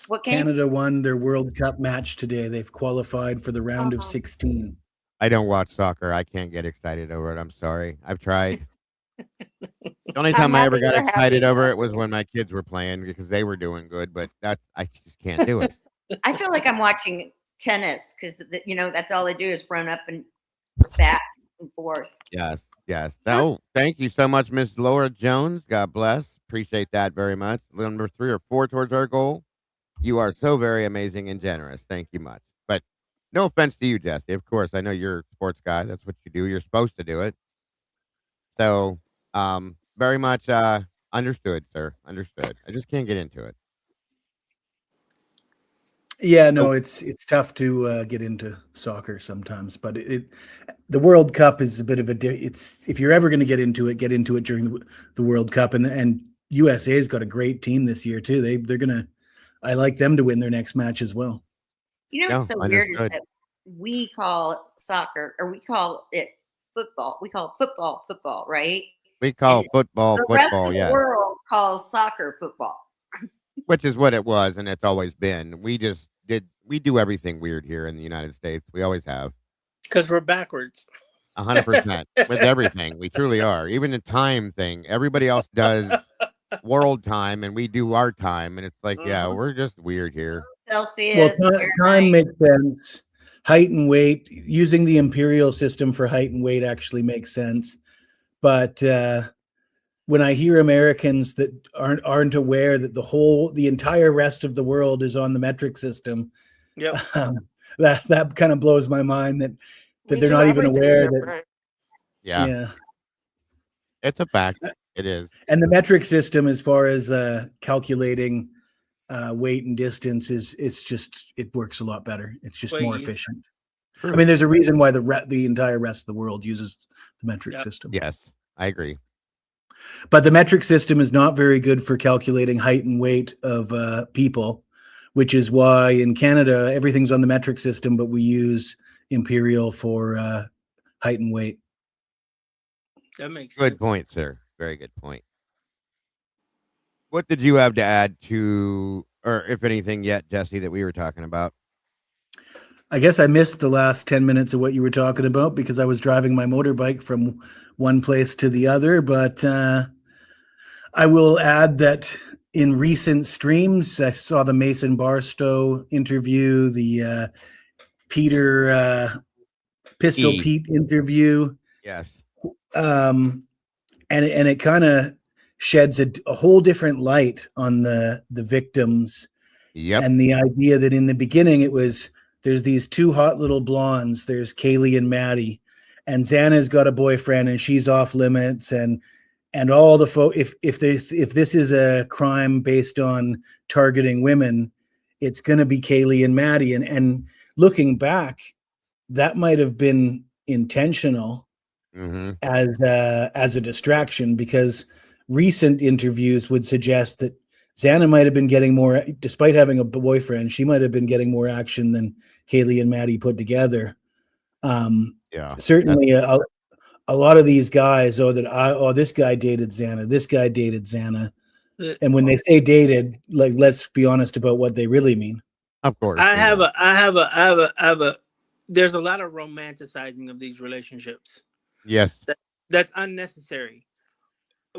What game? Canada won their World Cup match today. They've qualified for the round of 16. I don't watch soccer. I can't get excited over it. I'm sorry. I've tried. The only I'm time I ever happy got you're happy, excited over it was Jesse. when my kids were playing because they were doing good, but I just can't do it. I feel like I'm watching tennis because that's all they do is run up and back and forth. Yes, yes. Oh, thank you so much, Miss Laura Jones. God bless. Appreciate that very much. Number 3 or 4 towards our goal. You are so very amazing and generous. Thank you much. But no offense to you, Jesse. Of course, I know you're a sports guy. That's what you do. You're supposed to do it. So, very much understood, sir. Understood. I just can't get into it. Yeah, no, Oh, it's tough to get into soccer sometimes, but the World Cup is a bit of it's if you're ever going to get into it during the World Cup, and USA's got a great team this year too. They're gonna. I like them to win their next match as well. What's no, so weird is understood. that we call soccer, or we call it football. We call football, right? We call And football, the rest of the yes. world calls soccer football. Which is what it was, and it's always been. We do everything weird here in the United States. We always have. Because we're backwards. 100% with everything. We truly are. Even the time thing. Everybody else does world time, and we do our time, and it's like, yeah, we're just weird here. Celsius. Well, time makes sense. Height and weight, using the imperial system for height and weight actually makes sense. But when I hear Americans that aren't aware that the entire rest of the world is on the metric system, Yep. that kind of blows my mind that We they're do not even everything aware that. different. Yeah, it's a fact. It is. And the metric system, as far as calculating weight and distance, it works a lot better. It's just Way more easier. efficient. I mean, there's a reason why the entire rest of the world uses the metric system. Yes, I agree. But the metric system is not very good for calculating height and weight of people, which is why in Canada, everything's on the metric system, but we use imperial for height and weight. That makes sense. Good point, sir. Very good point. What did you have to add to, or if anything yet, Jesse, that we were talking about? I guess I missed the last 10 minutes of what you were talking about because I was driving my motorbike from one place to the other. But I will add that in recent streams, I saw the Mason Barstow interview, the Peter Pistol Pete interview. Yes. And it kind of sheds a whole different light on the victims. Yep. And the idea that in the beginning there's these 2 hot little blondes. There's Kaylee and Maddie, and Xana's got a boyfriend and she's off limits. And all the if this is a crime based on targeting women, it's going to be Kaylee and Maddie. And looking back, that might have been intentional as a distraction, because recent interviews would suggest that Xana might have been getting more, despite having a boyfriend, she might have been getting more action than Kaylee and Maddie put together. Yeah. Certainly a lot of these guys, this guy dated Xana, this guy dated Xana. And when they say dated, like, let's be honest about what they really mean. Of course. I have a there's a lot of romanticizing of these relationships. Yes. That's unnecessary.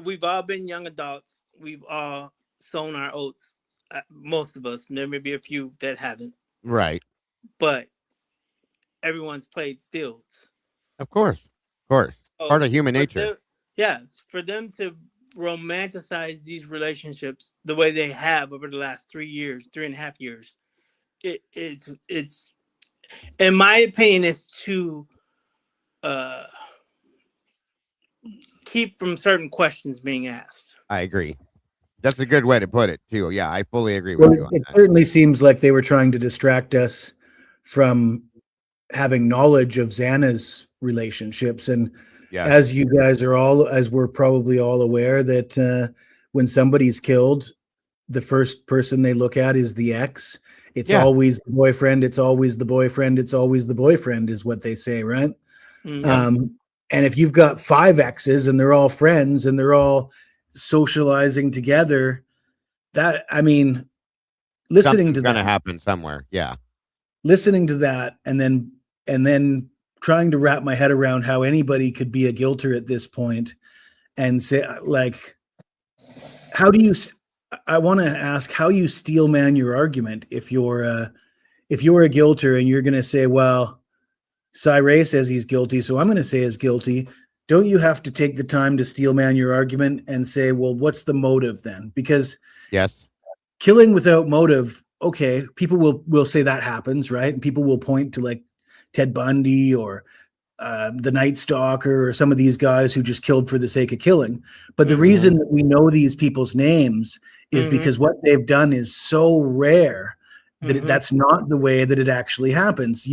We've all been young adults. We've all sown our oats. Most of us. There may be a few that haven't. Right. But everyone's played fields. Of course. Of course. So part of human nature. For them to romanticize these relationships the way they have over the last 3.5 years, it's in my opinion, is to keep from certain questions being asked. I agree. That's a good way to put it too. Yeah, I fully agree with you on It that. certainly seems like they were trying to distract us from having knowledge of Xana's relationships. And as you guys are all, as we're probably all aware, that when somebody's killed, the first person they look at is the ex. It's always the boyfriend. It's always the boyfriend. It's always the boyfriend is what they say, right? Mm-hmm. And if you've got 5 exes and they're all friends and they're all socializing together, that, I mean, listening to that, going to happen somewhere. Yeah. Listening to that and then trying to wrap my head around how anybody could be a guilter at this point and say, like, how do you, I want to ask how you steel man your argument if you're a guilter and you're going to say, well, Cy says he's guilty, so I'm going to say he's guilty. Don't you have to take the time to steel man your argument and say, well, what's the motive then? Because killing without motive, okay, people will say that happens, right? And people will point to like Ted Bundy or the Night Stalker or some of these guys who just killed for the sake of killing. But the reason that we know these people's names is because what they've done is so rare that that's not the way that it actually happens.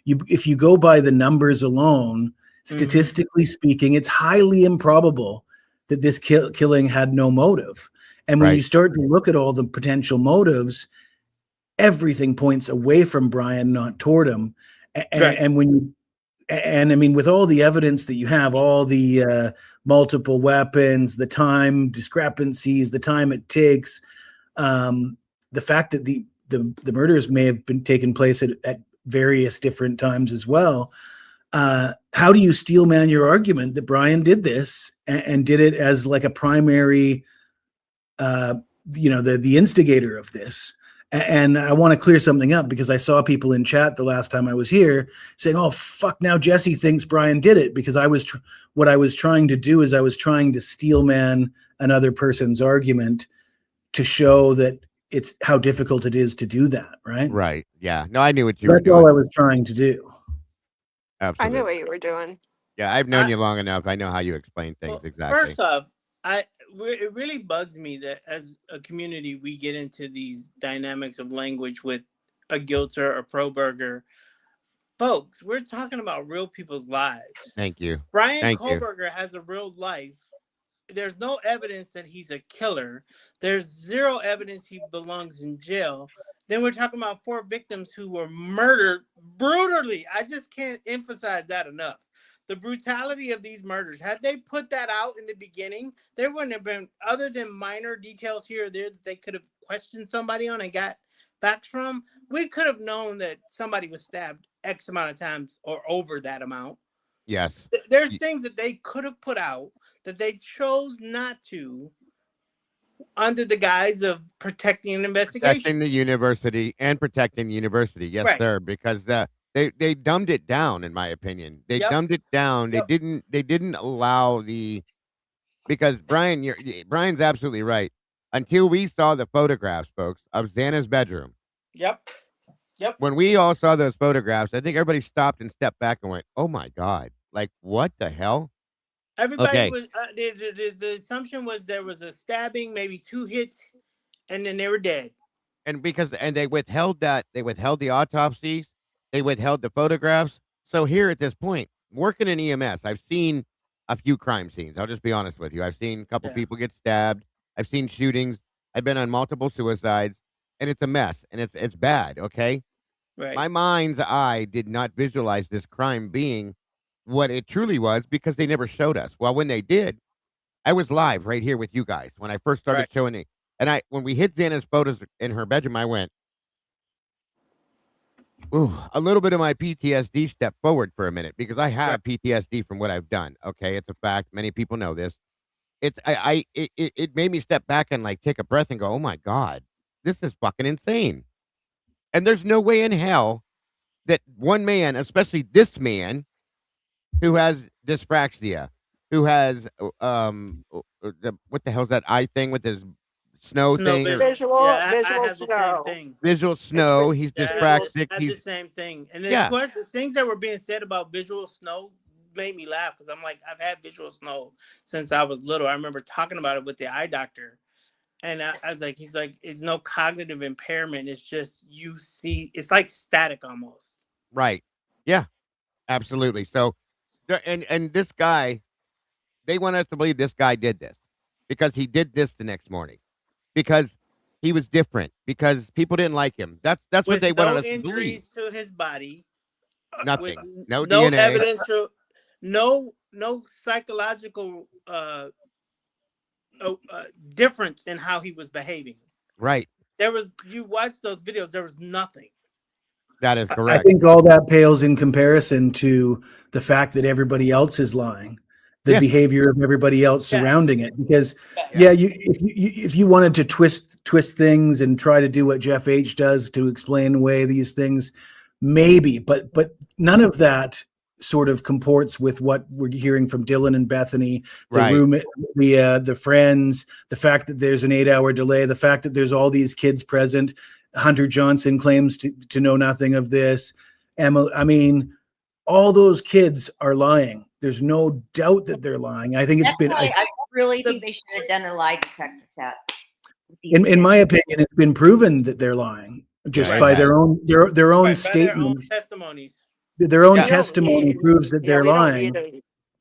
If you go by the numbers alone, statistically speaking, it's highly improbable that this killing had no motive. And when you start to look at all the potential motives, everything points away from Brian, not toward him. And I mean, with all the evidence that you have, all the multiple weapons, the time discrepancies, the time it takes, the fact that the murders may have been taken place at various different times as well. How do you steel man your argument that Brian did this and did it as like a primary, the instigator of this? And I want to clear something up because I saw people in chat the last time I was here saying, oh, fuck, now Jesse thinks Brian did it, because what I was trying to do is I was trying to steel man another person's argument to show that it's how difficult it is to do that, right? Right. Yeah. No, I knew what you were doing. That's all I was trying to do. Absolutely. I knew what you were doing. Yeah, I've known you long enough. I know how you explain things exactly. First off, it really bugs me that as a community we get into these dynamics of language with a guilter or pro burger. Folks, we're talking about real people's lives. Thank you. Brian Kohlberger has a real life. There's no evidence that he's a killer. There's zero evidence he belongs in jail. Then we're talking about 4 victims who were murdered brutally. I just can't emphasize that enough. The brutality of these murders. Had they put that out in the beginning, there wouldn't have been, other than minor details here or there that they could have questioned somebody on and got facts from. We could have known that somebody was stabbed X amount of times or over that amount. Yes. There's things that they could have put out that they chose not to under the guise of protecting an investigation. Protecting the university and protecting the university. Yes, sir. Because they dumbed it down, in my opinion. They dumbed it down. They didn't allow because Brian's absolutely right. Until we saw the photographs, folks, of Xana's bedroom. Yep. When we all saw those photographs, I think everybody stopped and stepped back and went, "Oh my God. Like, what the hell?" Everybody was the assumption was there was a stabbing, maybe 2 hits, and then they were dead. And they withheld the autopsies, they withheld the photographs. So here at this point, working in EMS, I've seen a few crime scenes. I'll just be honest with you. I've seen a couple Yeah. people get stabbed. I've seen shootings. I've been on multiple suicides, and it's a mess, and it's bad. Okay, Right. my mind's eye did not visualize this crime being what it truly was because they never showed us. Well, when they did, I was live right here with you guys when I first started Right. showing it. And when we hit Xana's photos in her bedroom, I went, ooh, a little bit of my PTSD stepped forward for a minute because I Right. have PTSD from what I've done. Okay, it's a fact. Many people know this. It made me step back and like take a breath and go, oh my god, this is fucking insane. And there's no way in hell that one man, especially this man, who has dyspraxia, who has what the hell's that eye thing with his snow Snow thing or vision. Visual, Yeah, I visual have the same snow. thing. visual It's snow? He's Yeah, dyspraxic. I had the He's same thing. And yeah, the things that were being said about visual snow made me laugh because I'm like, I've had visual snow since I was little. I remember talking about it with the eye doctor. And I was like, he's like, it's no cognitive impairment. It's just you see, it's like static almost. right. Yeah, absolutely. So, and this guy, they want us to believe this guy did this because he did this the next morning because he was different because people didn't like him. That's what With they wanted no us to believe. injuries to his body, with Nothing. No no DNA. evidential, no psychological difference in how he was behaving. Right. There was, you watch those videos, there was nothing. That is I correct. think all that pales in comparison to the fact that everybody else is lying, the Yes. behavior of everybody else surrounding it. Because Yeah. if you wanted to twist things and try to do what Jeff H does to explain away these things, maybe, but none of that sort of comports with what we're hearing from Dylan and Bethany, the Right. room, the friends, the fact that there's an 8-hour delay, the fact that there's all these kids present. Hunter Johnson claims to know nothing of this. Emma, I mean, all those kids are lying. There's no doubt that they're lying. I think it's That's been, why I really think they should have done a lie detector test. in my opinion, it's been proven that they're lying just Yeah, by it their own Right, by their own statements. testimonies. Their own Yeah. testimony proves that they're we lying,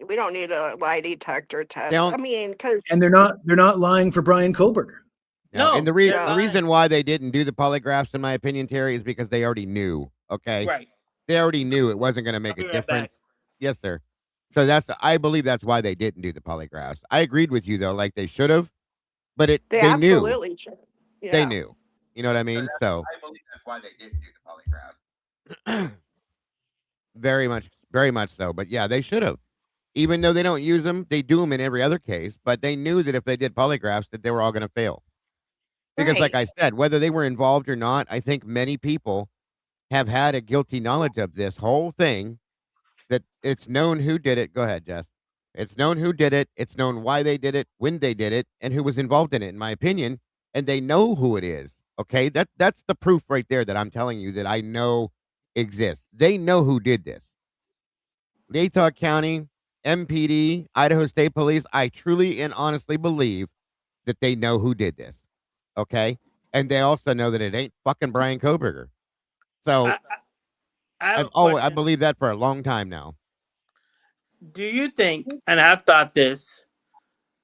we don't need a lie detector test. don't- I mean, because and they're not lying for Brian Koberger. No, and No, the they're lying. reason why they didn't do the polygraphs, in my opinion, Terry, is because they already knew. Okay, Right. they already knew it wasn't going to make I'll a be right difference. back. Yes, sir. So I believe that's why they didn't do the polygraphs. I agreed with you though, like they should have, but they they knew. absolutely should. Yeah. They knew. You know what I mean? So I believe that's why they didn't do the polygraphs. Very much so. But yeah, they should have. Even though they don't use them, they do them in every other case. But they knew that if they did polygraphs, that they were all going to fail. Because, like I said, whether they were involved or not, I think many people have had a guilty knowledge of this whole thing. That it's known who did it. Go ahead, Jess. It's known who did it. It's known why they did it, when they did it, and who was involved in it. In my opinion, and they know who it is. Okay, that's the proof right there that I'm telling you that I know exists. They know who did this. Utah County, MPD, Idaho State Police. I truly and honestly believe that they know who did this. Okay, and they also know that it ain't fucking Brian Koberger. So I have a I question. believe that for a long time now. Do you think, and I've thought this,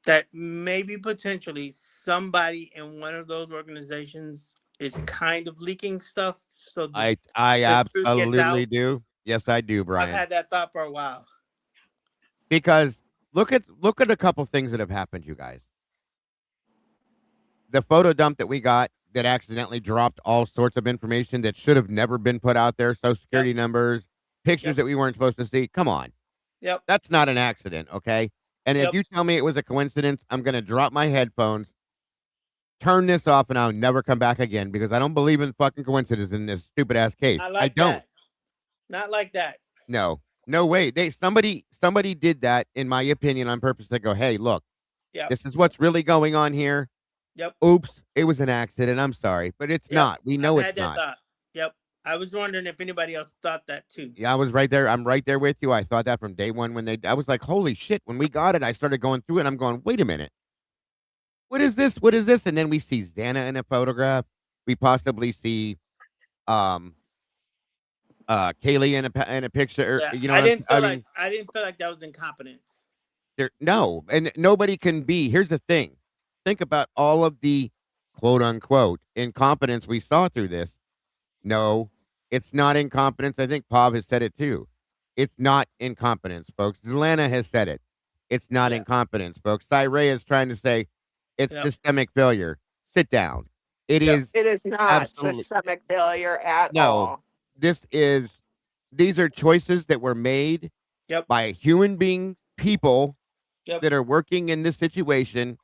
that maybe potentially somebody in one of those organizations is kind of leaking stuff so I the truth gets absolutely out? do. Yes, I do, Brian. I've had that thought for a while. Because look at a couple things that have happened, you guys. The photo dump that we got that accidentally dropped all sorts of information that should have never been put out there, social security numbers, pictures that we weren't supposed to see. Come on. Yep. That's not an accident, okay? And if you tell me it was a coincidence, I'm going to drop my headphones, turn this off, and I'll never come back again because I don't believe in fucking coincidence in this stupid ass case. I don't. That. Not like that. No way. Somebody did that, in my opinion, on purpose to go, hey, look, this is what's really going on here. Yep. Oops, it was an accident. I'm sorry, but it's not. We know it's not. Thought. Yep. I was wondering if anybody else thought that too. Yeah, I was right there. I'm right there with you. I thought that from day one when I was like, holy shit. When we got it, I started going through it. I'm going, wait a minute. What is this? What is this? And then we see Xana in a photograph. We possibly see Kaylee in a picture. Yeah, You know, I didn't feel like that was incompetence. No, and nobody can be. Here's the thing. Think about all of the quote unquote incompetence we saw through this. No, it's not incompetence. I think Pav has said it too. It's not incompetence, folks. Zelana has said it. It's not Yeah. incompetence, folks. Cyree is trying to say it's Yep. systemic failure. Sit down. It Yep. is It is not absolutely systemic failure at no. all. These are choices that were made Yep. by human being people Yep. that are working in this situation.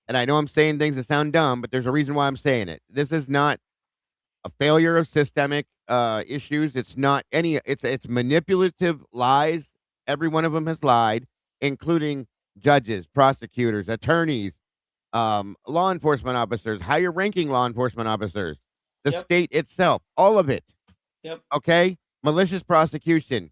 And I know I'm saying things that sound dumb, but there's a reason why I'm saying it. This is not a failure of systemic issues. It's not any. It's manipulative lies. Every one of them has lied, including judges, prosecutors, attorneys, law enforcement officers, higher ranking law enforcement officers, the Yep. state itself, all of it. Yep. Okay, malicious prosecution,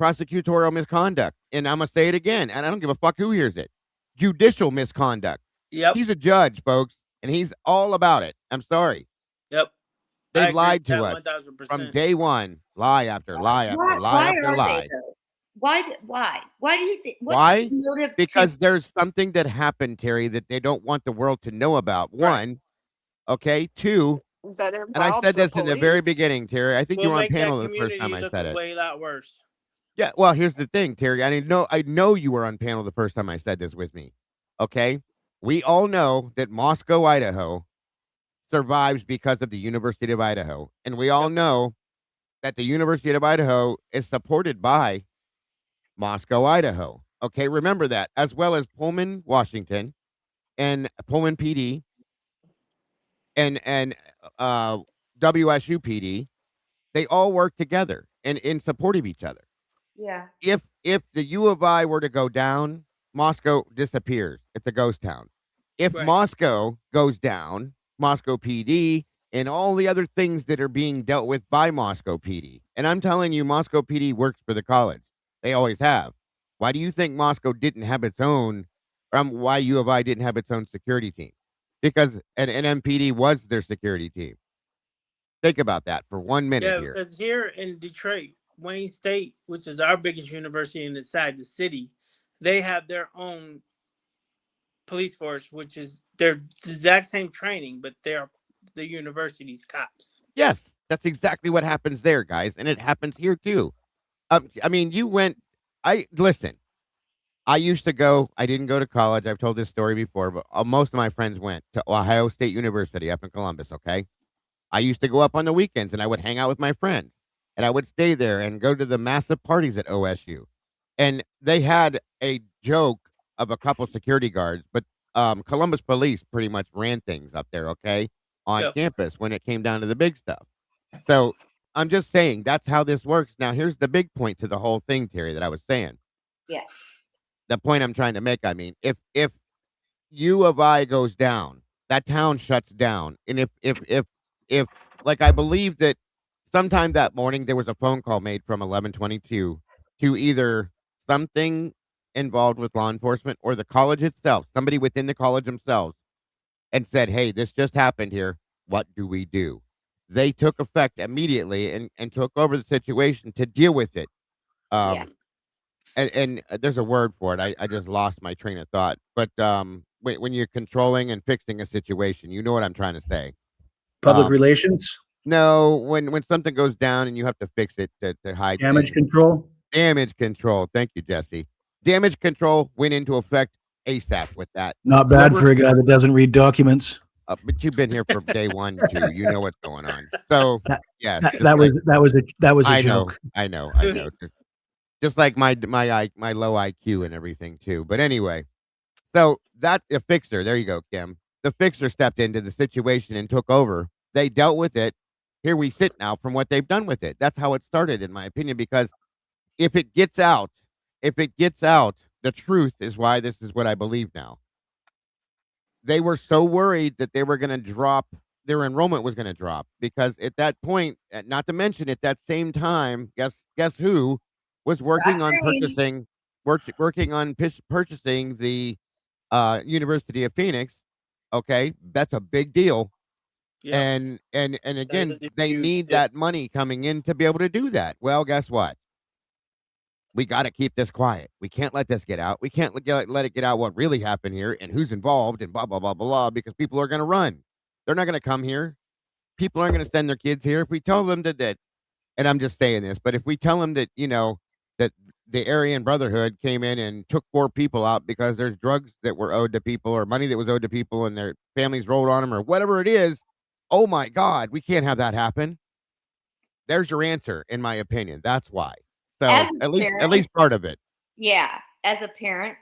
prosecutorial misconduct, and I'm gonna say it again, and I don't give a fuck who hears it. Judicial misconduct. Yep. He's a judge, folks, and he's all about it. I'm sorry. Yep. I They've agree lied with to that us from 1000%. day one. Lie after lie after Why, lie why after are lie. they though? Why do you think? What's Why? the motive? Because there's something that happened, Terry, that they don't want the world to know about. Right. One, okay. Two, That and I involves said the this in the very police. beginning, Terry. I think you We'll were on make that panel the first time community I look said a it. way lot worse. Yeah, well, here's the thing, Terry. I know you were on panel the first time I said this with me. Okay? We all know that Moscow, Idaho survives because of the University of Idaho. And we all Yep. know that the University of Idaho is supported by Moscow, Idaho. Okay, remember that, as well as Pullman, Washington, and Pullman PD and uh WSU PD. They all work together and in support of each other. Yeah. If the U of I were to go down, Moscow disappears. It's a ghost town. If Right. Moscow goes down, Moscow PD and all the other things that are being dealt with by Moscow PD. And I'm telling you, Moscow PD works for the college. They always have. Why do you think Moscow didn't have its own? Why U of I didn't have its own security team? Because an MPD was their security team. Think about that for 1 minute Yeah, here. because here in Detroit, Wayne State, which is our biggest university inside the city, they have their own police force, which is their exact same training, but they're the university's cops. Yes, that's exactly what happens there, guys, and it happens here too. I mean, you went. I listen. I used to go. I didn't go to college. I've told this story before, but most of my friends went to Ohio State University up in Columbus. Okay, I used to go up on the weekends and I would hang out with my friends, and I would stay there and go to the massive parties at OSU, and they had a joke of a couple security guards, but Columbus police pretty much ran things up there. Okay, on Yep. campus when it came down to the big stuff. So I'm just saying that's how this works. Now, here's the big point to the whole thing, Terry, that I was saying. Yeah. The point I'm trying to make, I mean, if U of I goes down, that town shuts down. And if like I believe that sometime that morning there was a phone call made from 1122 to either something involved with law enforcement or the college itself, somebody within the college themselves, and said, "Hey, this just happened here. What do we do?" They took effect immediately and took over the situation to deal with it. Yeah. Um, and there's a word for it. I just lost my train of thought. But when you're controlling and fixing a situation, you know what I'm trying to say. Public Um, relations, no, when something goes down and you have to fix it to hide damage things. control. Damage control. Thank you, Jesse. Damage control went into effect ASAP with that. Not bad Whoever- for a guy that doesn't read documents. But you've been here from day one too. You know what's going on. So yes, That, just that like- was a I joke. know, I know. Just like my low IQ and everything too. But anyway, so that a fixer. There you go, Kim. The fixer stepped into the situation and took over. They dealt with it. Here we sit now from what they've done with it. That's how it started, in my opinion. Because if it gets out, the truth is why this is what I believe now. They were so worried that they were going to drop their enrollment was going to drop because at that point, not to mention at that same time, guess who was working on purchasing purchasing the University of Phoenix. Okay, that's a big deal. Yeah. And again, is a they huge need deal. that money coming in to be able to do that. Well, guess what? we got to keep this quiet. We can't let this get out. We can't let it get out what really happened here and who's involved and blah, blah, blah, blah, blah, because people are going to run. They're not going to come here. People aren't going to send their kids here. If we tell them that, and I'm just saying this, but if we tell them that, that the Aryan Brotherhood came in and took 4 people out because there's drugs that were owed to people or money that was owed to people and their families rolled on them or whatever it is, oh my God, we can't have that happen. There's your answer, in my opinion. That's why. So at least part of it. Yeah, as a parent,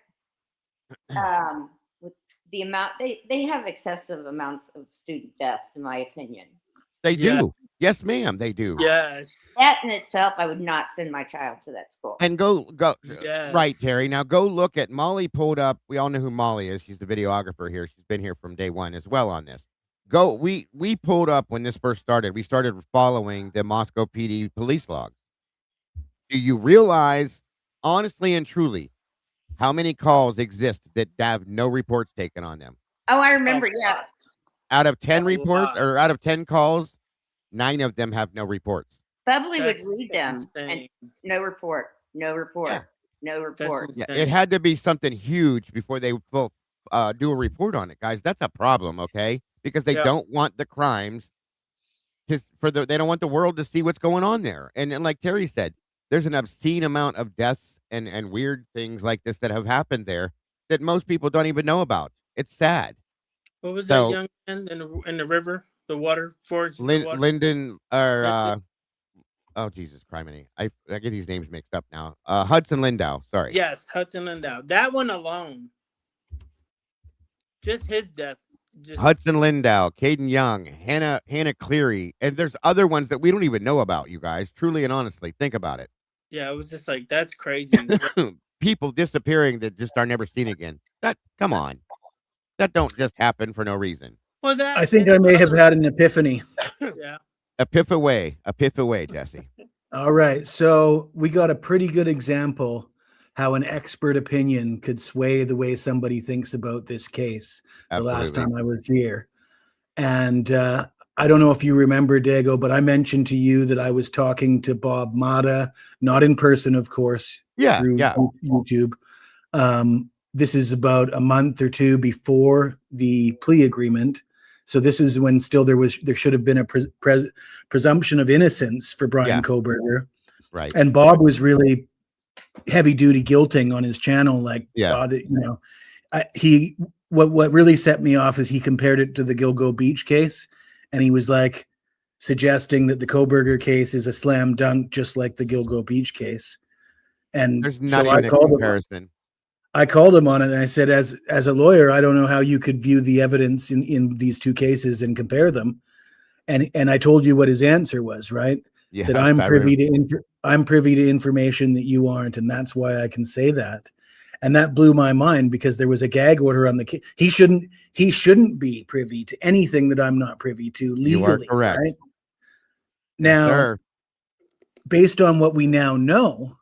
with the amount they have excessive amounts of student deaths, in my opinion. They do. Yes, ma'am. They do. Yes. That in itself, I would not send my child to that school. And go. Yes. Right, Terry. Now go look at Molly pulled up. We all know who Molly is. She's the videographer here. She's been here from day one as well on this. We pulled up when this first started. We started following the Moscow PD police logs. Do you realize, honestly and truly, how many calls exist that have no reports taken on them? Oh, I remember. Yeah. Out of 10 reports or out of 10 calls, 9 of them have no reports. Bubbly would read them and no report, no report, Yeah. no report. Yeah, it had to be something huge before they will do a report on it, guys. That's a problem, okay? Because they don't want the crimes they don't want the world to see what's going on there. And like Terry said, there's an obscene amount of deaths and weird things like this that have happened there that most people don't even know about. It's sad. What was that young man in the river? The water forge? Lyndon, or oh Jesus criminy. I get these names mixed up now. Hudson Lindau, sorry. Yes, Hudson Lindau. That one alone. Just his death. Hudson Lindau, Caden Young, Hannah Cleary, and there's other ones that we don't even know about, you guys. Truly and honestly, think about it. Yeah, it was just like, that's crazy. People disappearing that just are never seen again. Come on. That don't just happen for no reason. Well, I think I may have had an epiphany. Yeah. Epiphany, Jesse. All right. So we got a pretty good example how an expert opinion could sway the way somebody thinks about this case. Absolutely. The last time I was here. And I don't know if you remember, Dago, but I mentioned to you that I was talking to Bob Mata, not in person, of course, through YouTube. This is about a month or two before the plea agreement. So this is when still there should have been a presumption of innocence for Brian Kohberger. Right. And Bob was really heavy duty guilting on his channel. Like, what really set me off is he compared it to the Gilgo Beach case. And he was like suggesting that the Kohberger case is a slam dunk, just like the Gilgo Beach case. And there's not even a comparison. I called him on it and I said, as a lawyer, I don't know how you could view the evidence in these two cases and compare them. And I told you what his answer was, right? Yeah, that I'm privy to information that you aren't, and that's why I can say that. And that blew my mind because there was a gag order on the case. He shouldn't be privy to anything that I'm not privy to legally. You are correct. Right? Now, based on what we now know,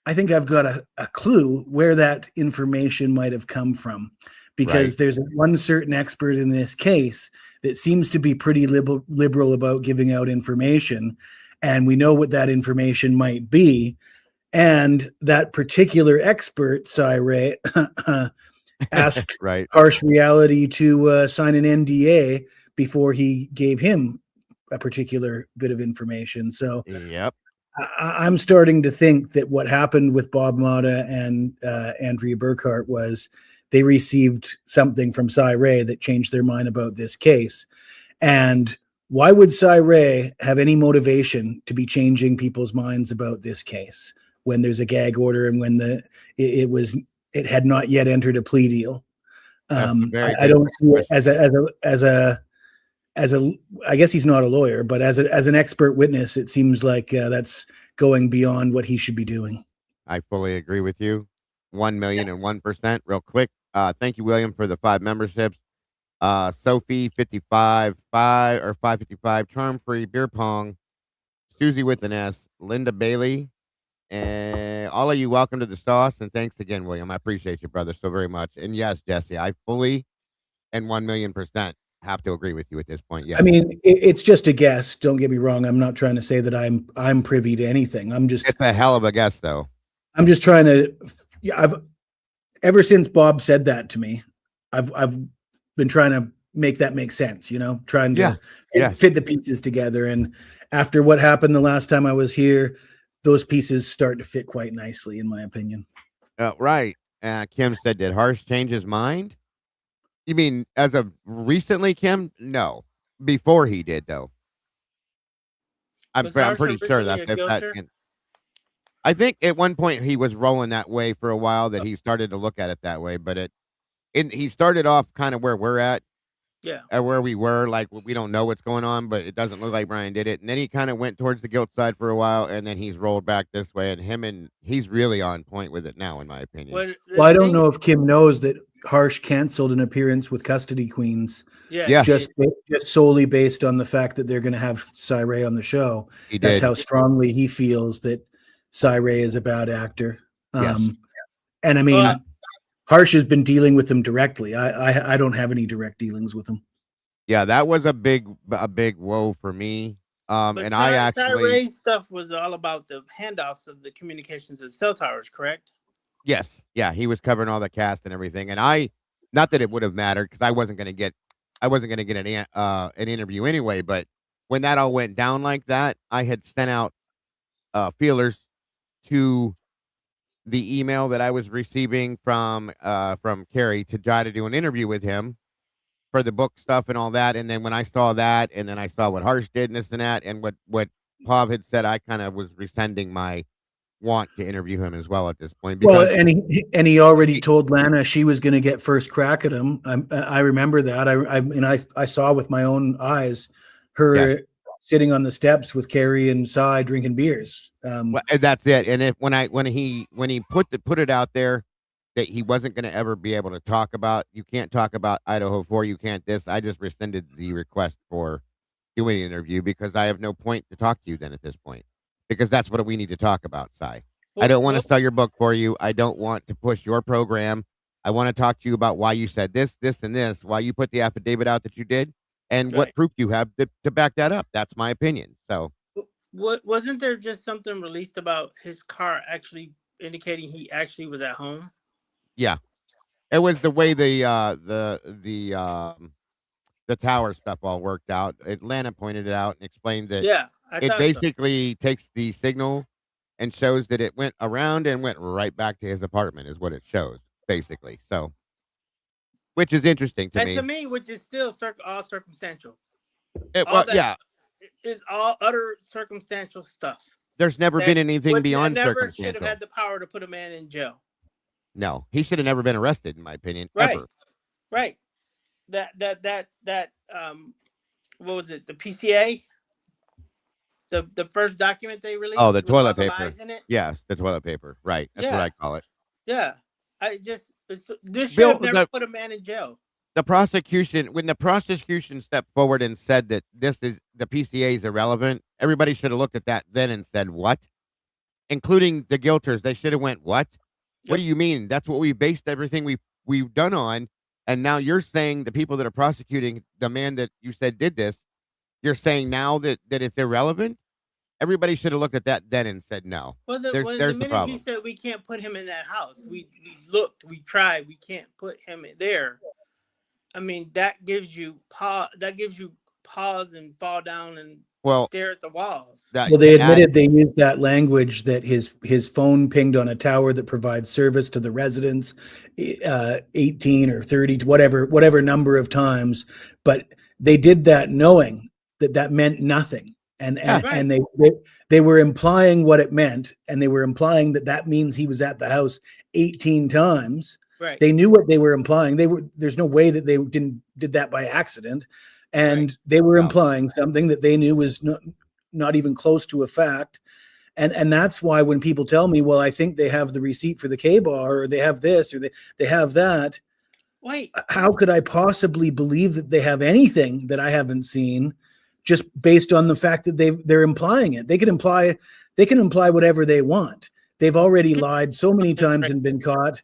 I think I've got a clue where that information might have come from, because there's one certain expert in this case that seems to be pretty liberal about giving out information, and we know what that information might be. And that particular expert, Cy asked Harsh Reality to sign an NDA before he gave him a particular bit of information. So I'm starting to think that what happened with Bob Mata and Andrea Burkhart was they received something from Cy Ray that changed their mind about this case. And why would Cy Ray have any motivation to be changing people's minds about this case when there's a gag order and when it had not yet entered a plea deal? I don't see it as a I guess he's not a lawyer, but as an expert witness, it seems like that's going beyond what he should be doing. I fully agree with you. 1,001%. Real quick. Thank you, William, for the 5 memberships. Sophie 555, Charm Free, Beer Pong, Susie with an S, Linda Bailey, and all of you, welcome to the sauce. And thanks again, William. I appreciate you, brother, so very much. And yes, Jesse, I fully and 1,000,000% have to agree with you at this point. Yeah, I mean, it's just a guess. Don't get me wrong. I'm not trying to say that I'm privy to anything. It's a hell of a guess, though. I'm just trying to. Yeah, ever since Bob said that to me, I've been trying to make that make sense. Trying to fit the pieces together. And after what happened the last time I was here, those pieces start to fit quite nicely, in my opinion. Right. Kim said, did Harsh change his mind? You mean as of recently, Kim? No. Before he did, though. I'm Was Harsh pretty sure originally that a that. guilter? I think at one point he was rolling that way for a while, that he started to look at it that way, but he started off kind of where we're at, Yeah. where we were, like we don't know what's going on, but it doesn't look like Brian did it. And then he kind of went towards the guilt side for a while, and then he's rolled back this way. And he's really on point with it now, in my opinion. Well, I don't know if Kim knows that Harsh canceled an appearance with Custody Queens. Yeah. Just solely based on the fact that they're going to have Cy on the show. That's how strongly he feels that Cy is a bad actor. Yes. And I mean, Harsh has been dealing with them directly. I don't have any direct dealings with him. Yeah, that was a big whoa for me. And I actually stuff was all about the handoffs of the communications at cell towers, correct? Yes. Yeah, he was covering all the cast and everything. And not that it would have mattered, because I wasn't going to get an interview anyway. But when that all went down like that, I had sent out feelers to the email that I was receiving from Carrie to try to do an interview with him for the book stuff and all that. And then when I saw that, and then I saw what Harsh did and this and that, and what Pav had said, I kind of was rescinding my want to interview him as well at this point. Well, and he already told Lana she was going to get first crack at him. I remember that. I saw with my own eyes her sitting on the steps with Carrie and Cy drinking beers. Well, that's it. And when he put it out there that he wasn't going to ever be able to talk about, you can't talk about Idaho 4, you can't this, I just rescinded the request for doing an interview, because I have no point to talk to you then at this point, because that's what we need to talk about, Cy. I don't want to sell your book for you. I don't want to push your program. I want to talk to you about why you said this, and this, why you put the affidavit out that you did, and what proof you have to back that up. That's my opinion. So, wasn't there just something released about his car actually indicating he actually was at home? Yeah, it was the way the tower stuff all worked out. Atlanta pointed it out and explained that it basically takes the signal and shows that it went around and went right back to his apartment, is what it shows, basically. So, which is interesting to me. And to me, which is still all circumstantial. Is all utter circumstantial stuff. There's never been anything beyond circumstantial. Never should have had the power to put a man in jail. No, he should have never been arrested, in my opinion, ever. Right. That what was it? The PCA? The first document they released? Oh, the toilet paper. Lies in it? Yes, the toilet paper. Right. That's what I call it. Yeah. This should have never put a man in jail. When the prosecution stepped forward and said that the PCA is irrelevant, everybody should have looked at that then and said, what? Including the guilters. They should have went, what? What do you mean? That's what we based everything we've done on. And now you're saying the people that are prosecuting the man that you said did this, you're saying now that it's irrelevant? Everybody should have looked at that then and said no. Well, the minute he said we can't put him in that house, we looked, we tried, we can't put him in there. I mean, that gives you pause. That gives you pause and fall down and stare at the walls. Well, they admitted they used that language that his phone pinged on a tower that provides service to the residents 18 or 30, whatever number of times. But they did that knowing that meant nothing. And they were implying what it meant, and they were implying that means he was at the house 18 times. Right. They knew what they were implying. There's no way that they did that by accident. And they were implying something that they knew was not even close to a fact. And that's why when people tell me, well, I think they have the receipt for the K-bar, or they have this, or they have that. Wait, how could I possibly believe that they have anything that I haven't seen just based on the fact that they're implying it? They can imply whatever they want. They've already lied so many times and been caught.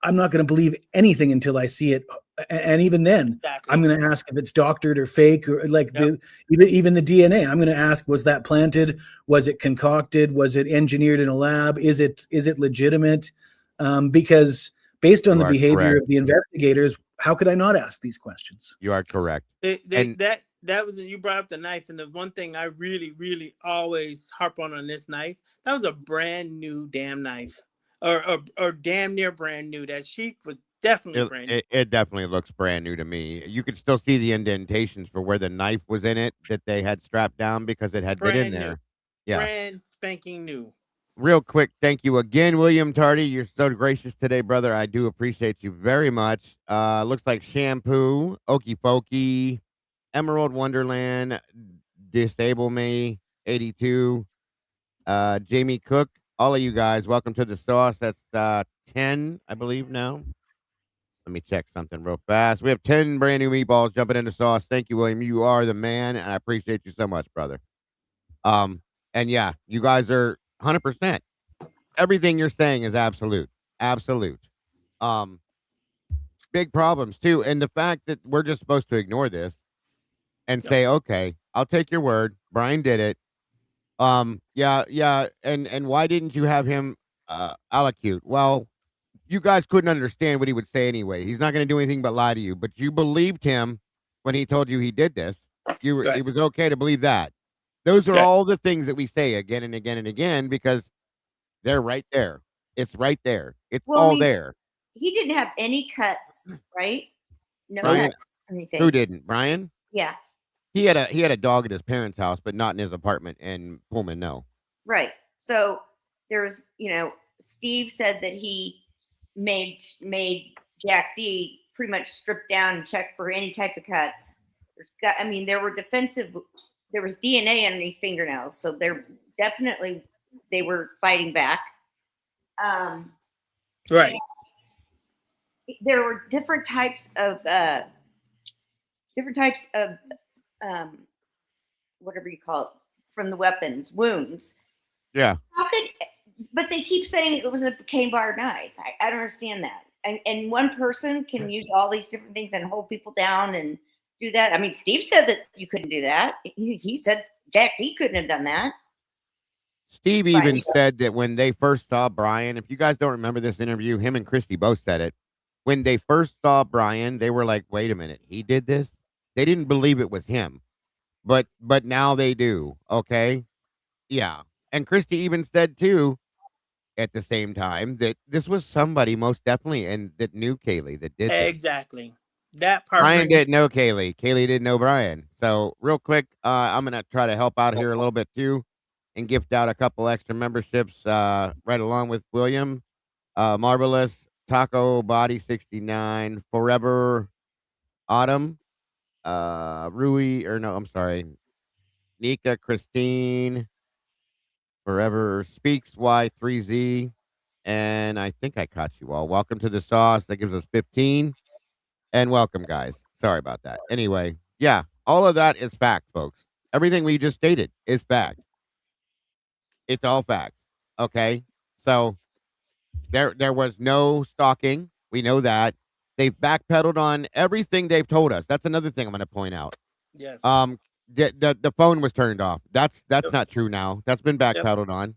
I'm not going to believe anything until I see it And even then, Exactly. I'm going to ask if it's doctored or fake, or like Yep. even the DNA. I'm going to ask, was that planted? Was it concocted? Was it engineered in a lab? Is it legitimate? Because based on You the are behavior correct. of the investigators, how could I not ask these questions? You are correct. They, And that was, you brought up the knife, and the one thing I really, really always harp on this knife, that was a brand new damn knife, or damn near brand new. That sheath was definitely brand new. it definitely looks brand new to me. You could still see the indentations for where the knife was in it that they had strapped down because it had been in Brand new, there. Yeah. brand spanking new. Real quick, thank you again, William Tardy. You're so gracious today, brother. I do appreciate you very much. Looks like Shampoo, Okey Pokey, Emerald Wonderland, Disable Me, 82, Jamie Cook, all of you guys, welcome to the sauce. That's 10, I believe now. Let me check something real fast. We have 10 brand new meatballs jumping into sauce. Thank you, William. You are the man, and I appreciate you so much, brother. And yeah, you guys are 100%. Everything you're saying is absolute. Absolute. Um, Big problems too. And the fact that we're just supposed to ignore this and Yep. say, okay, I'll take your word. Brian did it. Yeah. And why didn't you have him allocute? Well, you guys couldn't understand what he would say anyway. He's not going to do anything but lie to you. But you believed him when he told you he did this. Right. It was okay to believe that. Those are Right. all the things that we say again and again and again because they're right there. It's right there. It's Well, I all mean, there. he didn't have any cuts, right? No Brian, cuts, anything. who didn't? Brian? Yeah, He had a dog at his parents' house, but not in his apartment in Pullman. No. right. So there's, Steve said that he made Jack D pretty much strip down and check for any type of cuts. There were there was DNA underneath fingernails, so they were fighting back. Right. There were different types of whatever you call it, from the weapons, wounds. Yeah. But they keep saying it was a cane bar knife. I don't understand that. And one person can use all these different things and hold people down and do that. I mean, Steve said that you couldn't do that. He said Jack D couldn't have done that. Steve even said that when they first saw Brian, if you guys don't remember this interview, him and Christy both said it. When they first saw Brian, they were like, wait a minute, he did this? They didn't believe it was him. But now they do. Okay. Yeah. And Christy even said too, at the same time, that this was somebody most definitely and that knew Kaylee that did this. Exactly. That part. Brian didn't know Kaylee. Kaylee didn't know Brian. So real quick, I'm gonna try to help out here a little bit too, and gift out a couple extra memberships right along with William. Marvelous Taco Body 69, Forever Autumn, Rui, or no, I'm sorry, Nika Christine, Forever Speaks Y3Z, and I think I caught you all. Welcome to the sauce. That gives us 15. And welcome, guys. Sorry about that. Anyway, yeah, all of that is fact, folks. Everything we just stated is fact. It's all fact. Okay. So there was no stalking. We know that. They've backpedaled on everything they've told us. That's another thing I'm going to point out. Yes. The phone was turned off. That's Yep. not true now. That's been backpedaled on.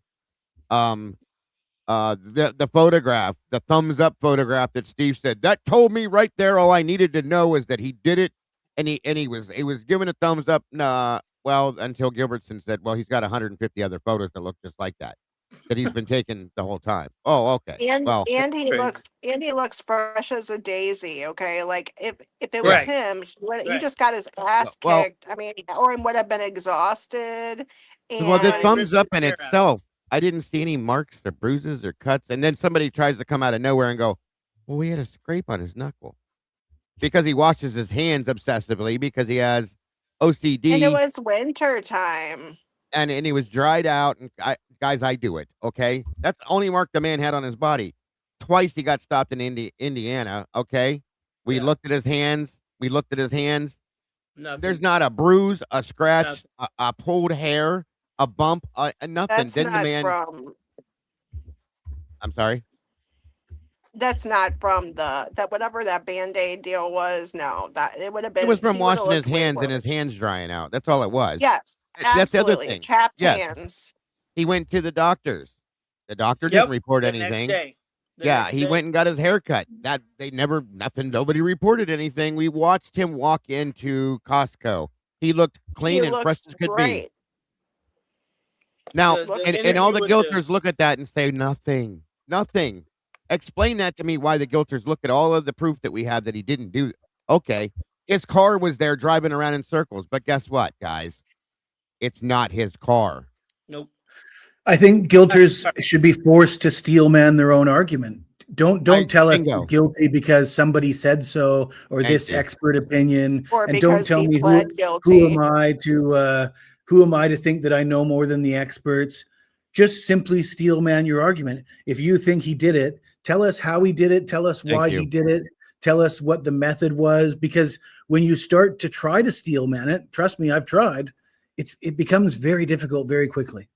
The photograph, the thumbs up photograph that Steve said, that told me right there all I needed to know is that he did it, and he was giving a thumbs up. Well, until Gilbertson said, well, he's got 150 other photos that look just like that he's been taking the whole time. Oh, okay. And Well, he looks fresh as a daisy. Okay, like if it was Right. him, he Right. just got his ass Well- kicked. I mean, or he would have been exhausted. well, the And thumbs up in hair out. itself, I didn't see any marks or bruises or cuts. And then somebody tries to come out of nowhere and go, well, he had a scrape on his knuckle because he washes his hands obsessively because he has OCD. and it was winter time. and he was dried out. And guys, I do it. Okay, that's the only mark the man had on his body. Twice he got stopped in Indiana. Okay, we Yeah. looked at his hands. Nothing. There's not a bruise, a scratch, Nothing. a pulled hair, a bump, nothing. That's Then the not man. from. I'm sorry. That's not from that whatever that Band-Aid deal was. No, that it would have It was been. from He would have washing his looked way hands and his worse. hands drying out. That's all it was. Yes, That's the other absolutely. thing. Chapped Yes, hands. he went to the doctors. The doctor didn't Yep. report The next anything. day. Yeah, he went and got his hair cut. That nobody reported anything. We watched him walk into Costco. He looked clean He and fresh looks as could be. great. Now, The Looks and interview all the with guilters look at that and say nothing. Nothing. Explain that to me why the guilters look at all of the proof that we have that he didn't do. Okay, his car was there driving around in circles, but guess what, guys? It's not his car. Nope. I think guilters should be forced to steel man their own argument. Don't tell us bingo. he's guilty because somebody said so, or Thank this you. expert opinion, or and don't because tell he me pled who guilty. am I to think that I know more than the experts. Just simply steel man your argument. If you think he did it, tell us how he did it. Tell us why he did it. Tell us what the method was. Because when you start to try to steel man it, trust me, I've tried. It becomes very difficult very quickly.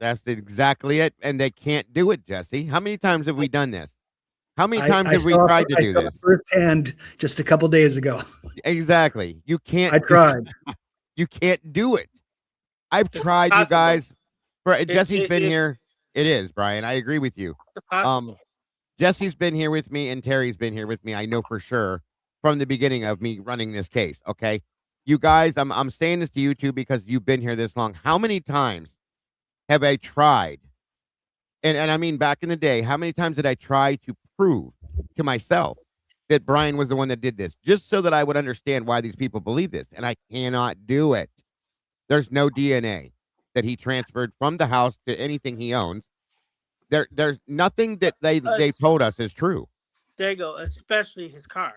That's exactly it. And they can't do it, Jesse. How many times have we done this? How many times have we tried to do this? Firsthand just a couple days ago. Exactly. You can't. I tried. You can't do it. I've tried, you guys. Jesse's been here. It is, Brian. I agree with you. Jesse's been here with me and Terry's been here with me. I know for sure from the beginning of me running this case. Okay, you guys, I'm saying this to you too because you've been here this long. How many times have I tried? And I mean back in the day, how many times did I try to prove to myself that Brian was the one that did this, just so that I would understand why these people believe this? And I cannot do it. There's no DNA that he transferred from the house to anything he owns. There's nothing that they told us is true. There you go. Especially his car.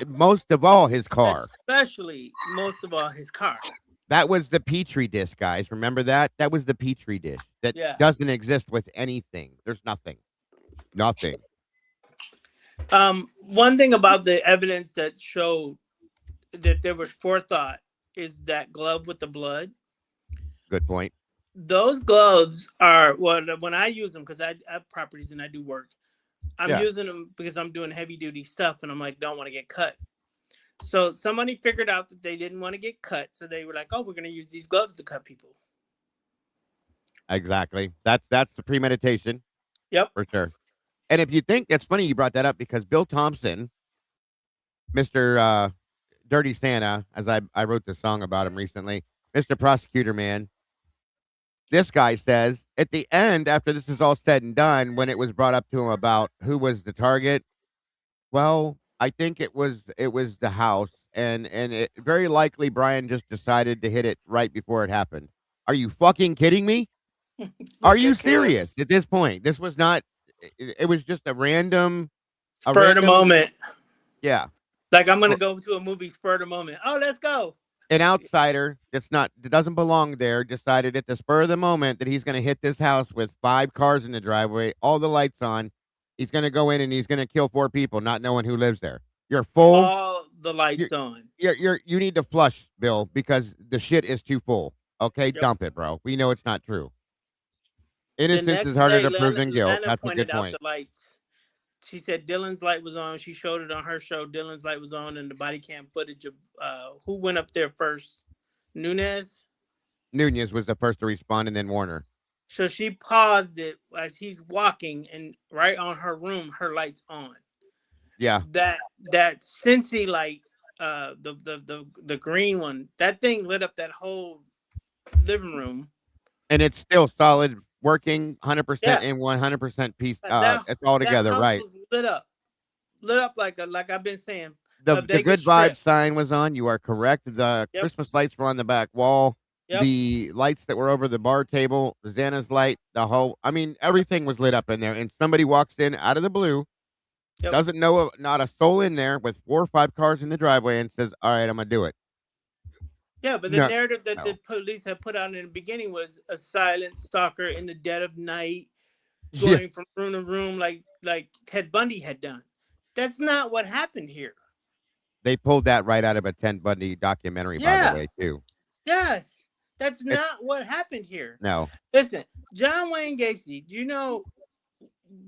Most of all, his car. That was the Petri dish, guys. Remember that? That was the Petri dish that doesn't exist with anything. There's nothing. Nothing. One thing about the evidence that showed that there was forethought is that glove with the blood. Good point. Those gloves are when I use them, because I have properties and I do work. I'm using them because I'm doing heavy duty stuff and I'm like, don't want to get cut. So somebody figured out that they didn't want to get cut. So they were like, oh, we're going to use these gloves to cut people. Exactly. That's the premeditation. Yep. For sure. And if you think, it's funny you brought that up because Bill Thompson, Mr. Dirty Santa, as I wrote the song about him recently, Mr. Prosecutor Man, this guy says at the end, after this is all said and done, when it was brought up to him about who was the target, well, I think it was the house, and it very likely Brian just decided to hit it right before it happened. Are you fucking kidding me? Are you serious at this point? This was not. It was just a random spur of the moment. Yeah, like I'm gonna go to a movie spur of the moment. Oh, let's go. An outsider that doesn't belong there decided at the spur of the moment that he's going to hit this house with 5 cars in the driveway, all the lights on. He's going to go in and he's going to kill 4 people, not knowing who lives there. You're full. All the lights on. You need to flush, Bill, because the shit is too full. Okay, dump it, bro. We know it's not true. Innocence is harder to prove than guilt. That's a good point. The lights. She said Dylan's light was on. She showed it on her show. Dylan's light was on, and the body cam footage of who went up there first. Nunez was the first to respond, and then Warner. So she paused it as he's walking, and right on her room, her light's on. Yeah. That Cincy light, the green one, that thing lit up that whole living room. And it's still solid. Working 100% and 100% piece. It's all together, that house right? Was lit up like I've been saying. The good vibe sign was on. You are correct. The Christmas lights were on the back wall. Yep. The lights that were over the bar table, Xana's light, everything was lit up in there. And somebody walks in out of the blue, doesn't know not a soul in there, with 4 or 5 cars in the driveway, and says, "All right, I'm gonna do it." Yeah, but the narrative that the police had put out in the beginning was a silent stalker in the dead of night, going from room to room like Ted Bundy had done. That's not what happened here. They pulled that right out of a Ted Bundy documentary, by the way, too. Yes, that's not what happened here. No. Listen, John Wayne Gacy, do you know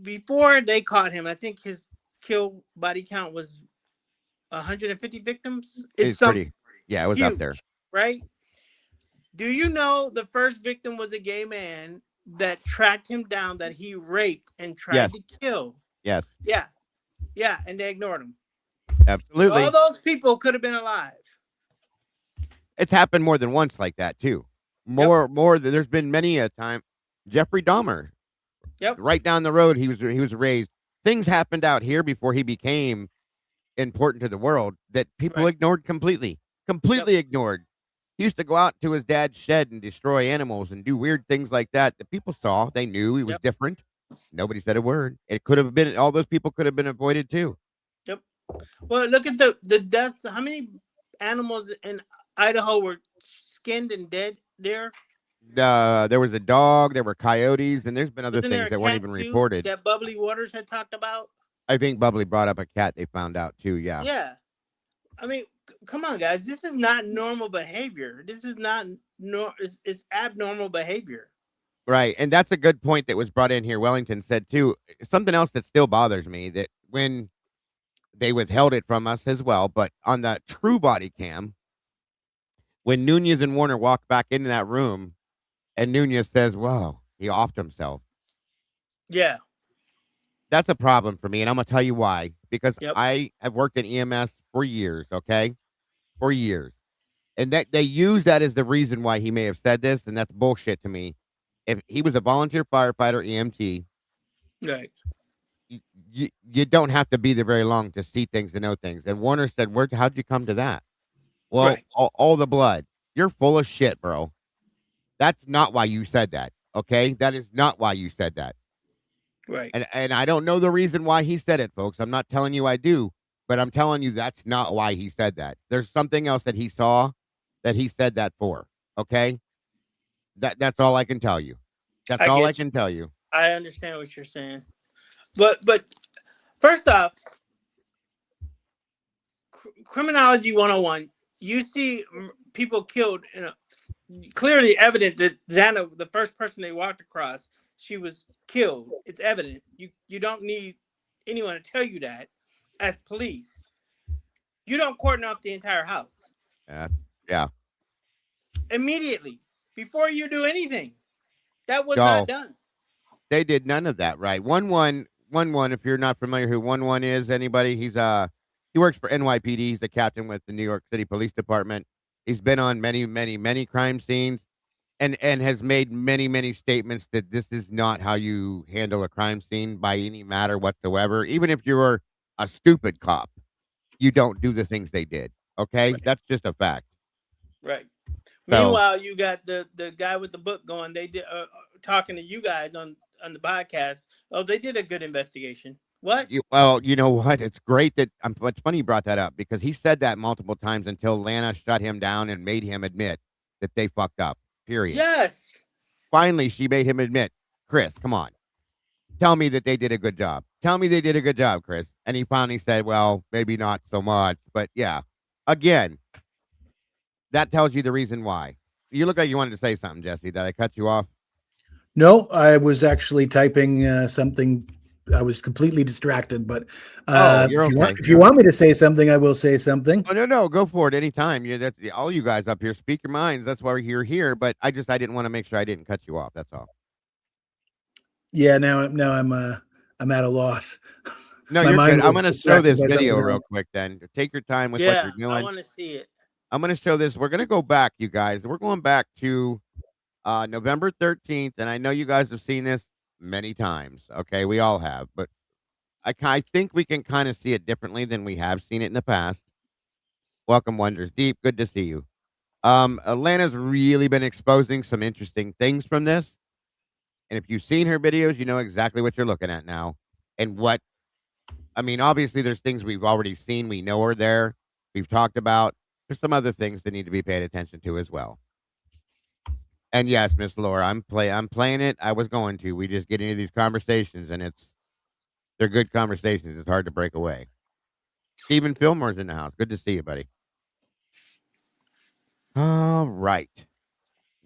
before they caught him, I think his kill body count was 150 victims. It's It's pretty. some Yeah, it was up there. huge, right? Do you know the first victim was a gay man that tracked him down, that he raped and tried Yes. to kill? Yes. Yeah, yeah, and they ignored him. Absolutely. All those people could have been alive. It's happened more than once like that too. More there's been many a time. Jeffrey Dahmer, Yep. right down the road, he was raised. Things happened out here before he became important to the world that people Right. ignored completely. Completely ignored. He used to go out to his dad's shed and destroy animals and do weird things like that that people saw. They knew he was Yep. different. Nobody said a word. It could have been, all those people could have been avoided too. Yep. Well, look at the deaths. How many animals in Idaho were skinned and dead there? There was a dog, there were coyotes, and there's been other Wasn't there things a that weren't cat even too reported. that Bubbly Waters had talked about? I think Bubbly brought up a cat they found out too. Yeah. Yeah. I mean, come on, guys. This is not normal behavior. This is not it's abnormal behavior. Right. And that's a good point that was brought in here. Wellington said too. Something else that still bothers me, that when they withheld it from us as well, but on the true body cam, when Nunez and Warner walk back into that room and Nunez says, "Whoa, he offed himself." Yeah. That's a problem for me. And I'm going to tell you why. Because Yep. I have worked in EMS for years. Okay. For years. And that they use that as the reason why he may have said this. And that's bullshit to me. If he was a volunteer firefighter, EMT, Right. you don't have to be there very long to see things and know things. And Warner said, how'd you come to that? Well, Right. all the blood. You're full of shit, bro. That's not why you said that. Okay. That is not why you said that. Right. And I don't know the reason why he said it, folks. I'm not telling you I do, but I'm telling you that's not why he said that. There's something else that he saw that he said that for. Okay? That's all I can tell you. That's all I can tell you. I understand what you're saying. But first off, criminology 101, you see people killed clearly evident that Xana, the first person they walked across, she was killed. It's evident. You don't need anyone to tell you that. As police, you don't cordon off the entire house. Yeah. Immediately, before you do anything. That was not done. They did none of that, right? 1-1, if you're not familiar who 1-1 is, anybody, he works for NYPD. He's the captain with the New York City Police Department. He's been on many crime scenes and has made many statements that this is not how you handle a crime scene by any matter whatsoever. Even if you're a stupid cop, you don't do the things they did. Okay? Right. That's just a fact. Right. So, meanwhile, you got the guy with the book going. They did talking to you guys on the podcast. Oh, they did a good investigation. What? Well, you know what? It's great that it's funny you brought that up, because he said that multiple times until Lana shut him down and made him admit that they fucked up. Period. Yes. Finally, she made him admit, Chris, come on. Tell me that they did a good job. Tell me they did a good job, Chris. And he finally said, well, maybe not so much. But yeah, again, that tells you the reason why. You look like you wanted to say something, Jesse. Did I cut you off? No, I was actually typing something. I was completely distracted, but you're okay. If you want me to say something, I will say something. Oh, no, go for it anytime. That's all you guys up here. Speak your minds. That's why you're here. But I didn't want to make sure I didn't cut you off. That's all. Yeah, now I'm at a loss. No, you're good. I'm going to show this video real quick then. Take your time with what you're doing. I want to see it. I'm going to show this. We're going to go back, you guys. We're going back to November 13th, and I know you guys have seen this many times. Okay, we all have, but I think we can kind of see it differently than we have seen it in the past. Welcome, Wonders Deep. Good to see you. Atlanta's really been exposing some interesting things from this. And if you've seen her videos, you know exactly what you're looking at now. And obviously there's things we've already seen. We know are there. We've talked about. There's some other things that need to be paid attention to as well. And yes, Miss Laura, I'm playing it. I was going to. We just get into these conversations, and they're good conversations. It's hard to break away. Stephen Fillmore's in the house. Good to see you, buddy. All right.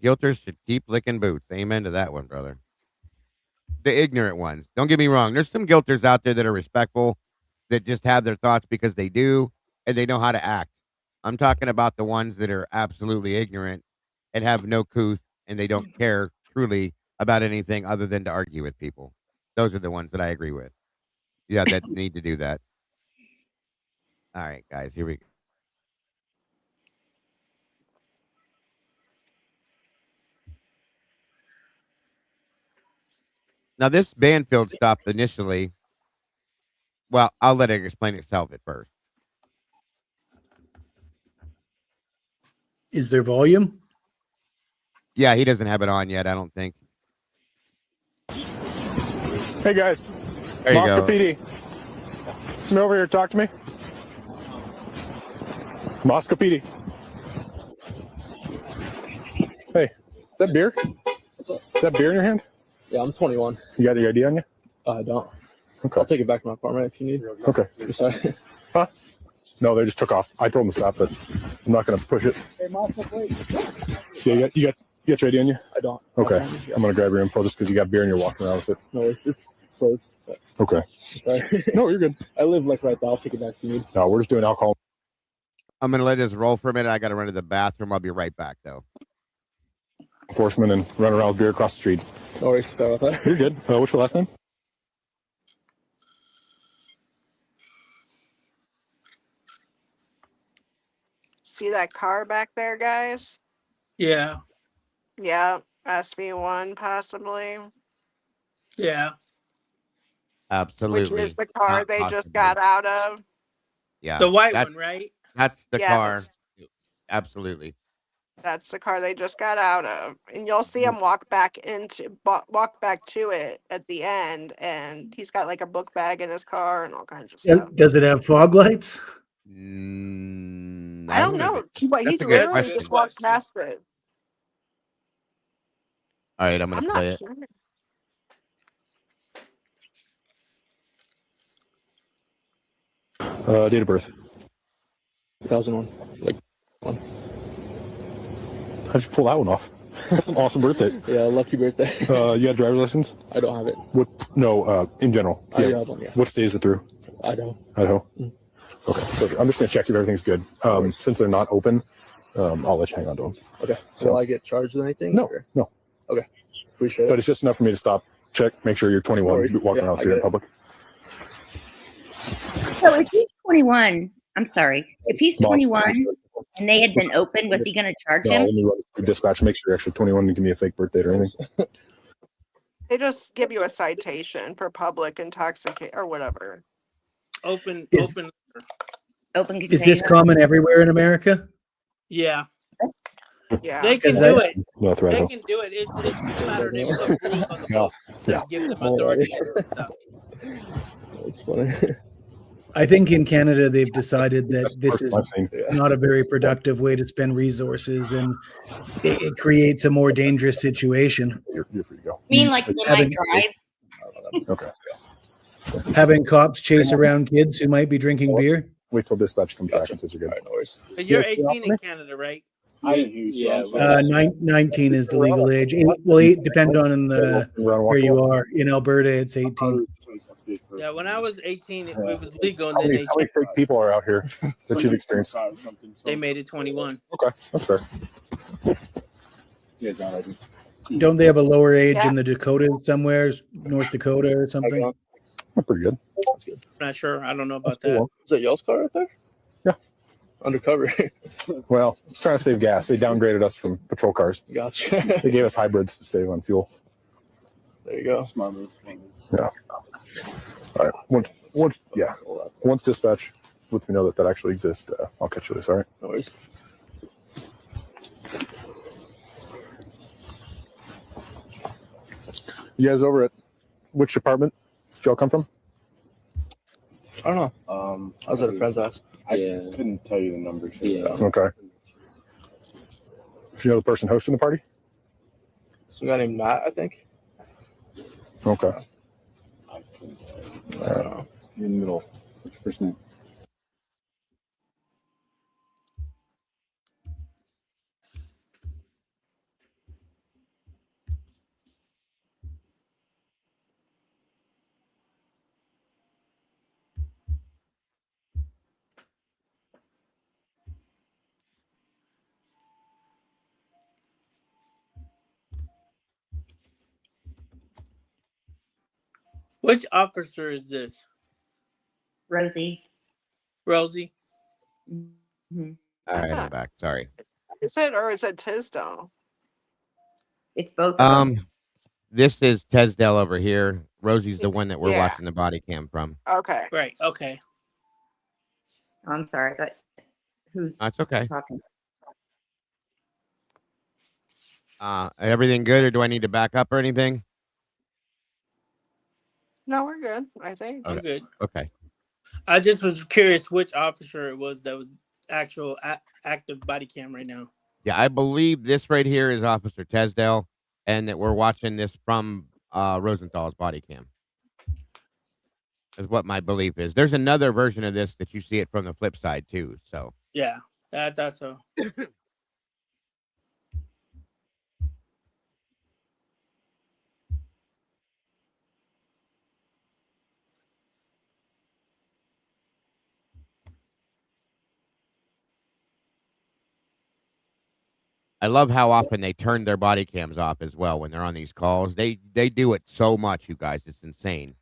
Guilters should keep licking boots. Amen to that one, brother. the ignorant ones. Don't get me wrong. There's some guilters out there that are respectful, that just have their thoughts because they do, and they know how to act. I'm talking about the ones that are absolutely ignorant and have no couth, and they don't care truly about anything other than to argue with people. Those are the ones that I agree with. Yeah, that need to do that. All right, guys, here we go. Now, this Banfield stuff initially, well, I'll let it explain itself at first. Is there volume? Yeah, he doesn't have it on yet, I don't think. Hey guys, There you Moscow go. PD. Come over here, talk to me. Moscow PD. Hey, is that beer? Is that beer in your hand? Yeah, I'm 21. You got the ID on you? I don't. Okay. I'll take it back to my apartment if you need. Okay. I'm sorry. Huh? No, they just took off. I told them to stop, but I'm not going to push it. Hey, Moscow, please. Yeah, you got your ID on you? I don't. Okay. I'm going to grab your info just because you got beer and you're walking around with it. No, it's closed. Okay. Sorry. No, you're good. I live like right there. I'll take it back if you need. No, we're just doing alcohol. I'm going to let this roll for a minute. I got to run to the bathroom. I'll be right back, though. Enforcement and run around with beer across the street. No worries. Sorry about that. You're good. What's your last name? See that car back there, guys? Yeah, Yeah, SV1 possibly. yeah. Absolutely. Which is the car not they just possibly. got out of. Yeah. The white that's- one, right? That's the car. Yes, Absolutely. that's the car they just got out of. And you'll see him walk back to it at the end, and he's got like a book bag in his car and all kinds of stuff. Does it have fog lights? I don't know. But he That's a good literally question. just walked past it. All right, I'm going I'm to play not it. sure. Date of birth. 2001. Like one. How'd you pull that one off? That's an awesome birthday. Yeah, lucky birthday. You got a driver's license? I don't have it. What? No, in general. I do have one, yeah. What state is it through? Idaho. Idaho. Okay, so I'm just gonna check if everything's good. Since they're not open, I'll let you hang on to them. Okay. So- Will I get charged with anything? No, or- no. Okay. Appreciate it. But it's just enough for me to stop, check, make sure you're 21, worries. walking Yeah, around I here in get it. public. So if he's 21, I'm sorry, if he's Boss. 21 and they had been open, was he going to charge No, him? let me run this through dispatch, make sure you're actually 21 and give me a fake birthday or anything. They just give you a citation for public intoxication or whatever. Open. Open Is this container? common everywhere in America? Yeah, Yeah. they can Is do that- it. No, that's right. They Idaho. can do it. It's just a matter of they put rules on the Yeah. book Yeah. that give them authority and stuff. It's funny. I think in Canada they've decided that That's the this first is I've seen. not a very productive way to spend resources, and it creates a more dangerous situation. You're free to go. You mean like they might drive? Okay. Having cops chase around kids who might be drinking beer. Wait till dispatch comes back and says you're All good. right, no worries. But you're Yeah, 18 in Canada, right? Yeah. 19 is the legal age. Depend on where you are. In Alberta, it's 18. Yeah, when I was 18, it was legal, and How then many fake people are out here that you've experienced? they made it 21. Okay, that's fair. Don't they have a lower age Yeah. in the Dakotas somewhere, North Dakota or something? That's pretty good. I'm not sure. I don't know about That's that. cool. Is that y'all's car right there? Yeah. Undercover. Well, just trying to save gas. They downgraded us from patrol cars. Gotcha. They gave us hybrids to save on fuel. There you go. Yeah. All right. Once dispatch lets me know that actually exists, I'll catch you this. All right. No worries. You guys over at which department did y'all come from? I don't know. I was at a friend's house. I couldn't tell you the numbers. Yeah. Okay. Do you know the person hosting the party? Some guy named Matt, I think. Okay. I couldn't tell you. In the middle. What's your first name? Which officer is this? Rosie. Rosie? Mhm. All right, I'm thought- back. Sorry. Is it Tisdale? It's both of them. This is Tesdale over here. Rosie's the one that we're Yeah. watching the body cam from. Okay. Right, okay. Oh, I'm sorry. Who's That's okay. talking? Everything good, or do I need to back up or anything? No, we're good. I think. I'm good. Okay. I just was curious which officer it was that was actual active body cam right now. Yeah, I believe this right here is Officer Tesdale, and that we're watching this from Rosenthal's body cam. Is what my belief is. There's another version of this that you see it from the flip side too. So Yeah, I thought so. I love how often they turn their body cams off as well when they're on these calls. They do it so much, you guys. It's insane.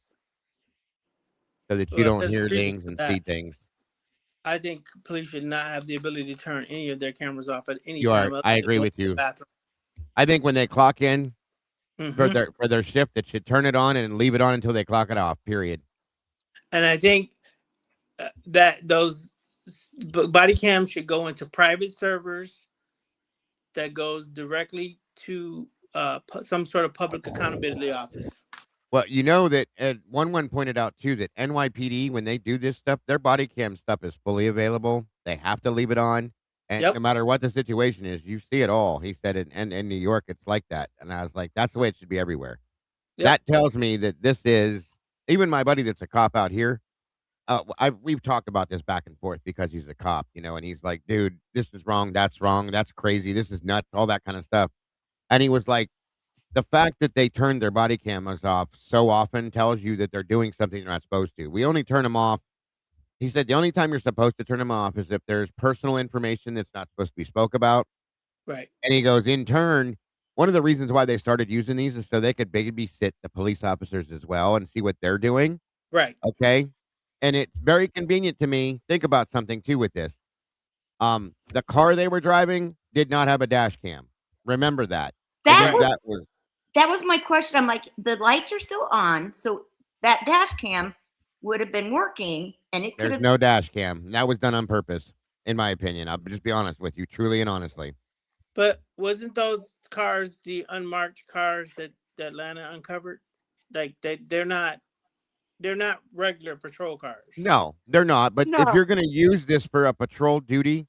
So that you Well, don't there's a hear reason things for and that. see things. I think police should not have the ability to turn any of their cameras off at any You time. are. I agree with you. Bathroom. I think when they clock in for Mhm. their shift, it should turn it on and leave it on until they clock it off. Period. And I think that those body cams should go into private servers that goes directly to some sort of public accountability office. Well, you know that one pointed out too that NYPD, when they do this stuff, their body cam stuff is fully available. They have to leave it on, and Yep. no matter what the situation is, you see it all. He said it, and in New York, it's like that. And I was like, that's the way it should be everywhere. Yep. That tells me that this is even my buddy that's a cop out here. We've talked about this back and forth because he's a cop, you know, and he's like, dude, this is wrong, that's crazy, this is nuts, all that kind of stuff. And he was like, the fact that they turn their body cameras off so often tells you that they're doing something they're not supposed to. We only turn them off. He said the only time you're supposed to turn them off is if there's personal information that's not supposed to be spoke about. Right. And he goes, in turn, one of the reasons why they started using these is so they could babysit the police officers as well and see what they're doing. Right. Okay. And it's very convenient to me. Think about something too with this. The car they were driving did not have a dash cam. Remember that. That was my question. I'm like, the lights are still on, so that dash cam would have been working, and it could There's have. no dash cam. That was done on purpose, in my opinion. I'll just be honest with you, truly and honestly. But wasn't those cars the unmarked cars that Atlanta uncovered? Like they're not regular patrol cars. No, they're not. But if No. you're going to use this for a patrol duty,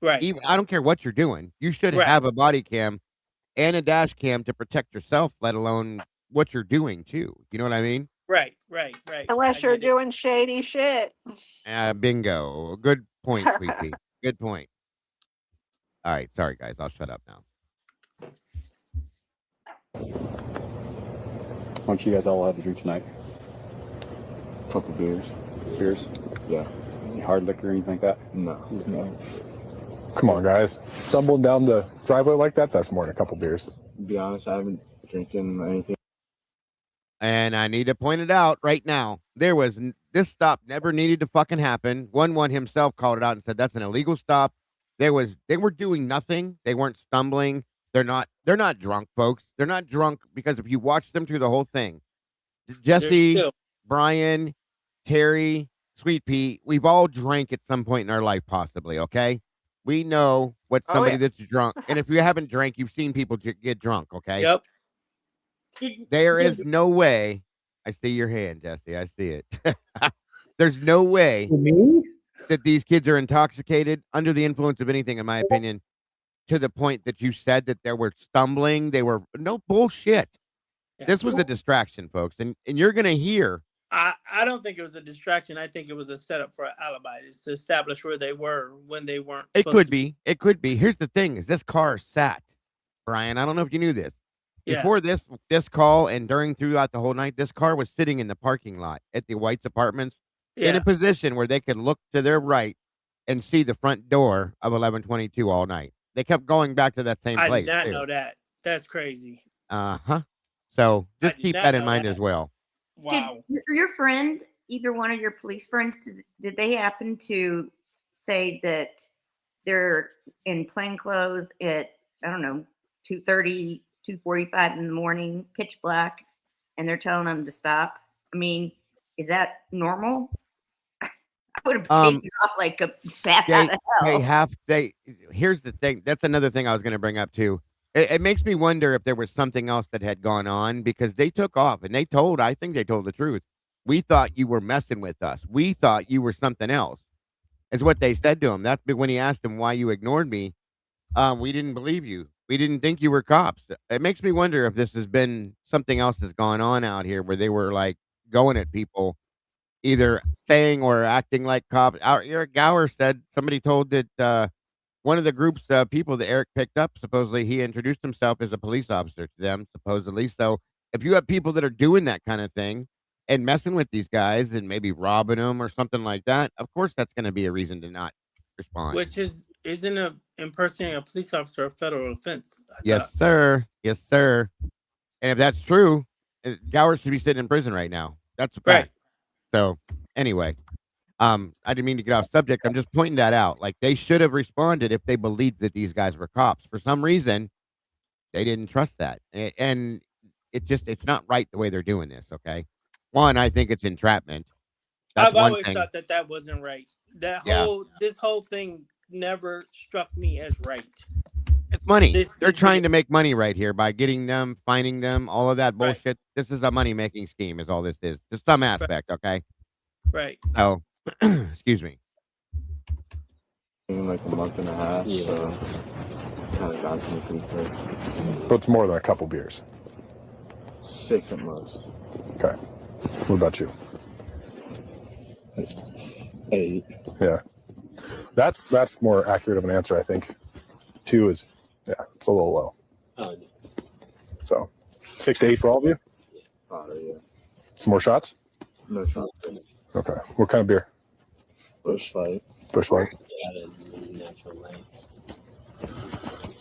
Right. even I don't care what you're doing, you should Right. have a body cam and a dash cam to protect yourself, let alone what you're doing too. You know what I mean? Right. Unless I you're get it. doing shady shit. Bingo. Good point, Sweet Pea. Good point. All right, sorry guys, I'll shut up now. Why don't you guys all have a drink tonight? Couple beers. Beers? Yeah. Any hard liquor or anything like that? No. Come on, guys. Stumbling down the driveway like that, that's more than a couple beers. To be honest, I haven't drinking anything. And I need to point it out right now. This stop never needed to fucking happen. 1-1 himself called it out and said that's an illegal stop. They were doing nothing. They weren't stumbling. They're not drunk, folks. They're not drunk because if you watch them through the whole thing, Jesse, Brian, Terry, Sweet Pea, we've all drank at some point in our life, possibly. Okay, we know what somebody that's drunk, and if you haven't drank, you've seen people get drunk. Okay. Yep. There is no way. I see your hand, Jesse. I see it. There's no way that these kids are intoxicated, under the influence of anything, in my opinion, to the point that you said that they were stumbling. They were no bullshit. Yeah. This was a distraction, folks. And you're going to hear. I don't think it was a distraction. I think it was a setup for an alibi. It's to establish where they were when they weren't. It could be. It could be. Here's the thing is this car sat, Brian. I don't know if you knew this. Yeah. Before this call and throughout the whole night, this car was sitting in the parking lot at the White's apartments in a position where they could look to their right and see the front door of 1122 all night. They kept going back to that same place. I did not know that. That's crazy. So just keep that in mind as well. Wow. Did your friend, either one of your police friends, did they happen to say that they're in plain clothes at, I don't know, 2:30, 2:45 in the morning, pitch black, and they're telling them to stop? I mean, is that normal? I would have taken off like a bat out of hell. Here's the thing. That's another thing I was going to bring up too. It makes me wonder if there was something else that had gone on, because they took off and I think they told the truth. We thought you were messing with us. We thought you were something else, is what they said to him. That's when he asked him why you ignored me. We didn't believe you. We didn't think you were cops. It makes me wonder if this has been something else that's gone on out here, where they were like going at people, either saying or acting like cops. Eric Gower said, somebody told that one of the group's people that Eric picked up, supposedly he introduced himself as a police officer to them, supposedly. So if you have people that are doing that kind of thing and messing with these guys and maybe robbing them or something like that, of course that's going to be a reason to not respond. Which isn't impersonating a police officer a federal offense? Yes, sir. Yes, sir. And if that's true, Gower should be sitting in prison right now. That's a fact. Right. So anyway, I didn't mean to get off subject. I'm just pointing that out. Like, they should have responded if they believed that these guys were cops. For some reason, they didn't trust that. And it's not right the way they're doing this, okay? One, I think it's entrapment. That's I've one always thing. thought that wasn't right. Yeah. This whole thing never struck me as right. It's money. They're This trying to make money right here by getting them, finding them, all of that bullshit. Right. This is a money-making scheme is all this is, to some aspect, okay? Right. So, excuse me. In like a month and a half, so kind of got to me pretty quick. But it's more than a couple beers. 6 at most. Okay. What about you? 8. Yeah. That's more accurate of an answer, I think. 2 is, yeah, it's a little low. Oh, yeah. So 6 to 8 for all of you? Yeah. Some more shots? No shots. Okay. What kind of beer? Bush Light. Bush Light. Added natural lights.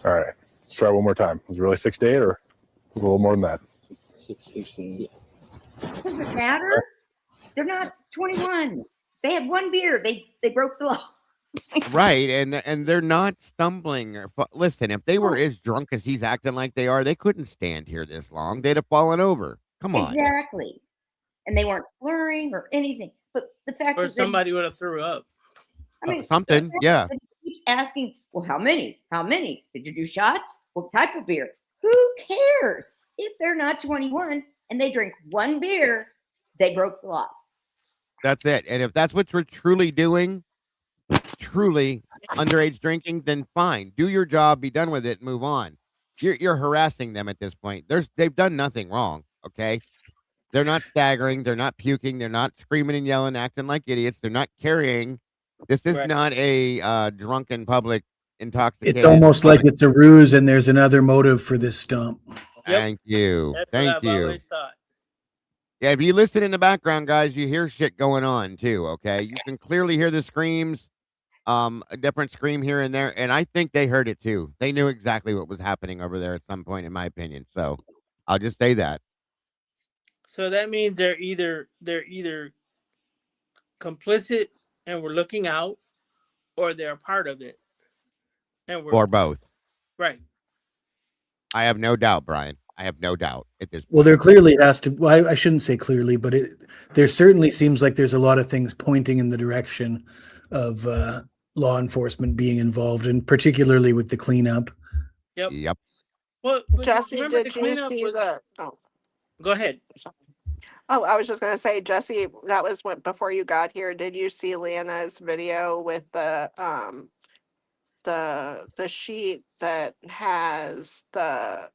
All right. Let's try one more time. Was it really 6 to 8 or a little more than that? 16. Yeah. Does it matter? They're not 21. They had one beer. They broke the law. Right, and they're not stumbling. Listen, if they were as drunk as he's acting like they are, they couldn't stand here this long. They'd have fallen over. Come on. Exactly. And they weren't slurring or anything. But the fact Or is, somebody would have threw up. I mean, something, yeah. He keeps asking, well, how many? How many? Did you do shots? What type of beer? Who cares? If they're not 21 and they drink one beer, they broke the law. That's it. And if that's what you're truly doing, truly underage drinking, then fine. Do your job, be done with it, move on. You're harassing them at this point. They've done nothing wrong, okay? They're not staggering, they're not puking, they're not screaming and yelling, acting like idiots, they're not carrying. This is not a drunken public intoxicated. It's almost like it's a ruse and there's another motive for this stump. Thank you. That's Thank what I've you. always thought. Yeah, if you listen in the background, guys, you hear shit going on too, okay? You can clearly hear the screams, a different scream here and there, and I think they heard it too. They knew exactly what was happening over there at some point, in my opinion. So I'll just say that. So that means they're either complicit and we're looking out, or they're a part of it. And we're Or both. right. I have no doubt, Brian. I have no doubt at this point. Well, there clearly has to, well, I shouldn't say clearly, but there certainly seems like there's a lot of things pointing in the direction of law enforcement being involved, and particularly with the cleanup. Yep. Well, Jesse, remember did the you cleanup see was. the? Oh, Go ahead. oh, I was just gonna say, Jesse, that was before you got here. Did you see Lana's video with the sheet that has the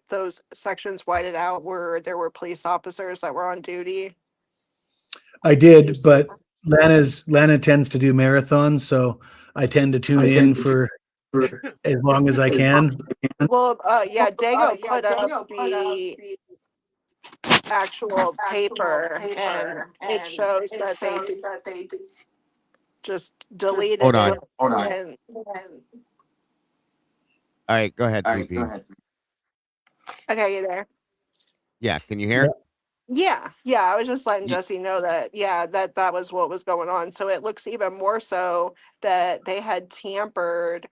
those sections whited out where there were police officers that were on duty? I did, but Lana tends to do marathons, so I tend to tune in for as long as I can. Well, yeah, Dago put up the actual paper, and it shows that they just deleted Hold on. it. And All right, go ahead, 3P. okay, you there? Yeah, can you hear? Yeah, yeah. I was just letting Ye- Jesse know that, yeah, that was what was going on. So it looks even more so that they had tampered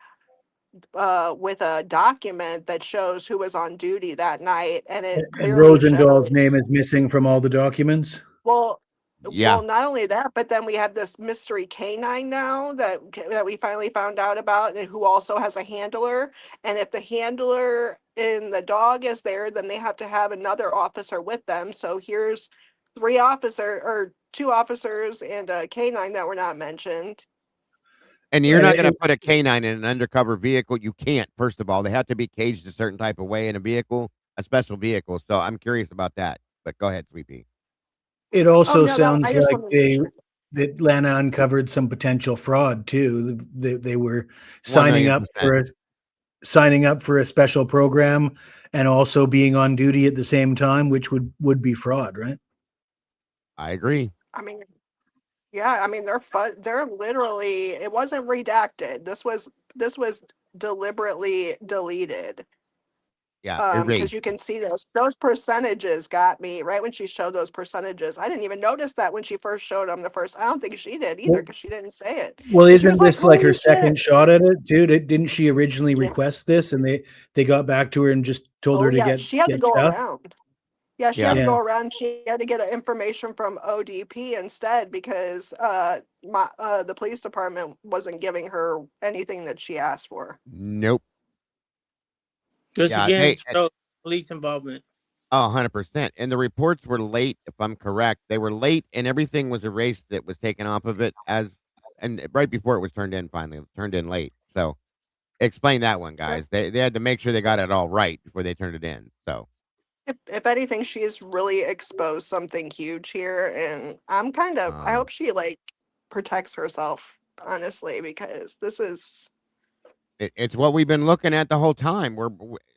with a document that shows who was on duty that night, and it And clearly Rosenthal's name shows. is missing from all the documents. Well, Yeah. not only that, but then we have this mystery canine now that we finally found out about, and who also has a handler. And if the handler and the dog is there, then they have to have another officer with them. So here's two officers and a canine that were not mentioned. And you're And not going to put a canine in an undercover vehicle. You can't. First of all, they have to be caged a certain type of way in a vehicle, a special vehicle. So I'm curious about that. But go ahead, Sweet Pea. it Oh also no, that I sounds just like wanted to make sure. that Lana uncovered some potential fraud too. They were 1,000,000%. signing up for a special program and also being on duty at the same time, which would be fraud, right? I agree. I mean, yeah, I mean they're literally, it wasn't redacted. This was deliberately deleted. Yeah, Because erased. you can see those percentages got me right when she showed those percentages. I didn't even notice that when she first showed them the first. I don't think she did either Well, because she didn't say it. well, And she was isn't like, this like her "Holy second shit!" shot at it, dude? Didn't she originally Yeah. request this, and they got back to her and just told Oh her to yeah, she had to get go stuff? around. Yeah, she had Yeah. to Yeah. go around. She had to get information from ODP instead because the police department wasn't giving her anything that she asked for. Nope. Just Yeah, again show police involvement. 100%. And the reports were late, if I'm correct. They were late, and everything was erased that was taken off of it and right before it was turned in. Finally, it was turned in late. So explain that one, Yeah. guys. They had to make sure they got it all right before they turned it in. So If anything, she's really exposed something huge here, and I um, hope she like protects herself, honestly, because this is. it's what we've been looking at the whole time.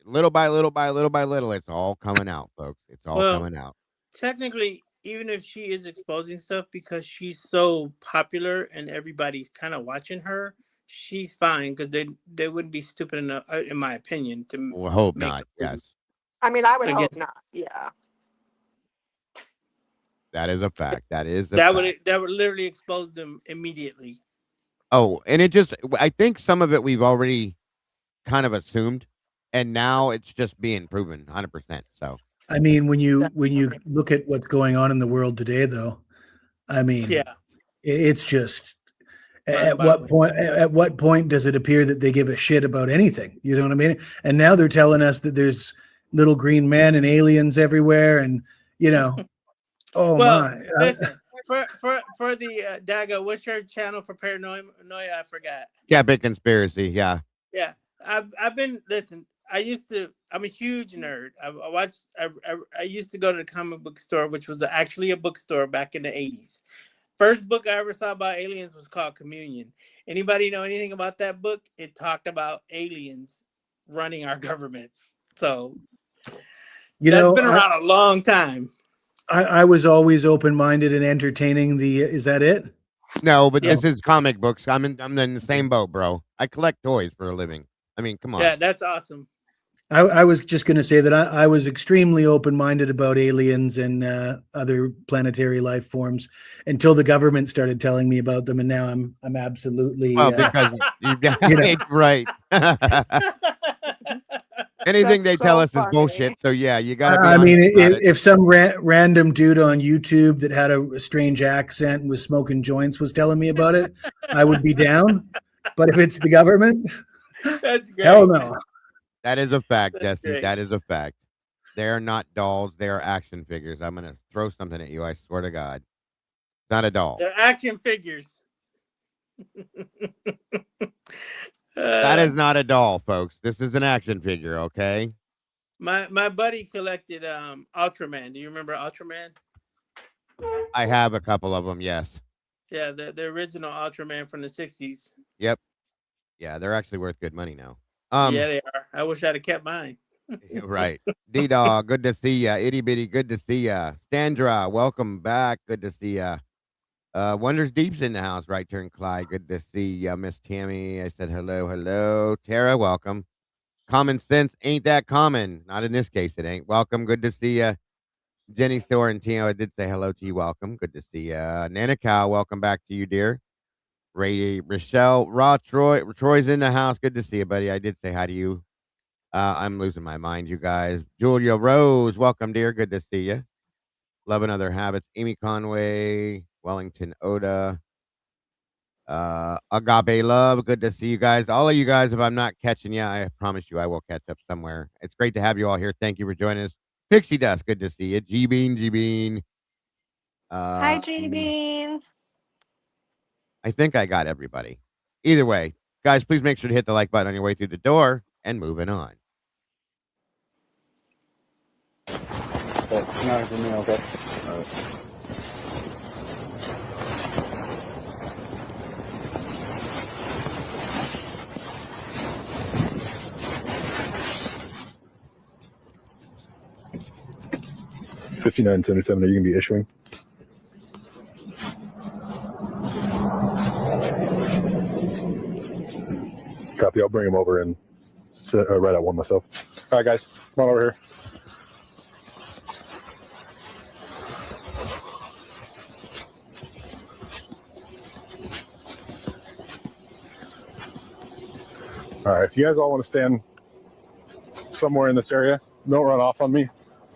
Little by little by little by little, it's all coming out, folks. It's all Well, coming out. technically, even if she is exposing stuff because she's so popular and everybody's kind of watching her, she's fine because they wouldn't be stupid enough, in my opinion, to We'll hope make not. a Yes, move I mean, I would hope against. not. Yeah. that is a fact. That is a That fact. would literally expose them immediately. Oh, and I think some of it we've already kind of assumed, and now it's just being proven 100%. So I mean, when you look at what's going on in the world today, though, I mean, Yeah, it's just mind-boggling. at what point does it appear that they give a shit about anything? You know what I mean? And now they're telling us that there's little green men and aliens everywhere, and you know, oh Well, my, listen, for the Dago, what's your channel for paranoia? I forgot. Epic conspiracy. Yeah. Yeah, I've been listen. I'm a huge nerd. I watched. I used to go to the comic book store, which was actually a bookstore back in the 80s. First book I ever saw about aliens was called Communion. Anybody know anything about that book? It talked about aliens running our governments. So you that's know, been around a long time. I was always open minded and entertaining. Is that it? No, but Yeah, this is comic books. I'm in the same boat, bro. I collect toys for a living. I mean, come on. yeah, that's awesome. I was just going to say that I was extremely open minded about aliens and other planetary life forms until the government started telling me about them, and now I'm absolutely Well, because you you know. right. Anything That's they tell so us is bullshit. funny. So yeah, you got to be I mean, honest about it. if some random dude on YouTube that had a strange accent and was smoking joints was telling me about it, I would be down. But if it's the government, That's great. hell no. That is a fact, That's Jesse. great. That is a fact. They are not dolls. They are action figures. I'm gonna throw something at you. I swear to God, it's not a doll. They're action figures. That is not a doll, folks. This is an action figure. Okay. My buddy collected Ultraman. Do you remember Ultraman? I have a couple of them. Yes. Yeah, the original Ultraman from the 60s. Yep. Yeah, they're actually worth good money now. Yeah, they are. I wish I'd have kept mine. Right. D-Dog, good to see ya. Itty Bitty, good to see ya. Sandra, welcome back. Good to see ya. Wonders Deep's in the house. Right turn, Clyde. Good to see ya. Miss Tammy, I said hello, hello. Tara, welcome. Common sense ain't that common. Not in this case, it ain't. Welcome. Good to see ya. Jenny Sorrentino, I did say hello to you. Welcome. Good to see you. Nana Cow, welcome back to you, dear. Ray, Rochelle, Troy's in the house. Good to see you, buddy. I did say hi to you. I'm losing my mind, you guys. Julia Rose, welcome, dear. Good to see you. Love and Other Habits. Amy Conway, Wellington Oda, Agape Love. Good to see you guys. All of you guys, if I'm not catching you, I promise you I will catch up somewhere. It's great to have you all here. Thank you for joining us. Pixie Dust, good to see you. G Bean. Hi, J Bean. I think I got everybody. Either way, guys, please make sure to hit the like button on your way through the door and moving on. That's not for me, okay. All right. $59.77. Are you gonna be issuing? Copy. I'll bring them over and sit, write out one myself. All right, guys, come on over here. All right, if you guys all want to stand somewhere in this area, don't run off on me.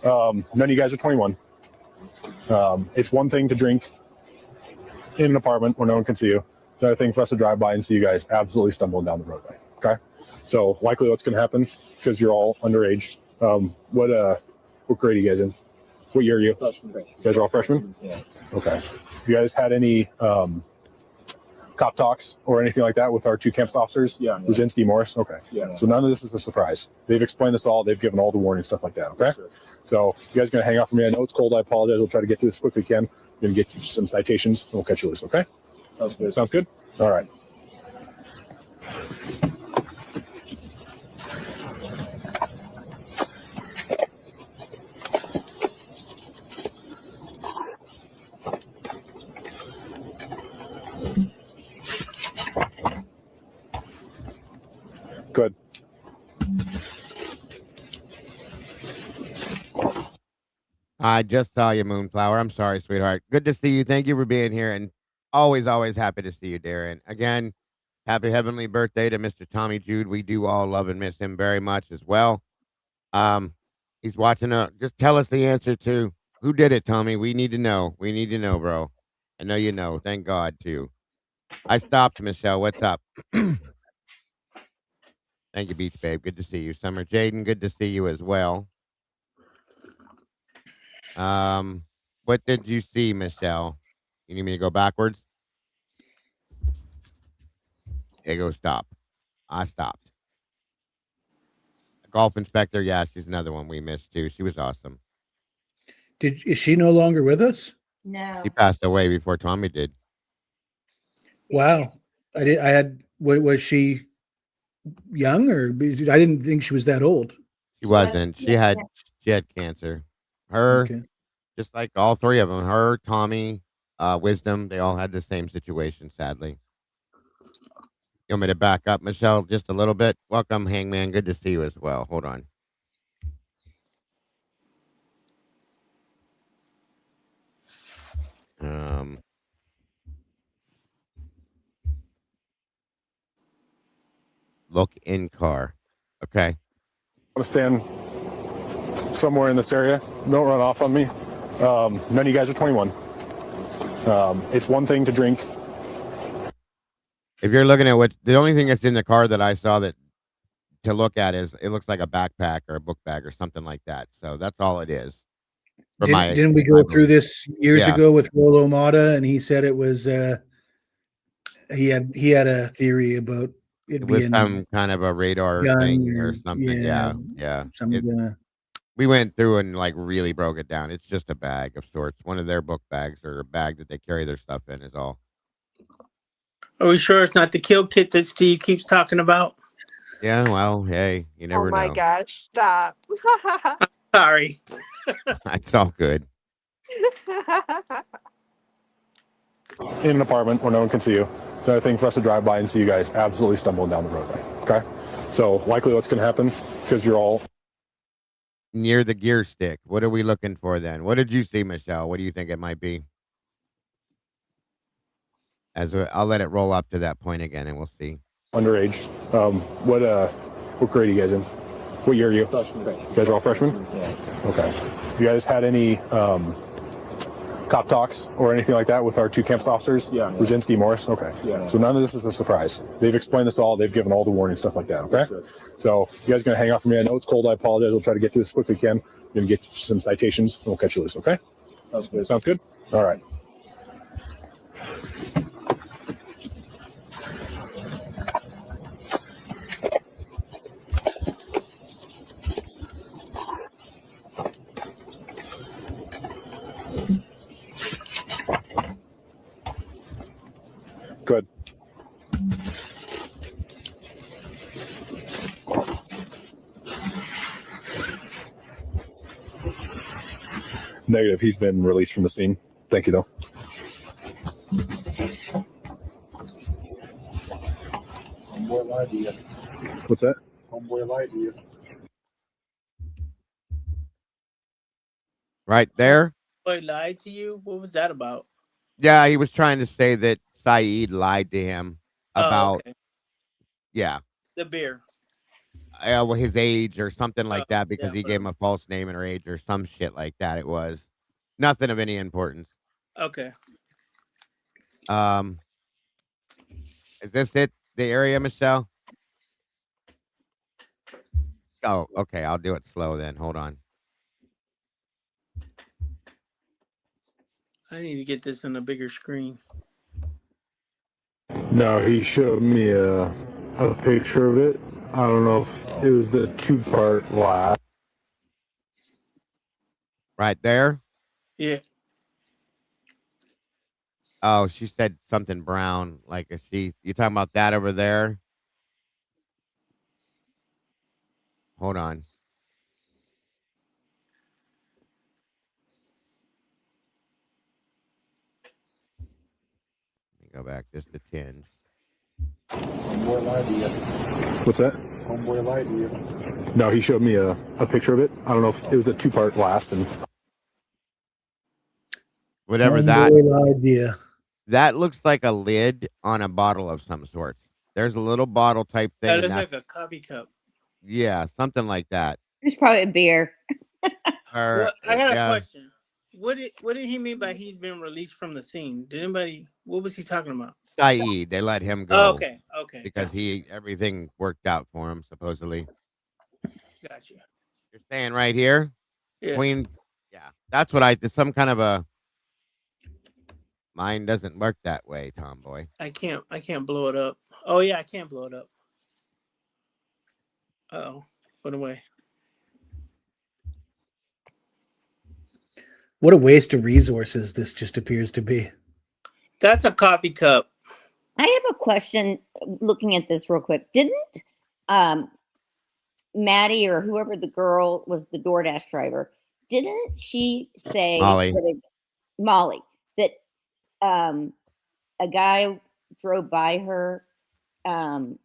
None of you guys are 21. It's one thing to drink in an apartment where no one can see you. It's another thing for us to drive by and see you guys absolutely stumbling down the roadway. Okay, so likely what's going to happen, because you're all underage. What grade are you guys in? What year are you? Freshman. You guys are all freshmen? Yeah. Okay. You guys had any cop talks or anything like that with our two campus officers? Yeah. Brzezinski, Morris? Okay. Yeah. So none of this is a surprise. They've explained this all. They've given all the warning, stuff like that. Okay. Yes, so you guys are going to hang out for me. I know it's cold. I apologize. We'll try to get through this as quickly as we can. We're going to get you some citations and we'll catch you loose. Okay. Sounds good. Sounds good? All right. Good. I just saw you, Moonflower. I'm sorry, sweetheart. Good to see you. Thank you for being here, and always happy to see you, Darren. Again, happy heavenly birthday to Mr. Tommy Jude. We do all love and miss him very much as well. He's watching. Just tell us the answer to who did it, Tommy. We need to know. We need to know, bro. I know you know. Thank God, too. I stopped, Michelle. What's up? Thank you, Beach Babe. Good to see you. Summer Jaden, good to see you as well. What did you see, Michelle? You need me to go backwards? There you go, stop. I stopped. Golf inspector, yeah, she's another one we missed too. She was awesome. Is she no longer with us? No. She passed away before Tommy did. Wow. Was she young, or I didn't think she was that old? She wasn't. She had cancer. Her, Okay. just like all three of them, her, Tommy, Wisdom, they all had the same situation, sadly. You want me to back up, Michelle, just a little bit? Welcome, Hangman. Good to see you as well. Hold on. Look in car. Okay. I want to stand somewhere in this area. Don't run off on me. None of you guys are 21. It's one thing to drink. If you're looking at the only thing that's in the car that I saw that to look at is it looks like a backpack or a book bag or something like that. So that's all it is. Didn't we go through this years ago with Rolo Mata, and he said it was he had a theory about it being some kind of a radar thing or something. Yeah. We went through and like really broke it down. It's just a bag of sorts. One of their book bags or a bag that they carry their stuff in is all. Are we sure it's not the kill kit that Steve keeps talking about? Yeah, well, hey, you never know. Oh my gosh, stop. Sorry. It's all good. In an apartment where no one can see you. It's another thing for us to drive by and see you guys absolutely stumbling down the roadway. Okay? So likely what's going to happen, because you're all near the gear stick. What are we looking for then? What did you see, Michelle? What do you think it might be? I'll let it roll up to that point again, and we'll see. Underage. What grade are you guys in? What year are you? Freshman. You guys are all freshmen? Yeah. Okay. You guys had any cop talks or anything like that with our two campus officers? Yeah. Brzezinski, Morris? Okay. Yeah. So none of this is a surprise. They've explained this all. They've given all the warnings, stuff like that. Okay. Sure. So you guys are going to hang out for me. I know it's cold. I apologize. We'll try to get through this as quickly as we can. We're going to get some citations. And we'll catch you loose. Okay. Sounds good. Sounds good? All right. Good. Negative. He's been released from the scene. Thank you, though. Homeboy lied to you. What's that? Homeboy lied to you. Right there. Boy lied to you. What was that about? Yeah, he was trying to say that Saeed lied to him about, okay. yeah, The beer. well, his age or something like that because yeah, he gave him a false name and her age or some shit like that. It was nothing of any importance. Okay. Is this it? The area, Michelle? Oh, okay. I'll do it slow then. Hold on. I need to get this on a bigger screen. No, he showed me a picture of it. I don't know if it was a two-part last. Right there. Yeah. Oh, she said something brown. Like you talking about that over there? Hold on. Let me go back just a tinge. Homeboy lied to you. What's that? Homeboy lied to you. No, he showed me a picture of it. I don't know if it was a two-part last and Whatever Homeboy idea. that looks like a lid on a bottle of some sort. There's a little bottle type thing. That is like a coffee cup. Yeah, something like that. It's probably a beer. Or, I got a yeah, question. What did he mean by he's been released from the scene? Did anybody? What was he talking about? Saeed, they let him go. Oh, okay. Because everything worked out for him supposedly. Gotcha. You're staying right here, Yeah. Queen. Yeah, that's what I did. Some kind of a mine doesn't work that way, Tomboy. I can't blow it up. Oh yeah, I can't blow it up. Oh, put away. What a waste of resources this just appears to be. That's a coffee cup. I have a question looking at this real quick. Didn't Maddie or whoever the girl was, the DoorDash driver, didn't she say Molly that a guy drove by her in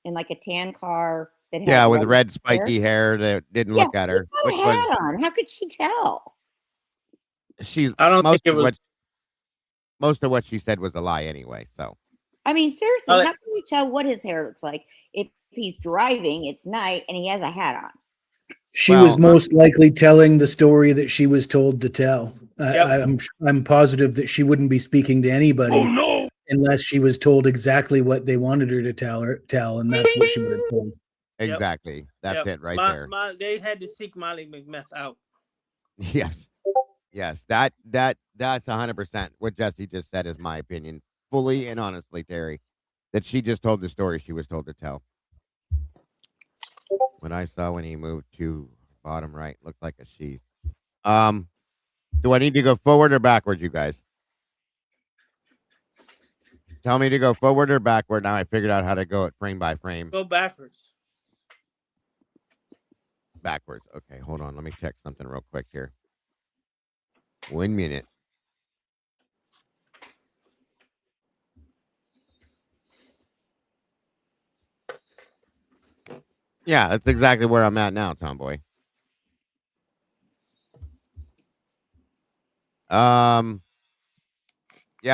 like a tan car that had with red spiky hair that didn't look at her. Which hat on. How could she tell? I don't think it was. Most of what she said was a lie anyway. So I mean, seriously, how can you tell what his hair looks like if he's driving? It's night and he has a hat on. She was most likely telling the story that she was told to tell. Yep. I'm positive that she wouldn't be speaking to anybody unless she was told exactly what they wanted her to tell, and that's what she would have told. Exactly. That's it right there. They had to seek Molly McMeth out. Yes. Yes. That's 100% what Jesse just said is my opinion. Fully and honestly, Terry, that she just told the story she was told to tell. What I saw when he moved to bottom right looked like a sheath. Do I need to go forward or backwards, you guys? Tell me to go forward or backward. Now I figured out how to go it frame by frame. Go backwards. Backwards. Okay, hold on. Let me check something real quick here. 1 minute. Yeah, that's exactly where I'm at now, Tomboy. Yeah,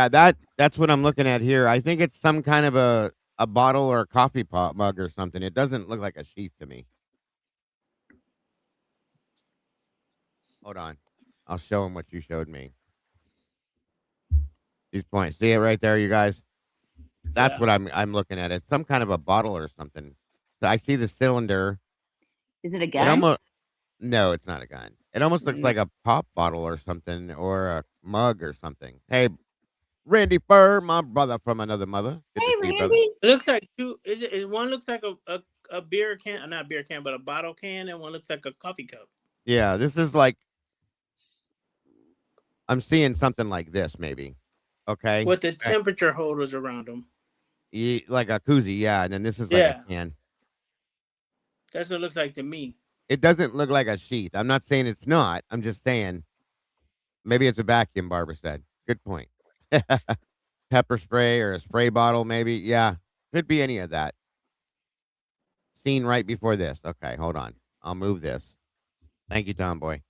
that's what I'm looking at here. I think it's some kind of a bottle or a coffee pot mug or something. It doesn't look like a sheath to me. Hold on. I'll show him what you showed me. These points. See it right there, you guys? That's Yeah. what I'm looking at. It's some kind of a bottle or something. So I see the cylinder. Is it a It gun? almost No, it's not a gun. It almost looks Mm. like a pop bottle or something or a mug or something. Hey, Randy Fur, my brother from another mother. Good Hey, to see you, brother. Randy. It looks like two. Is one looks like a beer can, not beer can, but a bottle can, and one looks like a coffee cup Yeah, this is like I'm seeing something like this maybe. Okay. with the temperature holders around them. Like a koozie, yeah, and then this is like a Yeah, can. that's what it looks like to me. It doesn't look like a sheath. I'm not saying it's not. I'm just saying maybe it's a vacuum, Barbara said. Good point. Pepper spray or a spray bottle, maybe. Yeah, could be any of that. Seen right before this. Okay, hold on. I'll move this. Thank you, Tomboy.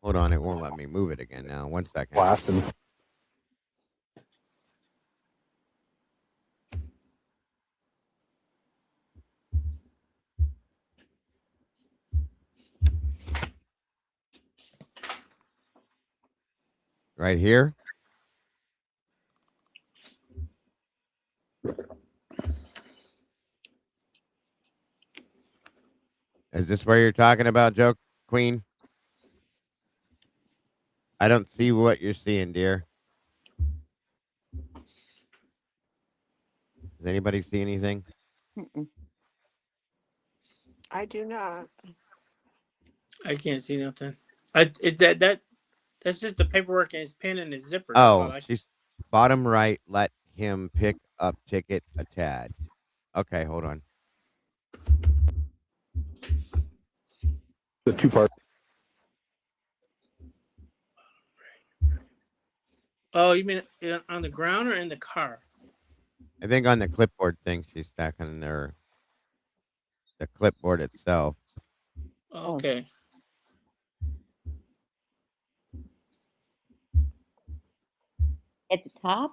Hold on, it won't let me move it again now. 1 second. Blasting. Right here. Is this where you're talking about, Joke Queen? I don't see what you're seeing, dear. Does anybody see anything? Mm-mm. I do not. I can't see nothing. That's just the paperwork and his pen and his zipper. That's all Oh, I. she's bottom right. Let him pick up ticket a tad. Okay, hold on. The two part. Oh, you mean on the ground or in the car? I think on the clipboard thing she's stacking the clipboard itself. Oh, Okay. at the top?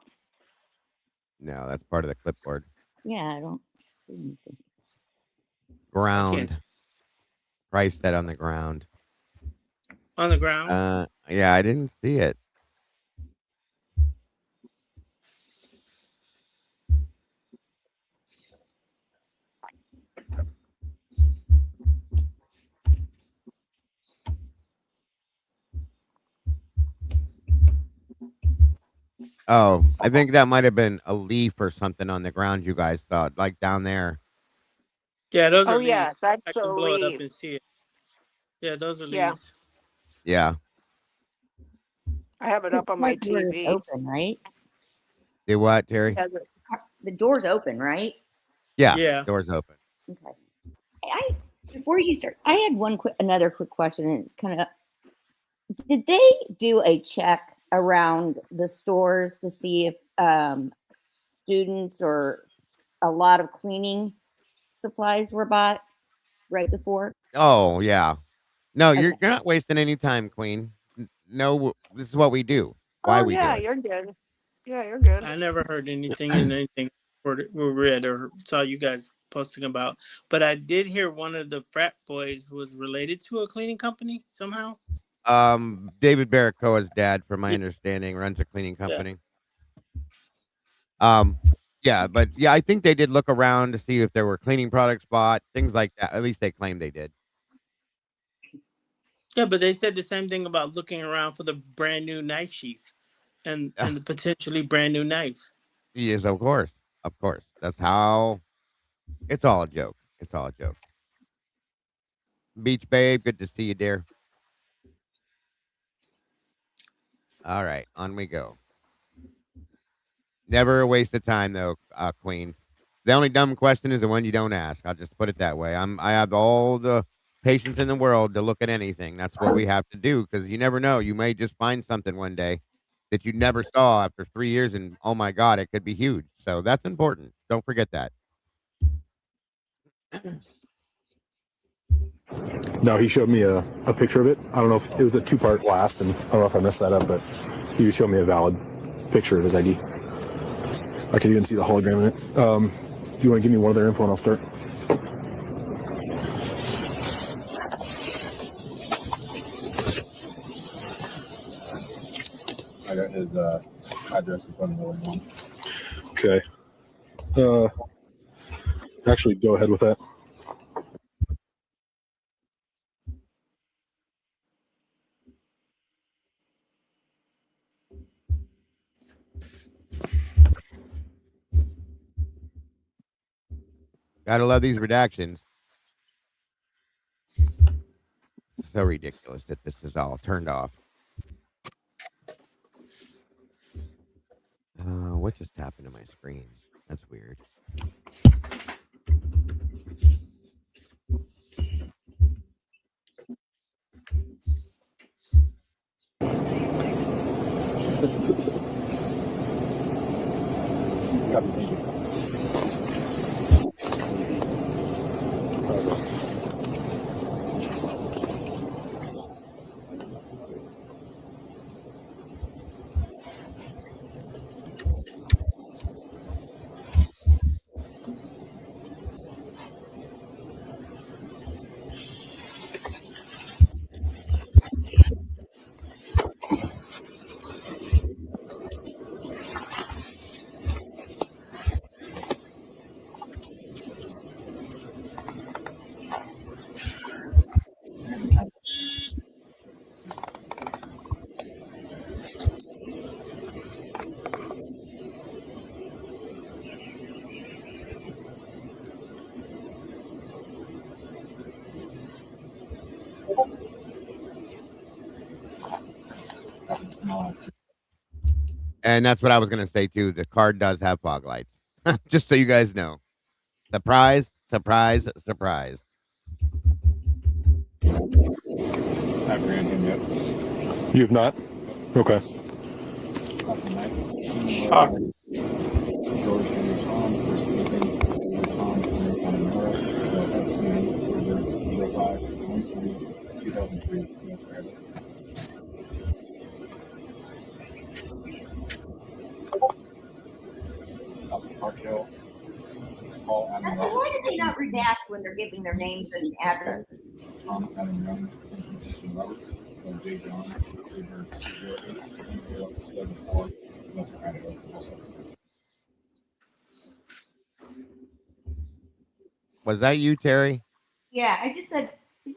No, that's part of the clipboard. Yeah, I don't see anything. I can't see. Ground. Price set on the ground. On the ground. Yeah, I didn't see it. Oh, I think that might have been a leaf or something on the ground you guys saw, like down there. Yeah, those Oh are yeah, leaves. I that's a can blow it up leaf. and see it. Yeah, those are Yeah, leaves. Yeah. I have it This up on my car door is TV. open, right? Do what, Terry? Yeah, The door's open, right? Yeah. Yeah. Doors open. Okay. I before you start, I had another quick question, and it's kind of: did they do a check around the stores to see if students or a lot of cleaning supplies were bought right before? Oh, yeah. No, Okay. you're not wasting any time, Queen. No, this is what we do. Why Oh we do yeah, it. you're good. Yeah, you're good. I never heard anything in anything we read or saw you guys posting about. But I did hear one of the frat boys was related to a cleaning company somehow. David Barracoa's dad, from my Yeah. understanding, runs a cleaning Yeah. company. Um, yeah, but yeah, I think they did look around to see if there were cleaning products bought, things like that. At least they claimed they did. Yeah, but they said the same thing about looking around for the brand new knife sheath and the potentially brand new knife. Yes, of course. Of course. That's how it's all a joke. It's all a joke. Beach babe, good to see you, dear. All right, on we go. Never a waste of time though, Queen. The only dumb question is the one you don't ask. I'll just put it that way. I have all the patience in the world to look at anything. That's what we have to do because you never know. You may just find something one day that you never saw after 3 years, and oh my god, it could be huge. So that's important. Don't forget that. No, he showed me a picture of it. I don't know if it was a 2-part blast, and I don't know if I messed that up, but he showed me a valid picture of his ID. I could even see the hologram in it. Do you want to give me one of their info and I'll start? I got his address in front of the one. Okay. Actually, go ahead with that. Gotta love these redactions. So ridiculous that this is all turned off. What just happened to my screen? That's weird. Copy, thank you. And that's what I was gonna say too. The car does have fog lights. Just so you guys know. Surprise, surprise, surprise. I've ran him yet. You have not? Okay. Awesome night. Shock. George and Tom for sleeping. Tom on Nora. SCN 05 2003. Awesome Park Hill. Paul Adam So why do they not redact when they're giving their names and addresses? Tom Adam Young. Roberts. J. John. Was that you, Terry? Yeah, I just said, I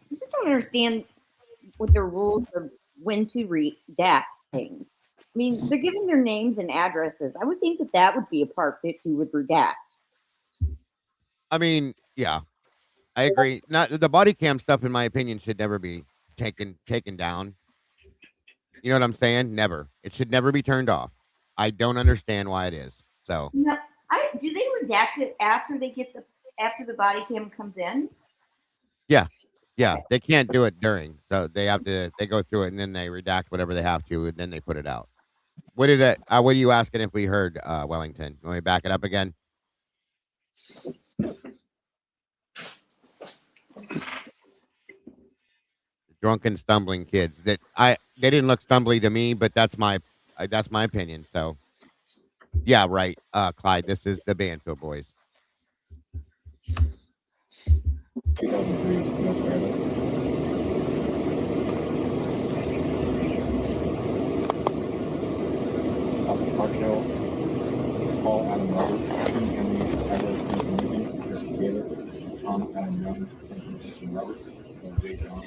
just don't understand what their rules of when to redact things. I mean, they're giving their names and addresses. I would think that that would be a part that you would redact. I mean, yeah, I agree. Not the body cam stuff, in my opinion, should never be taken down. You know what I'm saying? Never. It should never be turned off. I don't understand why it is. So No, do they redact it after they get after the body cam comes in? yeah, they can't do it during. So they go through it and then they redact whatever they have to and then they put it out. What are you asking if we heard, Wellington? Let me back it up again. Drunken, stumbling kids they didn't look stumbly to me, but that's my opinion. So yeah, right. Clyde, this is the Banfield boys. 2003. Awesome Park Hill. Paul Adam Roberts. Henry Edwards. Investigative. Tom Adam Young. Roberts. J. John.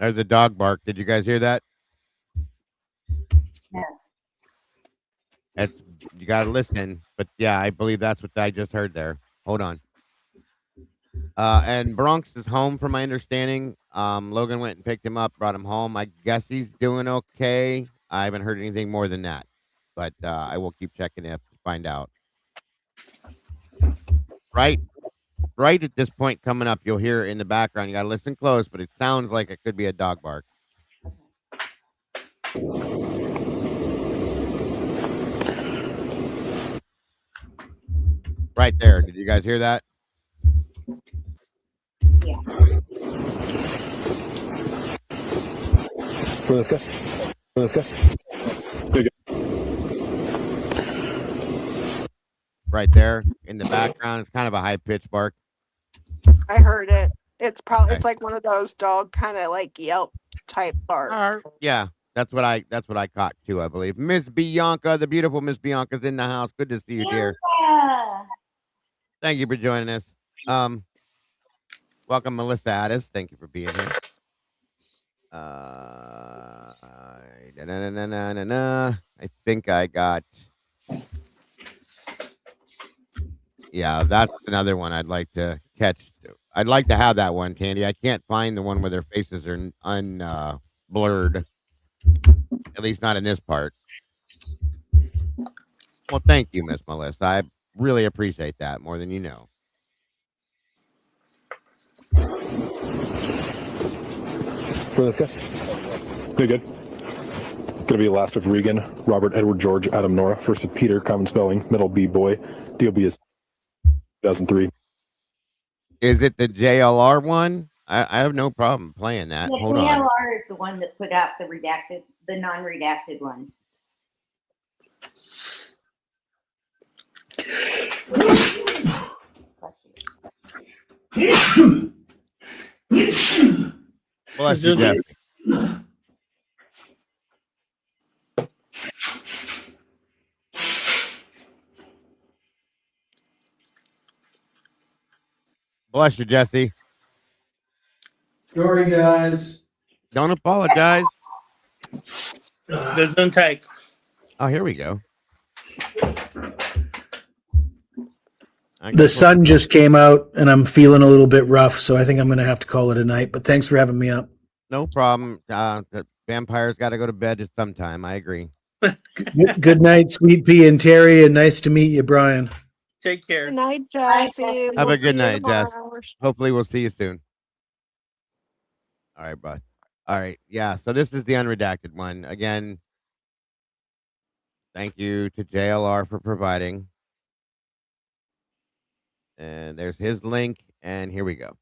There's a dog bark. Did you guys hear that? No. It's you got to listen. But yeah, I believe that's what I just heard there. Hold on. And Bronx is home, from my understanding. Logan went and picked him up, brought him home. I guess he's doing okay. I haven't heard anything more than that, but I will keep checking if to find out. Right at this point coming up, you'll hear in the background. You got to listen close, but it sounds like it could be a dog bark. Right there. Did you guys hear that? Yeah. For this guy. For this guy. Good. Right there in the background. It's kind of a high pitched bark. I heard it. It's probably Okay. it's like one of those dog kind of like yelp type bark. Yeah, that's what I caught too, I believe. Miss Bianca, the beautiful Miss Bianca's in the house. Good to see you, dear. Yeah. Thank you for joining us. Welcome, Melissa Addis. Thank you for being here. I think I got. Yeah, that's another one I'd like to catch. I'd like to have that one, Candy. I can't find the one where their faces are blurred. At least not in this part. Well, thank you, Miss Melissa. I really appreciate that more than you know. For this guy. You're good. Gonna be last of Regan, Robert, Edward, George, Adam, Nora. First of Peter, common spelling. Middle B, boy. DOB is 2003. Is it the JLR one? I have no problem playing that. The Hold on. DLR is the one that put out the non-redacted one. Bless you, Jeff. Bless you, Jesse. Sorry, guys. Don't apologize. Gesundheit. Oh, here we go. The sun just came out, and I'm feeling a little bit rough, so I think I'm going to have to call it a night. But thanks for having me up. No problem. The vampires got to go to bed at some time. I agree. Good night, Sweet Pea and Terry, and nice to meet you, Brian. Take care. Good night, Jesse. Have We'll a good see you night, Jess. tomorrow. Hopefully, we'll see you soon. All right, bud. All right. Yeah. So this is the unredacted one. Again, thank you to JLR for providing. And there's his link. And here we go.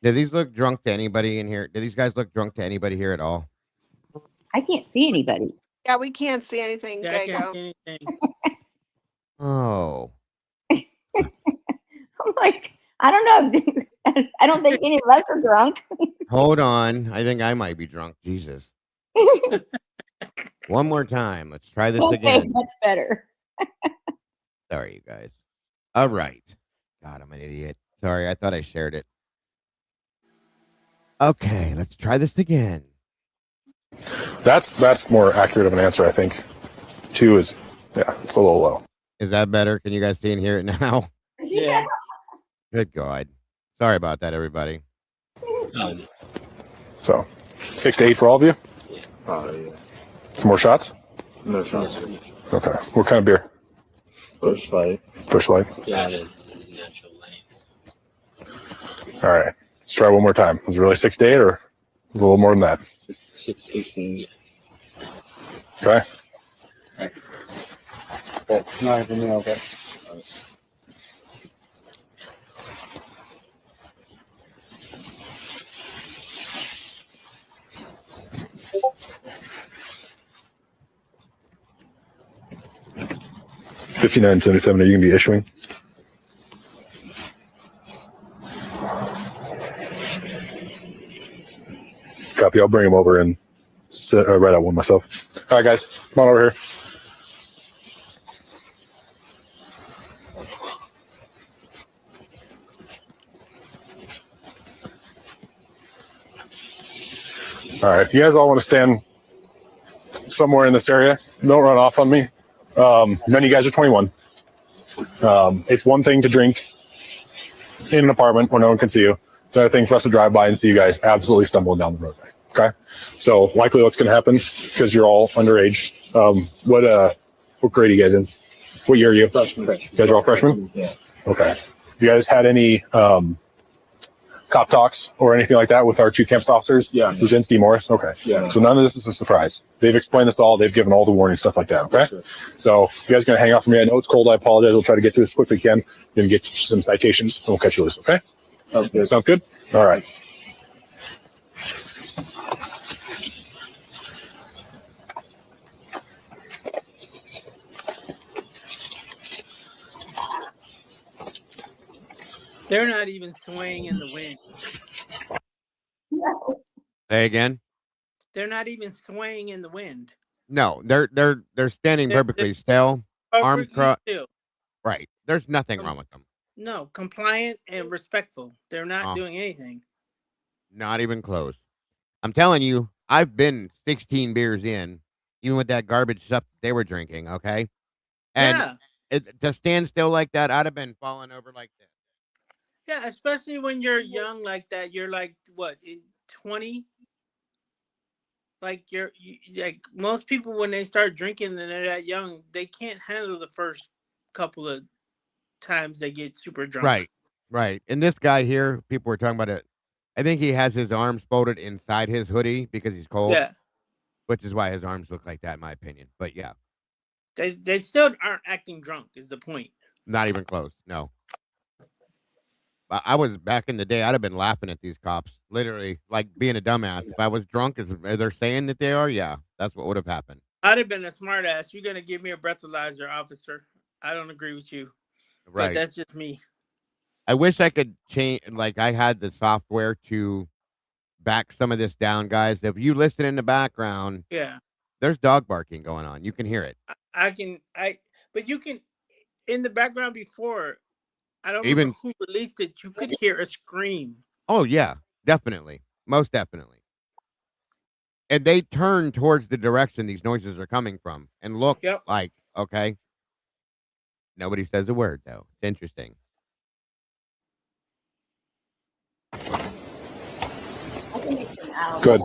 Did these look drunk to anybody in here? Did these guys look drunk to anybody here at all? I can't see anybody. Yeah, we can't see anything. Yeah, I can't Gago. see anything. Oh. I'm like, I don't know. I don't think any of us are drunk. Hold on. I think I might be drunk. Jesus. One more time. Let's try this Okay, again. much better. Sorry, you guys. All right. God, I'm an idiot. Sorry, I thought I shared it. Okay, let's try this again. That's more accurate of an answer, I think. 2 is, yeah, it's a little low. Is that better? Can you guys see and hear it now? Yeah. Good God. Sorry about that, everybody. So 6 to 8 for all of you. Yeah. Some more shots. No shots. Okay. What kind of beer? Bush Light. Bush Light. Yeah, it is natural light. All right. Let's try one more time. Was it really 6 to 8 or a little more than that? 6:18. Okay. That's not even me, okay. 5977, are you going to be issuing? Copy. I'll bring him over and write out one myself. All right, guys. Come on over here. All right. If you guys all want to stand somewhere in this area, don't run off on me. None of you guys are 21. It's one thing to drink in an apartment where no one can see you. It's another thing for us to drive by and see you guys absolutely stumbling down the roadway. Okay? So likely what's going to happen, because you're all underage, what grade are you guys in? What year are you? Freshman. You guys are all freshmen? Yeah. Okay. You guys had any cop talks or anything like that with our 2 campus officers? Yeah. Luzinski, Morris? Okay. Yeah. So none of this is a surprise. They've explained this all. They've given all the warning stuff like that. Okay. Yes, sir. So you guys going to hang out for me. I know it's cold. I apologize. We'll try to get through as quickly as we can. Then get you some citations and we'll catch you loose. Okay. Sounds good. Sounds good? All right. They're not even swaying in the wind. Say again? They're not even swaying in the wind. No, they're standing They're perfectly still. Arm Perfectly crossed. still. Right. There's nothing wrong with them. No, compliant and respectful. They're not doing anything. Not even close. I'm telling you, I've been 16 beers in, even with that garbage stuff they were drinking, okay? And to stand still like that, I'd have been falling over like this. Yeah, especially when you're young like that. You're like, what, 20? Like like most people when they start drinking and they're that young, they can't handle the first couple of times they get super drunk. Right. And this guy here, people were talking about it. I think he has his arms folded inside his hoodie because he's cold. Yeah. Which is why his arms look like that, in my opinion. But yeah. They still aren't acting drunk is the point. Not even close. No. I was back in the day, I'd have been laughing at these cops, literally, like being a dumbass. If I was drunk, as they're saying that they are, yeah, that's what would have happened. I'd have been a smart ass. You're going to give me a breathalyzer, officer. I don't agree with you. Right. But that's just me. I wish I could change, like, I had the software to back some of this down, guys. If you listen in the background, yeah, there's dog barking going on. You can hear it. But you can, in the background before, I don't Even remember who released it. You could hear a scream. Oh, yeah, definitely. Most definitely. And they turn towards the direction these noises are coming from and look like, okay. Nobody says a word, though. It's interesting. Good.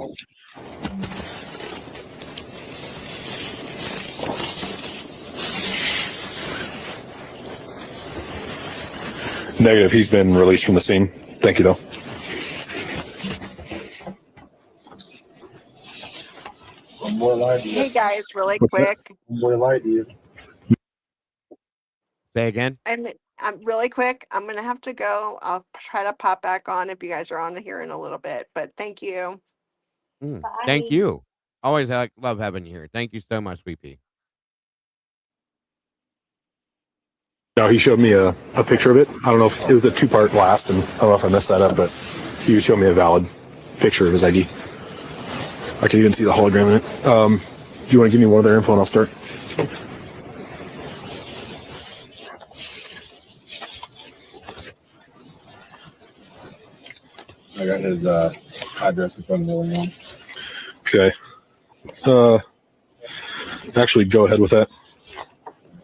Negative. He's been released from the scene. Thank you, though. One more light. Hey guys, really What's quick. One more light, you. Say again? And really quick, I'm gonna have to go. I'll try to pop back on if you guys are on here in a little bit. But thank you. Thank you. Always love having you here. Thank you so much, Sweet Pea. No, he showed me a picture of it. I don't know if it was a 2-part blast, and I don't know if I messed that up, but he showed me a valid picture of his ID. I can even see the hologram in it. Do you want to give me one of their info and I'll start? got his address in front of everyone. Okay. Actually, go ahead with that.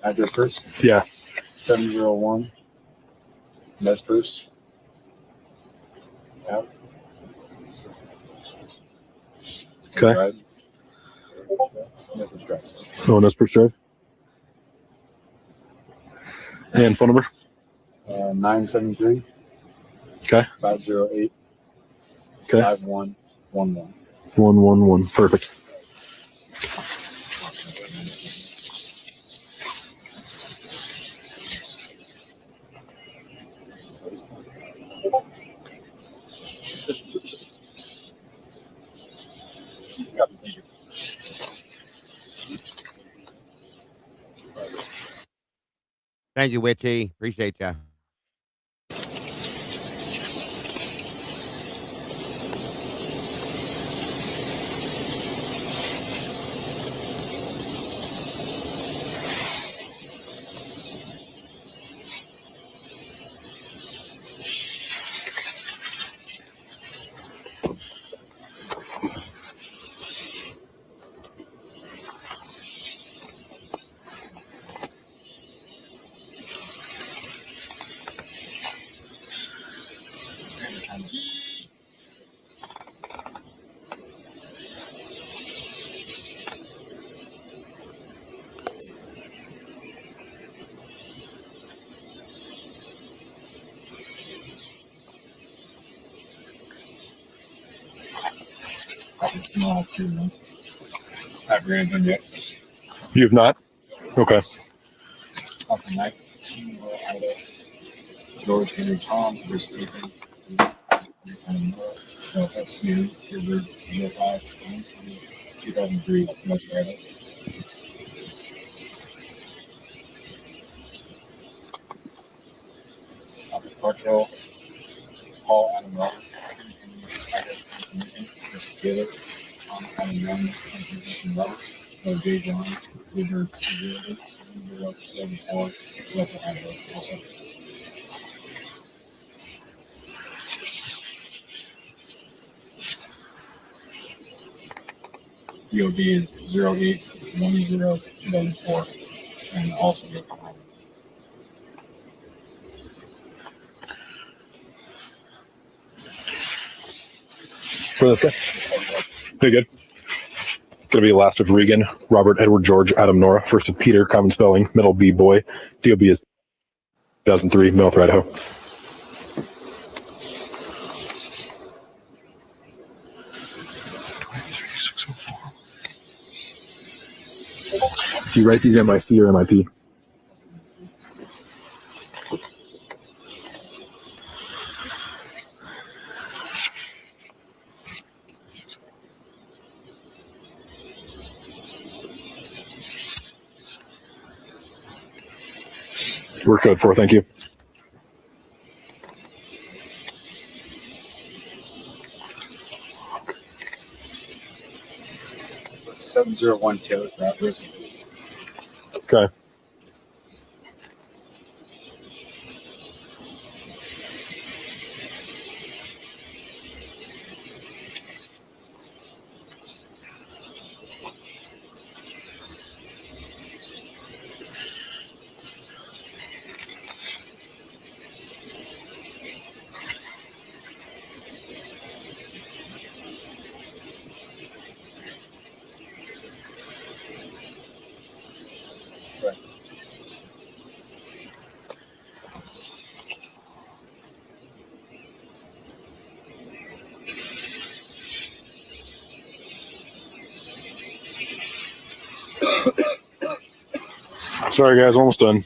Address first? Yeah. 701 Nespers. Yeah. Okay. Nespers Drive. Oh, Nespers Drive. And phone number? 973. Okay. 508. Okay. 5111. 111. Perfect. Thank you, Witchy. Appreciate you. No, I've ran him yet. You've not? Okay. Awesome night. Idaho. George Henry Tom versus Ethan. SU, River, 05, 2003, North Idaho. Awesome Park Hill. Paul Adam Robert. Investigative. Tom Adam Young. Robert. J. John. River, 074, Local Idaho. Also. DOD is 0810-2004 and also local Idaho. For this guy? Pretty good. Going to be last of Regan, Robert, Edward, George, Adam, Nora. First of Peter, common spelling, middle B, boy. DOB is 2003, North Idaho. Do you write these MIC or MIP? We're code 4, thank you. It's 701 Taylor Rapids. Okay. Sorry, guys, almost done.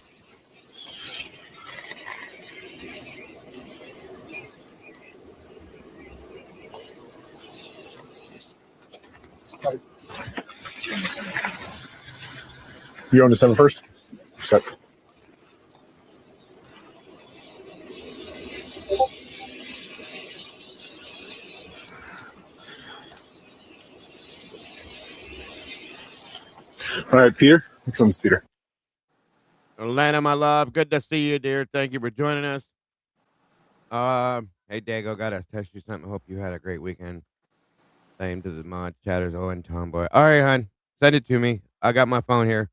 You're on December 1st? Okay. All right, Peter. Which one's Peter? Atlanta, my love. Good to see you, dear. Thank you for joining us. Hey, Dago, gotta text you something. Hope you had a great weekend. Same to the mod chatters. Oh, and Tomboy. All right, hon. Send it to me. I got my phone here.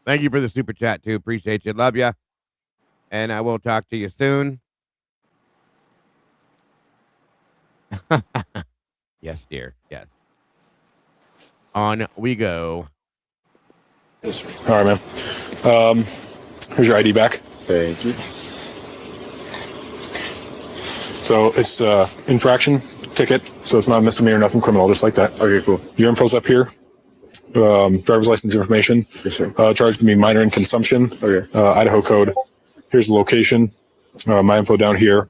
Thank you for the super chat, too. Appreciate you. Love you. And I will talk to you soon. Yes, dear. Yes. On we go. Yes, sir. All right, man. Here's your ID back. Thank you. So it's infraction ticket. So it's not a misdemeanor, nothing criminal, just like that. Okay, cool. Your info's up here. Driver's license information. Yes, sir. Charge can be minor in consumption. Okay. Idaho code. Here's the location. My info down here.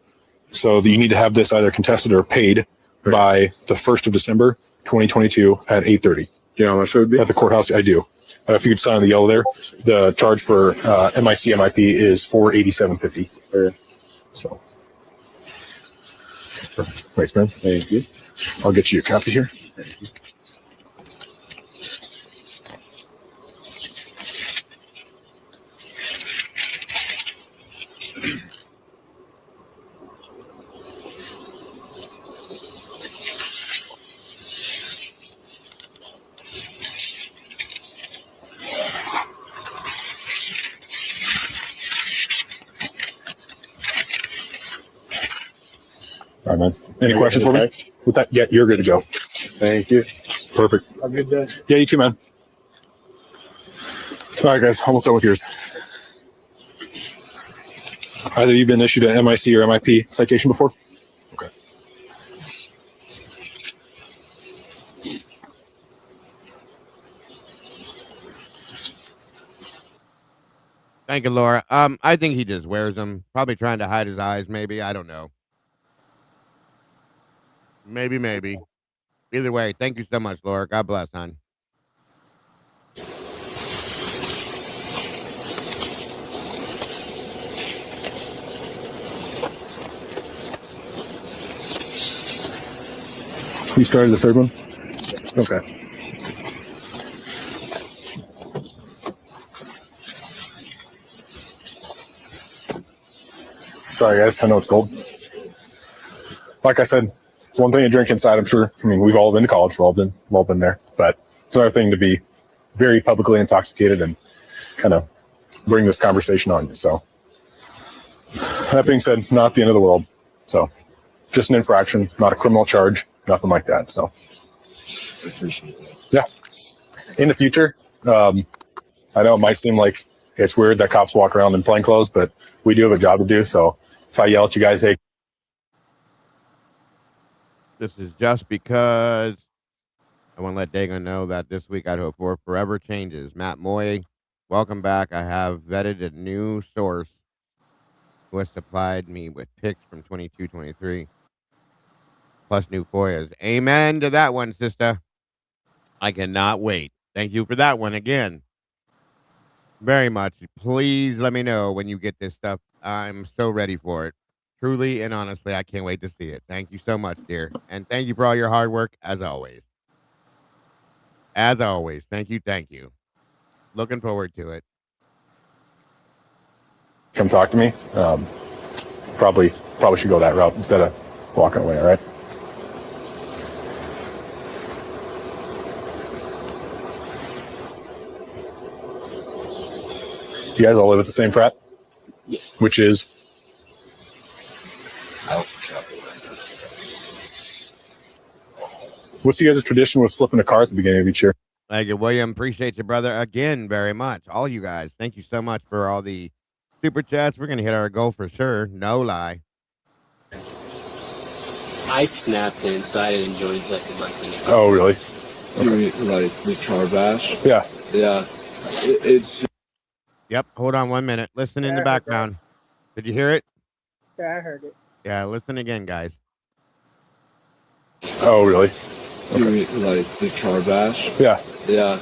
So that you need to have this either contested or paid by the 1st of December, 2022 at 8:30. You know how much it would be? At the courthouse, I do. If you could sign the yellow there, the charge for MIP is $487.50. Okay. So, thanks, man. Thank you. I'll get you a copy here. Thank you. All right, man. Any questions for me? With that, yeah, you're good to go. Thank you. Perfect. Have a good day. Yeah, you too, man. All right, guys, almost done with yours. Either you've been issued an MIC or MIP citation before? Okay. Thank you, Laura. I think he just wears them. Probably trying to hide his eyes, maybe. I don't know. Maybe. Either way, thank you so much, Laura. God bless, hon. You started the third one? Okay. Sorry, guys. I know it's cold. Like I said, it's one thing to drink inside, I'm sure. I mean, we've all been to college. We've all been there. But it's another thing to be very publicly intoxicated and kind of bring this conversation on you. So that being said, not the end of the world. So just an infraction, not a criminal charge, nothing like that. So I appreciate that. yeah. In the future, I know it might seem like it's weird that cops walk around in plain clothes, but we do have a job to do. So if I yell at you guys, hey, This is just because I want to let Dagon know that this week Idaho 4 forever changes. Matt Moy, welcome back. I have vetted a new source who has supplied me with picks from 22-23, plus new FOIAs. Amen to that one, sister. I cannot wait. Thank you for that one again. Very much. Please let me know when you get this stuff. I'm so ready for it. Truly and honestly, I can't wait to see it. Thank you so much, dear. And thank you for all your hard work, as always. As always. Thank you. Looking forward to it. come talk to me. Probably should go that route instead of walking away. All right. You guys all live at the same frat? Yeah. Which is? Alpha Kappa. What's you guys' tradition with flipping a car at the beginning of each year? Thank you, William. Appreciate you, brother, again very much. All you guys. Thank you so much for all the super chats. We're going to hit our goal for sure. No lie. I snapped it inside and enjoyed second like the Oh, really? You mean like the car bash? Yeah. Yeah. It's Yep. Hold on 1 minute. Listen in the background. Did you hear it? Yeah, I heard it. Yeah, listen again, guys. Oh, really? you mean like the car bash? Yeah. Yeah.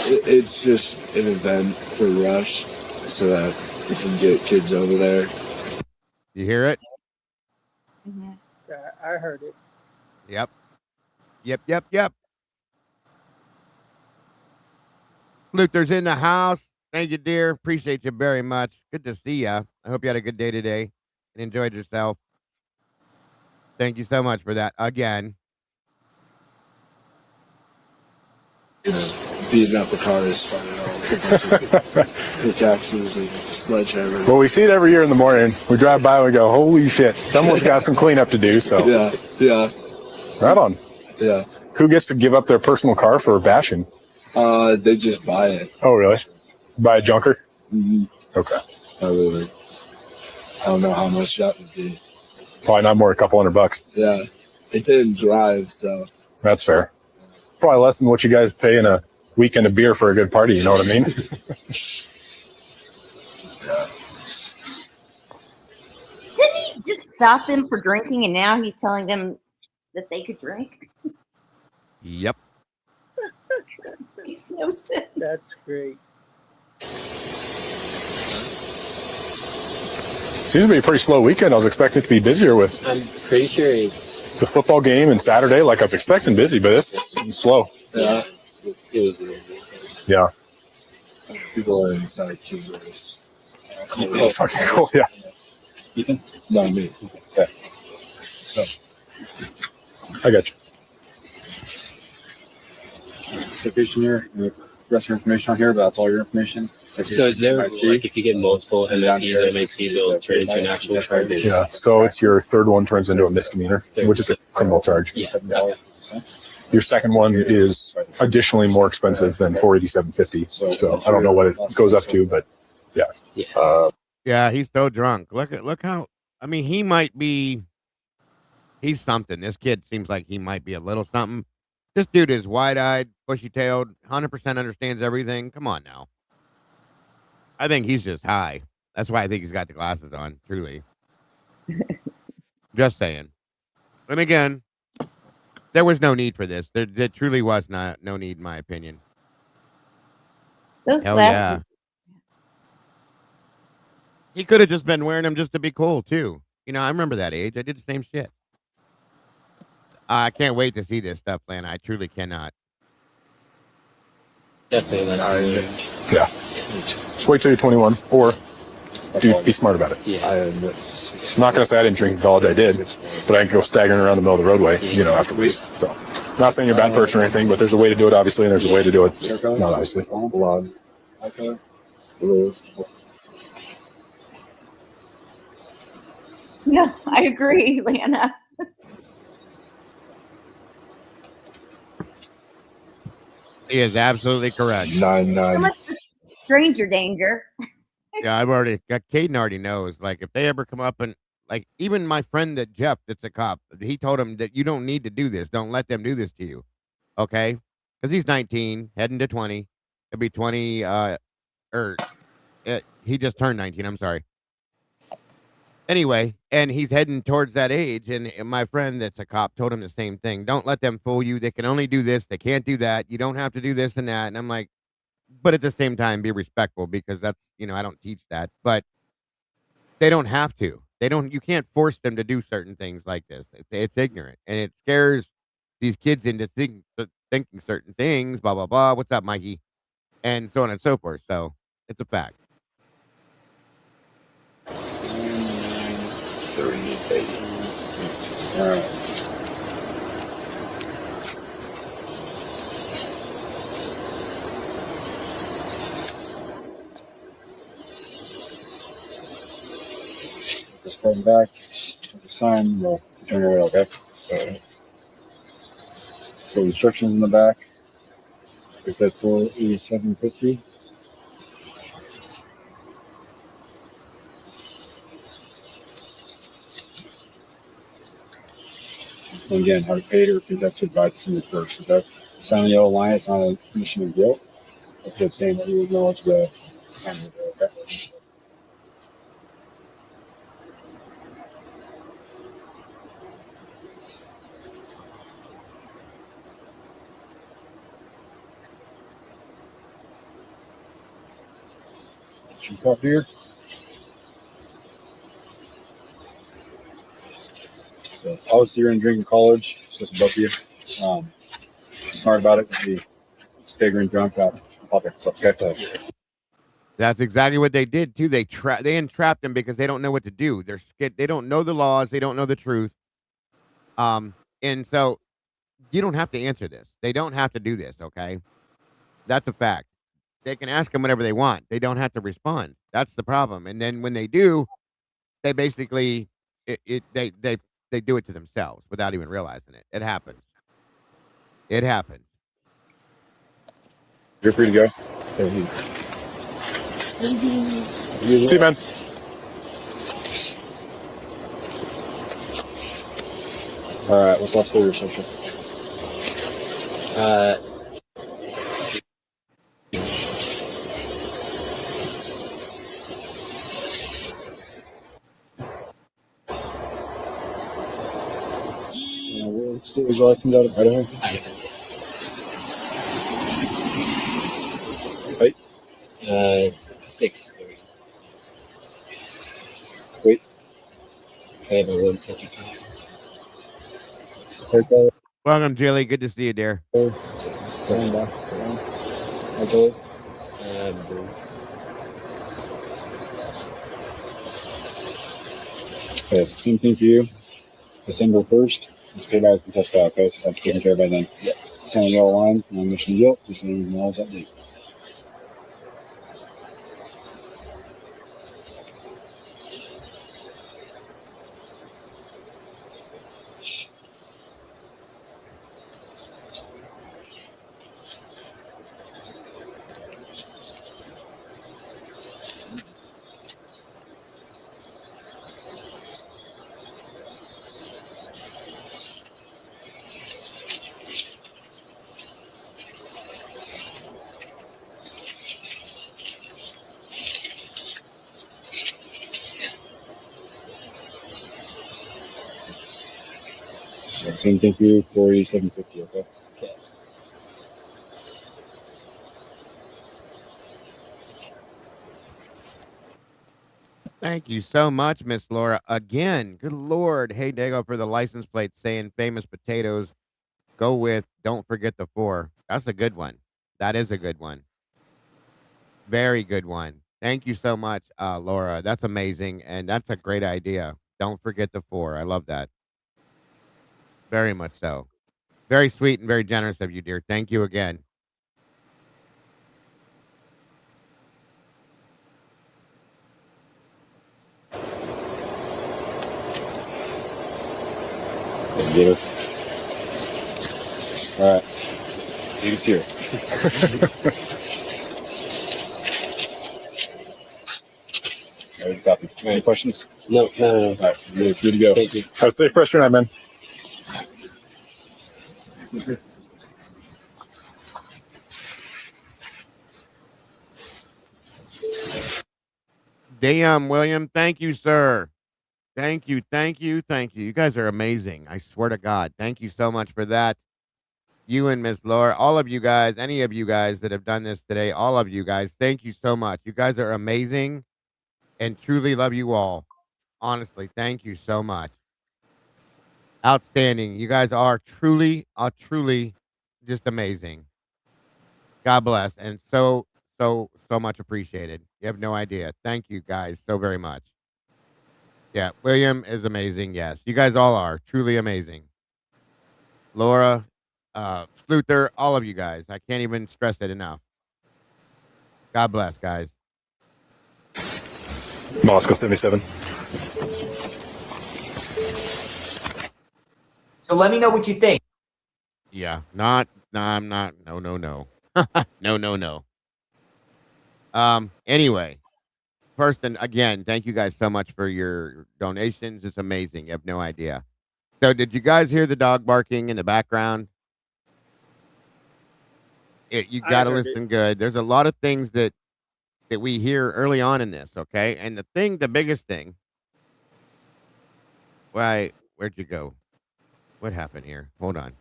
It's just an event for Rush so that we can get kids over there. You hear it? Yeah, I heard it. Yep. Luther's in the house. Thank you, dear. Appreciate you very much. Good to see ya. I hope you had a good day today and enjoyed yourself. Thank you so much for that again. Beating up the cars, finding all pickaxes and sledgehammer. Well, we see it every year in the morning. We drive by and we go, holy shit, someone's got some cleanup to do. So Yeah. Right on. Yeah. Who gets to give up their personal car for bashing? They just buy it. Oh, really? Buy a junker? Mm-hmm. Okay. I don't know how much that would be. Probably not more than a couple $100. Yeah. It didn't drive, so. That's fair. Probably less than what you guys pay in a weekend of beer for a good party, you know what I mean? Didn't he just stop them for drinking and now he's telling them that they could drink? Yep. Makes no sense. That's great. Seems to be a pretty slow weekend. I was expecting it to be busier with I'm pretty sure it's. the football game and Saturday. Like I was expecting busy, but it's slow. Yeah. It was weird. Yeah. People are inside kids race. Oh, fucking cool. Yeah. Ethan? Not me. Okay. So, I got you. Location here. The rest of your information on here, but that's all your information. So is there, like, if you get multiple MFPs or MACs, it'll turn into an actual charge? Yeah. So it's your third one turns into a misdemeanor, which is a criminal charge. Yeah. Your second one is additionally more expensive than $487.50. So I don't know what it goes up to, but yeah. Yeah, he's so drunk. Look how. I mean, he's something. This kid seems like he might be a little something. This dude is wide-eyed, bushy-tailed, 100% understands everything. Come on now. I think he's just high. That's why I think he's got the glasses on, truly. Just saying. And again, there was no need for this. There truly was no need, in my opinion. Those Hell glasses. He could have just been wearing them just to be cool, too. You know, I remember that age. I did the same shit. I can't wait to see this stuff, Lana. I truly cannot. Definitely less. Yeah. Just wait till you're 21, or be smart about it. Yeah. I'm not going to say I didn't drink in college. I did, but I can go staggering around the middle of the roadway, afterwards. So, not saying you're a bad person or anything, but there's a way to do it, obviously, and there's a way to do it not, obviously. No, I agree, Lana. He is absolutely correct. So much for stranger danger. Yeah, Caden already knows. Like, if they ever come up and, like, even my friend Jeff, that's a cop, he told him that you don't need to do this. Don't let them do this to you. Okay? Because he's 19, heading to 20. He'll be 20, he just turned 19. I'm sorry. Anyway, and he's heading towards that age, and my friend that's a cop told him the same thing. Don't let them fool you. They can only do this. They can't do that. You don't have to do this and that. And I'm like, but at the same time, be respectful, because that's, I don't teach that. But they don't have to. You can't force them to do certain things like this. It's ignorant, and it scares these kids into thinking certain things, blah, blah, blah. What's up, Mikey? And so on and so forth. So it's a fact. 30, 80. All right. This part back, the sign, we'll turn it around, okay? So instructions in the back. It said $487.50. And again, how to pay to repeat that advice in the first. If that sign on the yellow line, it's not a admission of guilt. It's just saying that you acknowledge the kind of okay? Should up here. So obviously you're in drinking college, so it's above you. Smart about it would be staggering drunk out public. So okay. That's exactly what they did too. They entrapped them because they don't know what to do. They're scared. They don't know the laws. They don't know the truth. And so you don't have to answer this. They don't have to do this, okay? That's a fact. They can ask them whatever they want. They don't have to respond. That's the problem. And then when they do, they basically they do it to themselves without even realizing it. It happens. It happens. You're free to go. See you, man. All right, what's the last four of your social? What state was your license out of? Idaho? Right? 6:30. Wait. I have a 1:55. Welcome, Jilly. Good to see you, dear. Going back. Okay. Okay, so same thing for you. December 1st, let's go back and test out, okay? So I'm taking care of by then. Yeah. Send a yellow line, no mission guilt, just an acknowledge update. So same thing for you, 4750, okay? Okay. Thank you so much, Miss Laura. Again, good Lord. Hey, Dago, for the license plate saying famous potatoes. Go with don't forget the 4. That's a good one. That is a good one. Very good one. Thank you so much, Laura. That's amazing. And that's a great idea. Don't forget the 4. I love that. Very much so. Very sweet and very generous of you, dear. Thank you again. Get her. All right. He's here. All right, copy. Any questions? No. All right, you're free to go. Thank you. Have a safe rest of your night, man. Damn, William. Thank you, sir. Thank you. Thank you. Thank you. You guys are amazing. I swear to God. Thank you so much for that. You and Miss Laura, all of you guys, any of you guys that have done this today, all of you guys, thank you so much. You guys are amazing and truly love you all. Honestly, thank you so much. Outstanding. You guys are truly just amazing. God bless. And so much appreciated. You have no idea. Thank you guys so very much. Yeah, William is amazing. Yes, you guys all are truly amazing. Laura, Sluther, all of you guys. I can't even stress it enough. God bless, guys. Moscow 77. So let me know what you think. Yeah, I'm not. No. No. Anyway, first and again, thank you guys so much for your donations. It's amazing. You have no idea. So, did you guys hear the dog barking in the background? You got to listen good. There's a lot of things that we hear early on in this, okay? And the biggest thing. Why? Where'd you go? What happened here? Hold on.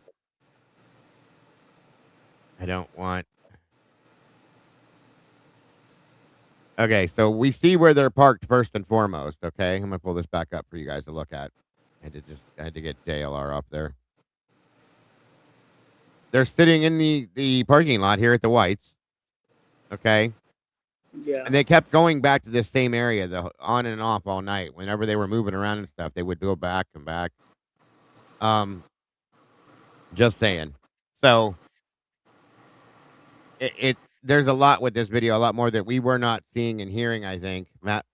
I don't want. Okay, so we see where they're parked first and foremost. Okay, I'm gonna pull this back up for you guys to look at. I had to get JLR up there. They're sitting in the parking lot here at the Whites. Okay. Yeah. And they kept going back to this same area, on and off all night. Whenever they were moving around and stuff, they would go back and back. Just saying. So there's a lot with this video, a lot more that we were not seeing and hearing. I think Matt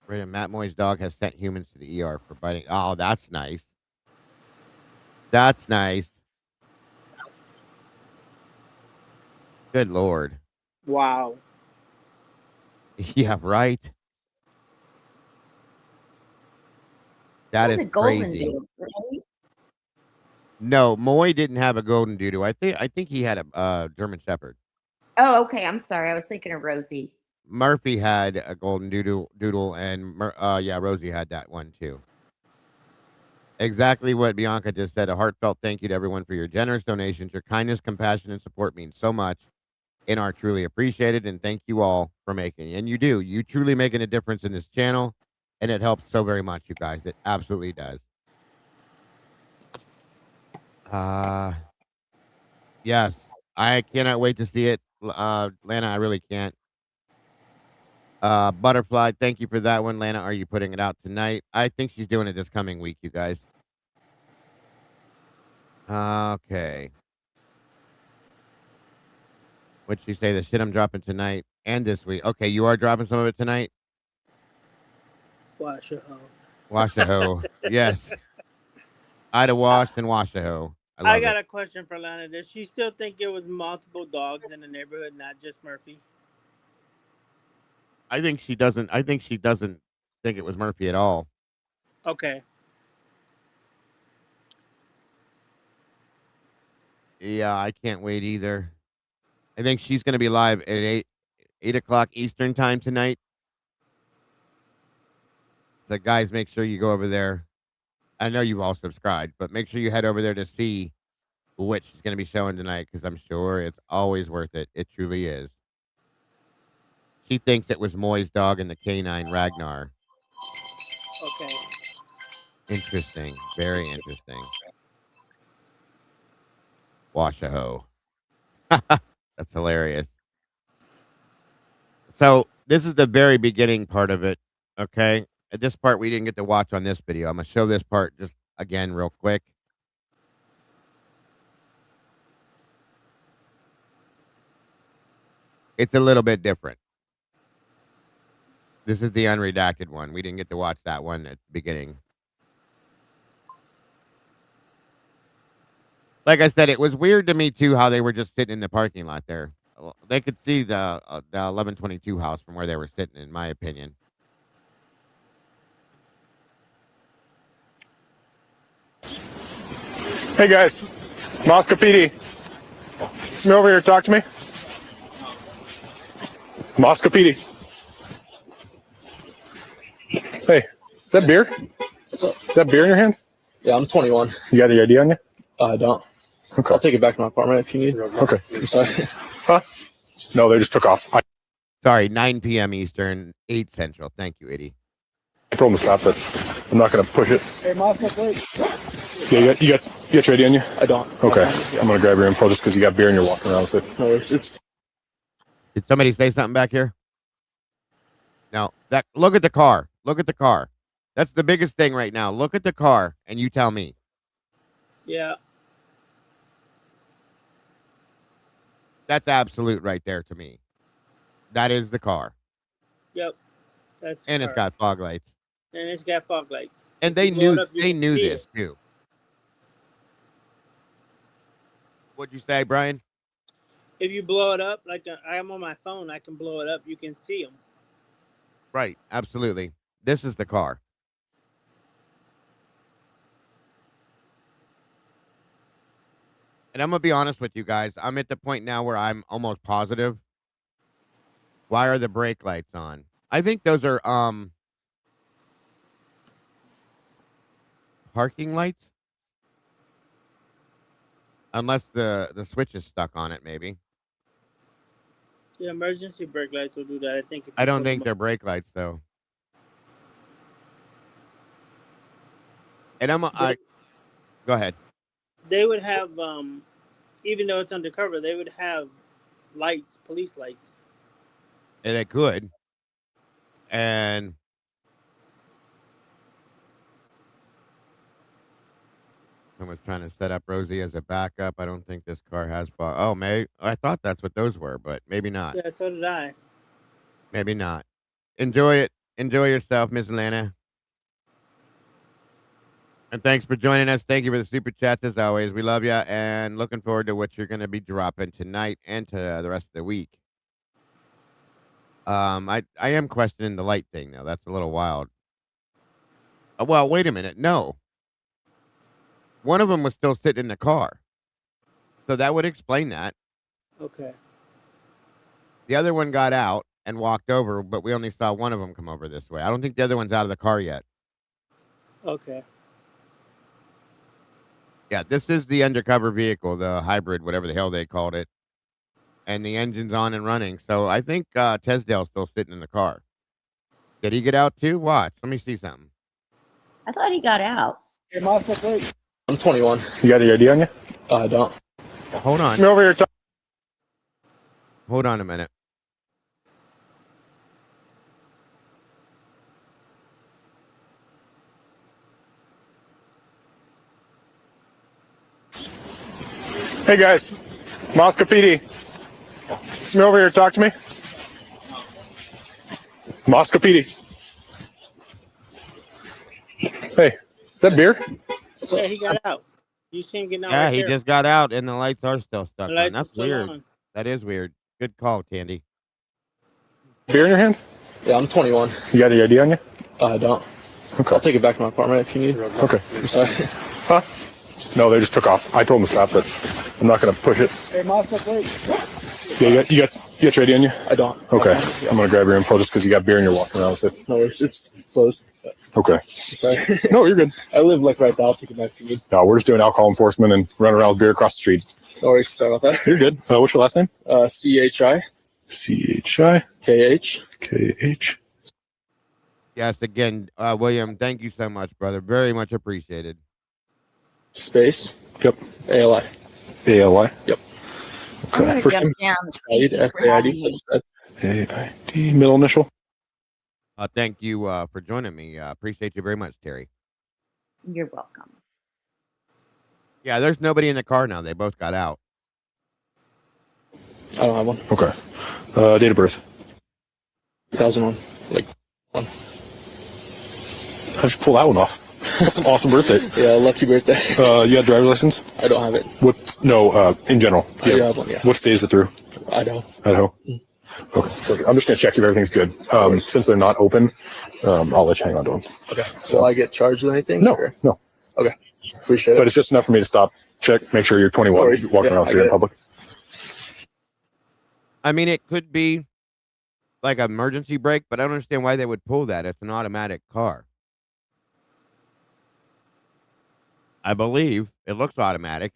Moy's dog has sent humans to the ER for biting. Oh, that's nice. That's nice. Good Lord. Wow. Yeah, right. That That's is a golden crazy. doodle, right? No, Moy didn't have a golden doodoo. I think he had a German Shepherd. Oh, okay. I'm sorry. I was thinking of Rosie. Murphy had a golden doodle, and yeah, Rosie had that one too. Exactly what Bianca just said. A heartfelt thank you to everyone for your generous donations. Your kindness, compassion, and support means so much and are truly appreciated. And thank you all for making. And you do. You truly making a difference in this channel, and it helps so very much, you guys. It absolutely does. Yes, I cannot wait to see it. Lana, I really can't. Butterfly, thank you for that one. Lana, are you putting it out tonight? I think she's doing it this coming week, you guys. Okay. What'd she say? The shit I'm dropping tonight and this week. Okay, you are dropping some of it tonight? Washaho. Washaho. Yes. Ida washed and Washaho. I I love got it. a question for Lana. Does she still think it was multiple dogs in the neighborhood, not just Murphy? I think she doesn't think it was Murphy at all. Okay. Yeah, I can't wait either. I think she's gonna be live at 8 o'clock Eastern time tonight. So guys, make sure you go over there. I know you've all subscribed, but make sure you head over there to see what she's going to be showing tonight, because I'm sure it's always worth it. It truly is. She thinks it was Moy's dog and the canine Ragnar. Okay. Interesting. Very interesting. Washaho. That's hilarious. So this is the very beginning part of it. Okay. At this part, we didn't get to watch on this video. I'm going to show this part just again real quick. It's a little bit different. This is the unredacted one. We didn't get to watch that one at the beginning. Like I said, it was weird to me too how they were just sitting in the parking lot there. They could see the 1122 house from where they were sitting, in my opinion. Hey guys, Moscow PD. Come over here, talk to me. Moscow PD. Hey, is that beer? Is that beer in your hand? Yeah, I'm 21. You got the ID on you? I don't. Okay. I'll take it back to my apartment if you need. Okay. I'm sorry. Huh? No, they just took off. Sorry, 9 p.m. Eastern, 8 Central. Thank you, Eddie. I told them to stop this. I'm not going to push it. Hey, Moscow, wait. Yeah, you got your ID on you? I don't. Okay. I'm going to grab your info just because you got beer and you're walking around with it. No, it's. Did somebody say something back here? No. Look at the car. Look at the car. That's the biggest thing right now. Look at the car, and you tell me. Yeah. That's absolute right there to me. That is the car. Yep. That's And it's got fog lights. And it's got fog lights. And they knew this too. What'd you say, Brian? If you blow it up, like I'm on my phone, I can blow it up. You can see them. Right. Absolutely. This is the car. And I'm going to be honest with you guys. I'm at the point now where I'm almost positive. Why are the brake lights on? I think those are parking lights. Unless the switch is stuck on it, maybe. The emergency brake lights will do that. I think. I don't think they're brake lights, though. And go ahead. They would have, even though it's undercover, they would have lights, police lights. And they could. And person was trying to set up Rosie as a backup. I don't think this car has bar. Oh, maybe I thought that's what those were, but maybe not. Yeah, so did I. Maybe not. Enjoy it. Enjoy yourself, Miss Atlanta. And thanks for joining us. Thank you for the super chats as always. We love you and looking forward to what you're going to be dropping tonight and to the rest of the week. I am questioning the light thing though. That's a little wild. Well, wait a minute. No. One of them was still sitting in the car. So that would explain that. Okay. The other one got out and walked over, but we only saw one of them come over this way. I don't think the other one's out of the car yet. Okay. Yeah, this is the undercover vehicle, the hybrid, whatever the hell they called it. And the engine's on and running. So I think Tesdale's still sitting in the car. Did he get out too? Watch. Let me see something. I thought he got out. I'm 21. You got the ID on you? I don't. Hold on. Come over here. Hold on a minute. Hey guys, Moscow PD. Come over here, talk to me. Moscow PD. Hey, is that beer? Yeah, he got out. You seen him getting out? Yeah, right he there. just got out and the lights are still stuck The on. lights That's are still weird. on. That is weird. Good call, Tandy. Beer in your hand? Yeah, I'm 21. You got the ID on you? I don't. Okay. I'll take it back to my apartment if you need. Okay. Sorry. Huh? No, they just took off. I told them to stop, but I'm not going to push it. Hey, Moscow, wait. Yeah, you got your ID on you? I don't. Okay. I'm going to grab your info just because you got beer and you're walking around with it. No, it's closed. Okay. Sorry. No, you're good. I live like right there. I'll take it back if you need. No, we're just doing alcohol enforcement and running around with beer across the street. No worries. Sorry about that. You're good. What's your last name? CHI. CHI. KH. KH. Yes, again, William, thank you so much, brother. Very much appreciated. Space. Yep. ALI. ALI. Yep. I'm going Okay. to First jump name? down. Thank Said, you for SAID. having me. AID. Middle initial. Thank you for joining me. Appreciate you very much, Terry. You're welcome. Yeah, there's nobody in the car now. They both got out. I don't have one. Okay. Date of birth. 2001. Like one. How'd you pull that one off? That's an awesome birthday. Yeah, lucky birthday. You got a driver's license? I don't have it. In general. I do have one, yeah. What state is it through? Idaho. Idaho. Okay. I'm just going to check if everything's good. Since they're not open, I'll let you hang on to them. Okay. So will I get charged with anything? No, or? no. Okay. Appreciate But it. it's just enough for me to stop, check, make sure you're 21. No worries. Walking Yeah, around I here in get it. public. I mean, it could be like an emergency brake, but I don't understand why they would pull that. It's an automatic car. I believe it looks automatic.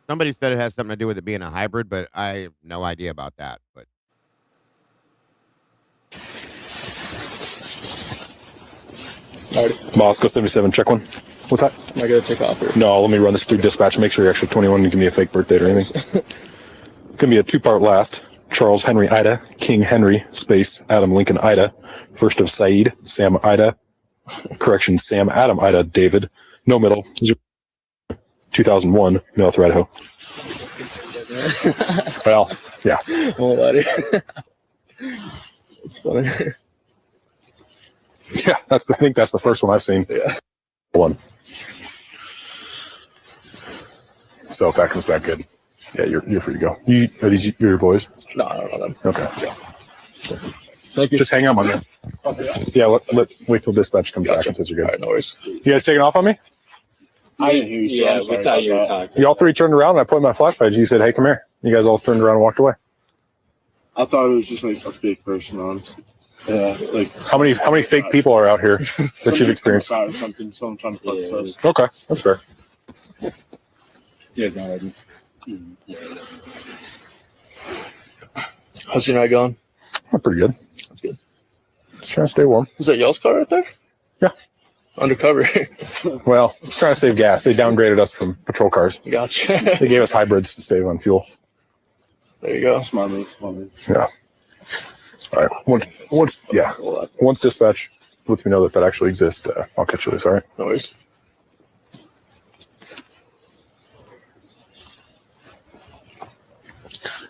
Somebody said it has something to do with it being a hybrid, but I have no idea about that. But Alrighty. Moscow 77, check one. What's that? Am I going to take off? Or? No, let me run this through dispatch and make sure you're actually 21 and give me a fake birthday or anything. It's going to be a two-part last. Charles Henry Ida, King Henry, space, Adam Lincoln Ida, first of Said, Sam Ida, correction, Sam Adam Ida, David, no middle, 2001, Mill through Idaho. Well, yeah. Oh, buddy. It's funny. Yeah, I think that's the first one I've seen. Yeah. One. So if that comes back good, yeah, you're free to go. Are these your boys? No, I don't know them. Okay. Yeah. Thank you. Just hang on, my man. Yeah, wait till dispatch comes back and says you're good. All right, no worries. You guys taking off on me? I didn't hear you. So I'm sorry about that. You all three turned around and I pointed my flashlight. You said, "Hey, come here." You guys all turned around and walked away. I thought it was just like a fake person, honestly. Yeah, like How many fake people are out here that you've experienced? Or something. Someone trying to fuck us. Okay, that's fair. Yeah, no, I didn't. How's your night going? Oh, pretty good. That's good. Just trying to stay warm. Is that y'all's car right there? Yeah. Undercover. Well, just trying to save gas. They downgraded us from patrol cars. Gotcha. They gave us hybrids to save on fuel. There you go. Smart move. Smart move. Yeah. All right. Once dispatch lets me know that actually exists, I'll catch you this. All right. No worries.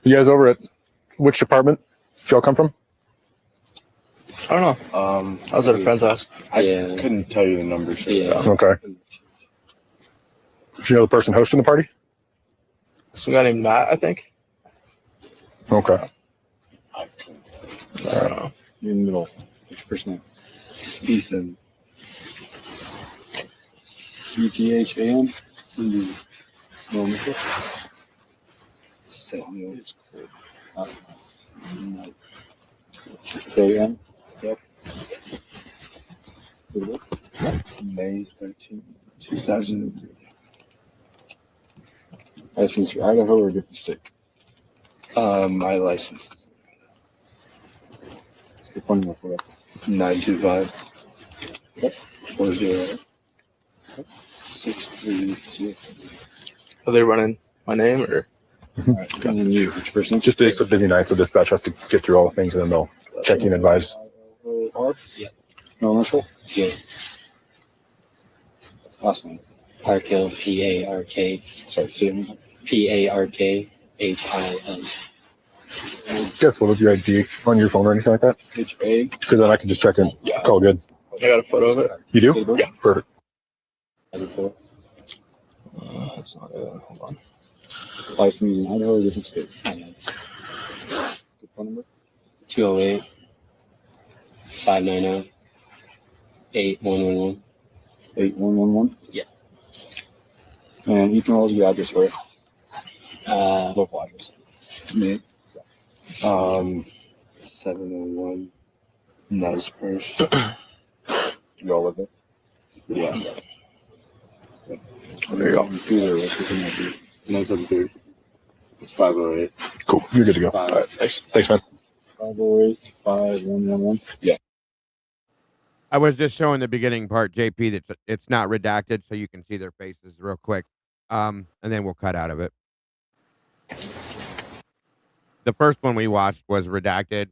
You guys over at which department did y'all come from? I don't know. I was at a friend's house. I Yeah. couldn't tell you the numbers. Yeah. Okay. Do you know the person hosting the party? Some guy named Matt, I think. Okay. I couldn't. I don't know. You're in the middle. What's your first name? Ethan. ETHAN? No initial? Samuel. KN? Yep. May 13, 2003. License for Idaho or a different state? My license. Your phone number for it. 925. Yep. 40. Yep. 630. Are they running my name or? Alright, and then you, which person? Just it's a busy night, so dispatch has to get through all the things and then they'll check you and advise. R? Yeah. No initial? J. Last name. Parkhill, P-A-R-K. Sorry, say it again. P-A-R-K-H-I-L. Get a photo of your ID on your phone or anything like that, HA. because then I can just check in. Yeah. Call good. I got a photo of it. You do? Yeah. Perfect. That's not it. Hold on. License in Idaho or different state? Good phone number? 208 590 8111. 8111? Yeah. And you can always get address for it. Local address. Me. 701 Nespers. You all live there? Yeah. There you go. It's 973. 508. Cool. You're good to go. All right. Thanks, man. 508 5111. Yeah. I was just showing the beginning part, JP, that it's not redacted, so you can see their faces real quick. And then we'll cut out of it. The first one we watched was redacted.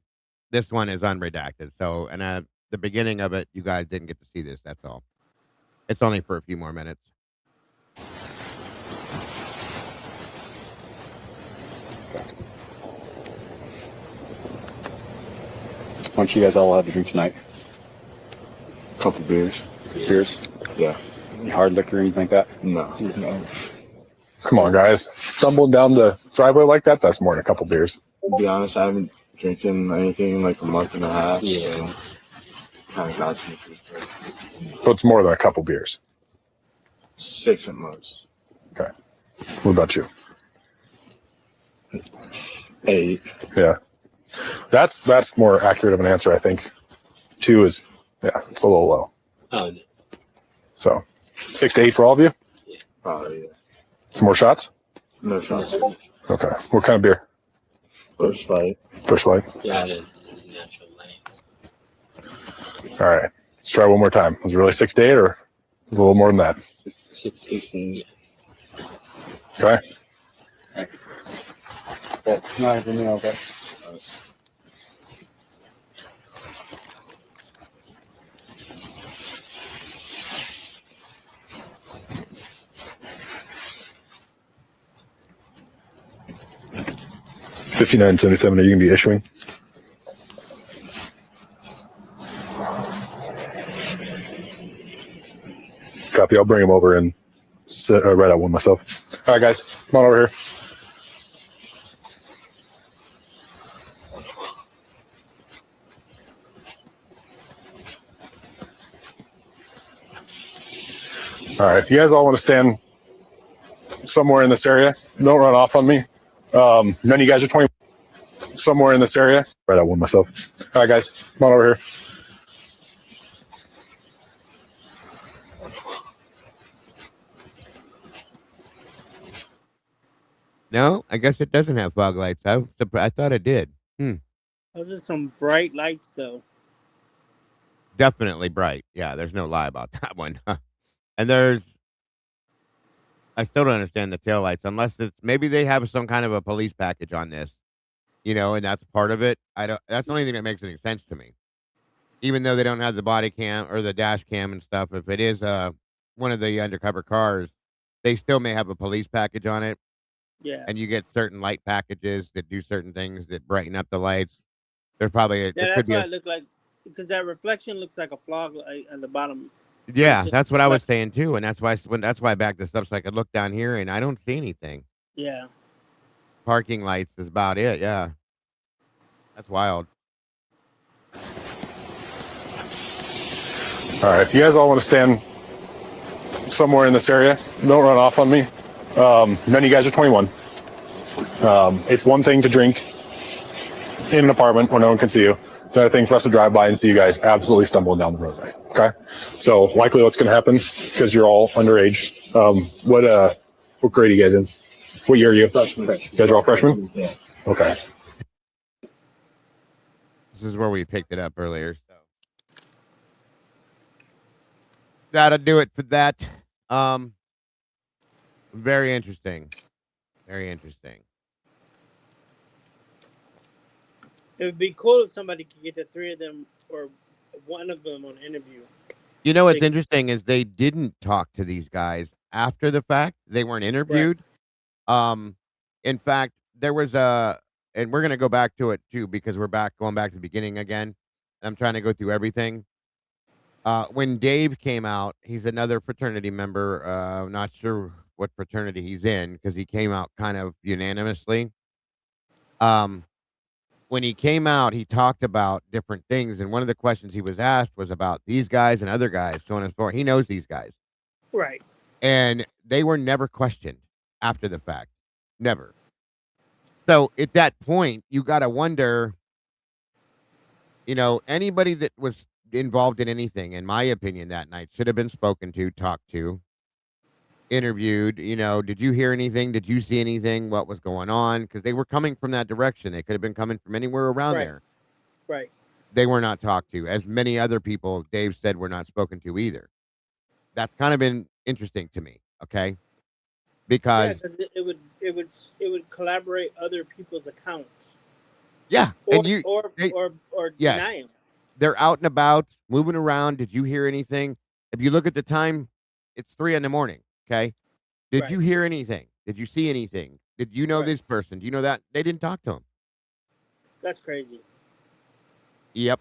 This one is unredacted. So, and at the beginning of it, you guys didn't get to see this. That's all. It's only for a few more minutes. Why don't you guys all have a drink tonight? Couple beers. Beers? Yeah. Any hard liquor or anything like that? No. Come on, guys. Stumbling down the driveway like that, that's more than a couple beers. To be honest, I haven't drinking anything in like a month and a half. Yeah. Kind of got me. But it's more than a couple beers. 6 at most. Okay. What about you? 8. Yeah. That's more accurate of an answer, I think. 2 is, yeah, it's a little low. Oh, no. So 6 to 8 for all of you? Probably, yeah. Some more shots? No shots. Okay. What kind of beer? Bush Light. Bush Light. Yeah, the natural light. All right. Let's try one more time. Was it really 6 to 8 or a little more than that? 6 18. Yeah. Okay. That's not for me, okay. $59.77. Are you gonna be issuing? Copy. I'll bring him over and write out one myself. All right, guys, come on over here. All right, if you guys all want to stand somewhere in this area, don't run off on me. None of you guys are 20. Somewhere in this area. Write out one myself. All right, guys, come on over here. No, I guess it doesn't have fog lights. I thought it did. Those are some bright lights, though. Definitely bright. Yeah, there's no lie about that one. And I still don't understand the taillights unless it's maybe they have some kind of a police package on this, and that's part of it. That's the only thing that makes any sense to me. Even though they don't have the body cam or the dash cam and stuff, if it is one of the undercover cars, they still may have a police package on it. Yeah. and you get certain light packages that do certain things that brighten up the lights. There's probably there Yeah, could that's be why a it looked like, because that reflection looks like a fog light at the bottom. But it's yeah, just a that's what I was reflection. saying too, and that's why I backed this up so I could look down here and I don't see anything. Yeah. Parking lights is about it. Yeah, that's wild. All right, if you guys all want to stand somewhere in this area, don't run off on me. None of you guys are 21. It's one thing to drink in an apartment where no one can see you. It's another thing for us to drive by and see you guys absolutely stumbling down the roadway. Okay, so likely what's going to happen, because you're all underage. What grade are you guys in? What year are you? Freshman. You guys are all freshmen. Yeah. Okay. This is where we picked it up earlier. So that'll do it for that. Very interesting. Very interesting. It would be cool if somebody could get the three of them or one of them on an interview. You know what's interesting is they didn't talk to these guys after the fact. They weren't interviewed. In fact, there was and we're gonna go back to it too because we're going back to the beginning again. I'm trying to go through everything. When Dave came out, he's another fraternity member. Not sure what fraternity he's in because he came out kind of unanimously. When he came out, he talked about different things, and one of the questions he was asked was about these guys and other guys, so on and so forth. He knows these guys, Right. and they were never questioned after the fact, never. So at that point, you got to wonder, anybody that was involved in anything, in my opinion, that night should have been spoken to, talked to, interviewed. Did you hear anything? Did you see anything? What was going on? Because they were coming from that direction. They could have been coming from anywhere around there. Right. They were not talked to, as many other people Dave said were not spoken to either. That's kind of been interesting to me. Okay, because it would collaborate other people's accounts. Yeah, Or and or yes, deny them. they're out and about, moving around. Did you hear anything? If you look at the time, it's 3 a.m. Okay, did you hear anything? Did you see anything? Did you know this person? Do you know that? They didn't talk to him. That's crazy. Yep,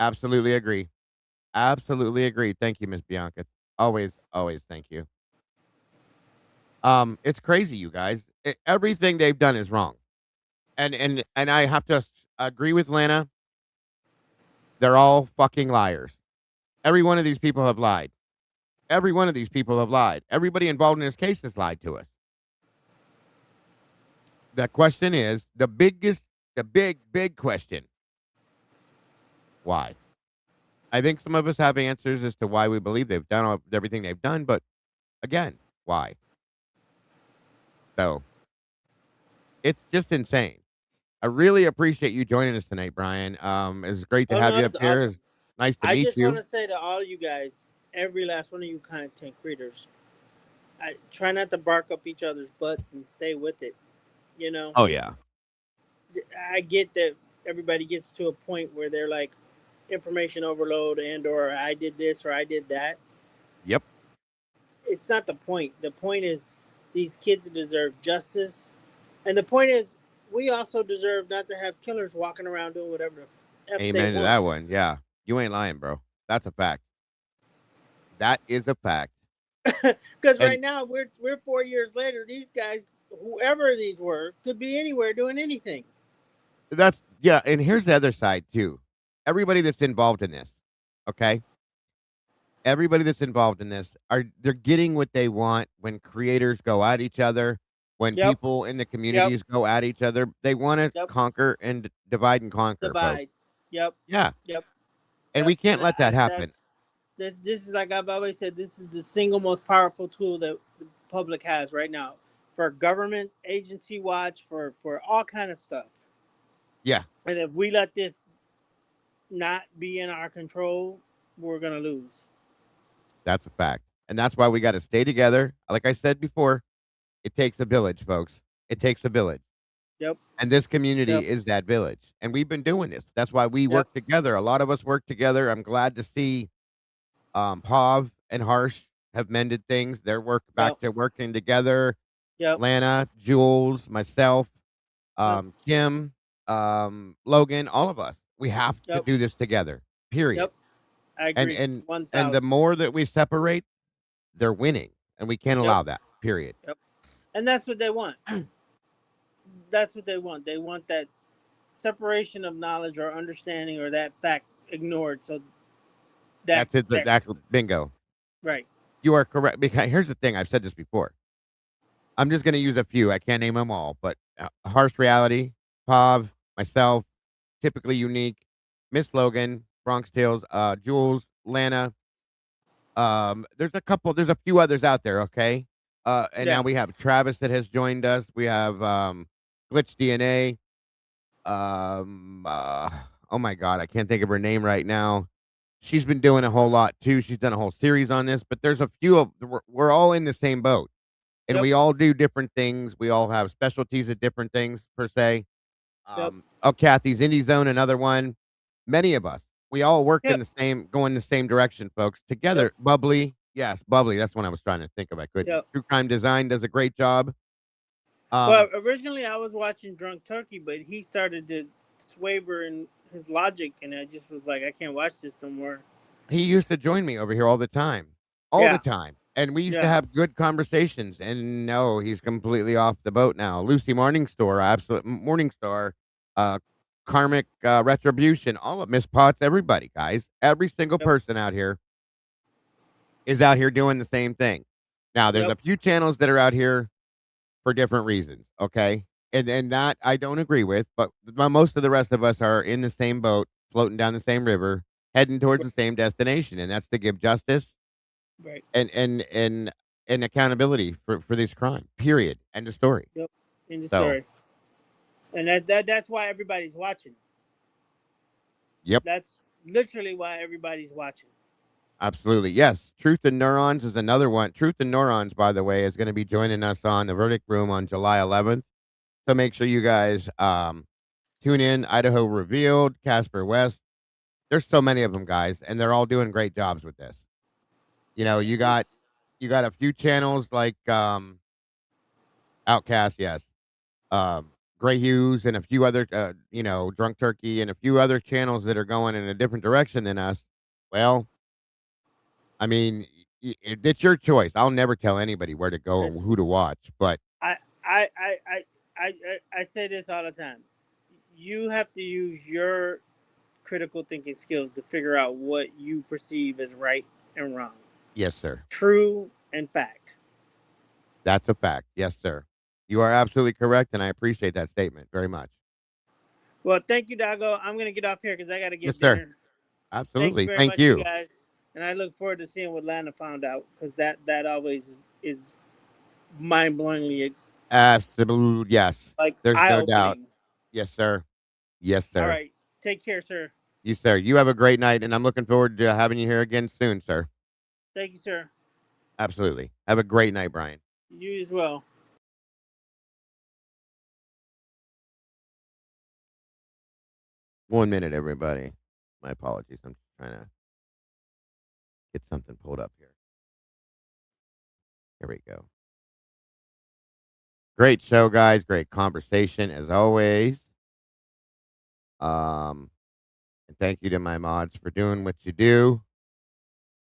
absolutely agree. Absolutely agree. Thank you, Miss Bianca. Always, always thank you. It's crazy, you guys. Everything they've done is wrong, and I have to agree with Lana. They're all fucking liars. Every one of these people have lied. Every one of these people have lied. Everybody involved in this case has lied to us. The question is the big question. Why? I think some of us have answers as to why we believe they've done everything they've done, but again, why? So it's just insane. I really appreciate you joining us tonight, Brian. It's great to have you up here. Awesome. It's nice to I meet just you. want to say to all you guys, every last one of you content creators, I try not to bark up each other's butts and stay with it. Oh yeah. I get that everybody gets to a point where they're like information overload or I did this or I did that. Yep. It's not the point. The point is these kids deserve justice. And the point is we also deserve not to have killers walking around doing whatever the F Amen they to want. that one. Yeah. You ain't lying, bro. That's a fact. That is a fact. Because right now we're 4 years later. These guys, whoever these were, could be anywhere doing anything. And here's the other side too. Everybody that's involved in this, okay? Everybody that's involved in this they're getting what they want when creators go at each other, when people in the communities go at each other. They want to conquer and divide and conquer. Divide. Folks. Yep. Yeah. Yep. And we can't let that happen. This is like I've always said, this is the single most powerful tool that the public has right now for government agency watch, for all kind of stuff. Yeah. And if we let this not be in our control, we're gonna lose. That's a fact. And that's why we got to stay together. Like I said before, it takes a village, folks. It takes a village. Yep. And this community is that village. And we've been doing this. That's why we work together. A lot of us work together. I'm glad to see Pav and Harsh have mended things. They're back to working together. Yep. Lana, Jules, myself, Yep. Kim, Logan, all of us. We have to Yep. do this together. Period. Yep. I And agree. and and the 1,000. more that we separate, they're winning, and we can't Yep. allow that. Period. Yep. And that's what they want. That's what they want. They want that separation of knowledge or understanding or that fact ignored. So That's it. that Exactly. Bingo. right. You are correct. Because here's the thing. I've said this before. I'm just going to use a few. I can't name them all, but Harsh Reality, Pav, myself, Typically Unique, Miss Logan, Bronx Tales, Jules, Lana. There's a few others out there. Okay. And Yeah. now we have Travis that has joined us. We have Glitch DNA. Oh my God, I can't think of her name right now. She's been doing a whole lot too. She's done a whole series on this, but there's a few of we're all in the same boat, and Yep. we all do different things. We all have specialties at different things per se. Yep. Kathy's Indie Zone, another one. Many of us, we all work in Yep. the same, going the same direction, folks. Together, Yep. Bubbly, yes, Bubbly. That's what I was trying to think of. I couldn't. Yep. TruCrime Design does a great job. Well, originally I was watching Drunk Turkey, but he started to swaver in his logic, and I just was like, I can't watch this no more. He used to join me over here all the time, Yeah. and we used to Yeah. have good conversations. And no, he's completely off the boat now. Lucy Morningstar, absolute Morningstar, Karmic Retribution, all of Miss Potts, everybody, guys, every single Yep. person out here is out here doing the same thing. Now, there's Yep. a few channels that are out here for different reasons, okay? And that I don't agree with, but most of the rest of us are in the same boat, floating down the same river, heading towards the same destination, and that's to give justice Right. and accountability for this crime. Period. End of story. Yep. In the So, story. And that's why everybody's watching. yep, That's literally why everybody's watching. absolutely. Yes, Truth and Neurons is another one. Truth and Neurons, by the way, is going to be joining us on the Verdict Room on July 11th. So make sure you guys tune in. Idaho Revealed, Casper West. There's so many of them, guys, and they're all doing great jobs with this. You know, you got a few channels like Outcast, yes, Gray Hughes, and a few other, Drunk Turkey, and a few other channels that are going in a different direction than us. Well, I mean, it's your choice. I'll never tell anybody where to go and who to watch, but I say this all the time. You have to use your critical thinking skills to figure out what you perceive as right and wrong, yes, sir. true and fact. That's a fact. Yes, sir. You are absolutely correct, and I appreciate that statement very much. Well, thank you, Dago. I'm gonna get off here because I got to get Yes, dinner. sir. Thank you Absolutely. very Thank much, you you. guys, and I look forward to seeing what Lana found out because that always is mind-blowingly Absolutely. Yes. like There's no doubt. eye-opening. Yes, sir. Yes, sir. All right, take care, sir. You, sir. You have a great night, and I'm looking forward to having you here again soon, sir. Thank you, sir. Absolutely. Have a great night, Brian. You as well. 1 minute, everybody. My apologies. I'm trying to get something pulled up here. Here we go. Great show, guys. Great conversation as always. And thank you to my mods for doing what you do.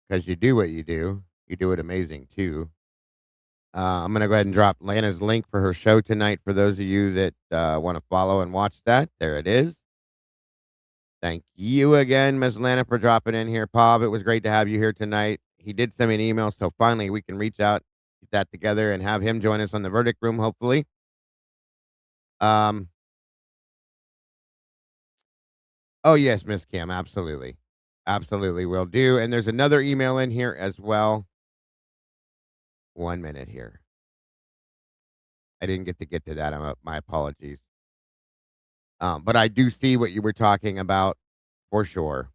Because you do what you do. You do it amazing too. I'm going to go ahead and drop Lana's link for her show tonight for those of you that want to follow and watch that. There it is. Thank you again, Ms. Lana, for dropping in here. Pav, it was great to have you here tonight. He did send me an email, so finally we can reach out, get that together, and have him join us on the Verdict Room, hopefully. Oh, yes, Miss Kim, absolutely. Absolutely will do. And there's another email in here as well. 1 minute here. I didn't get to that. My apologies. But I do see what you were talking about for sure.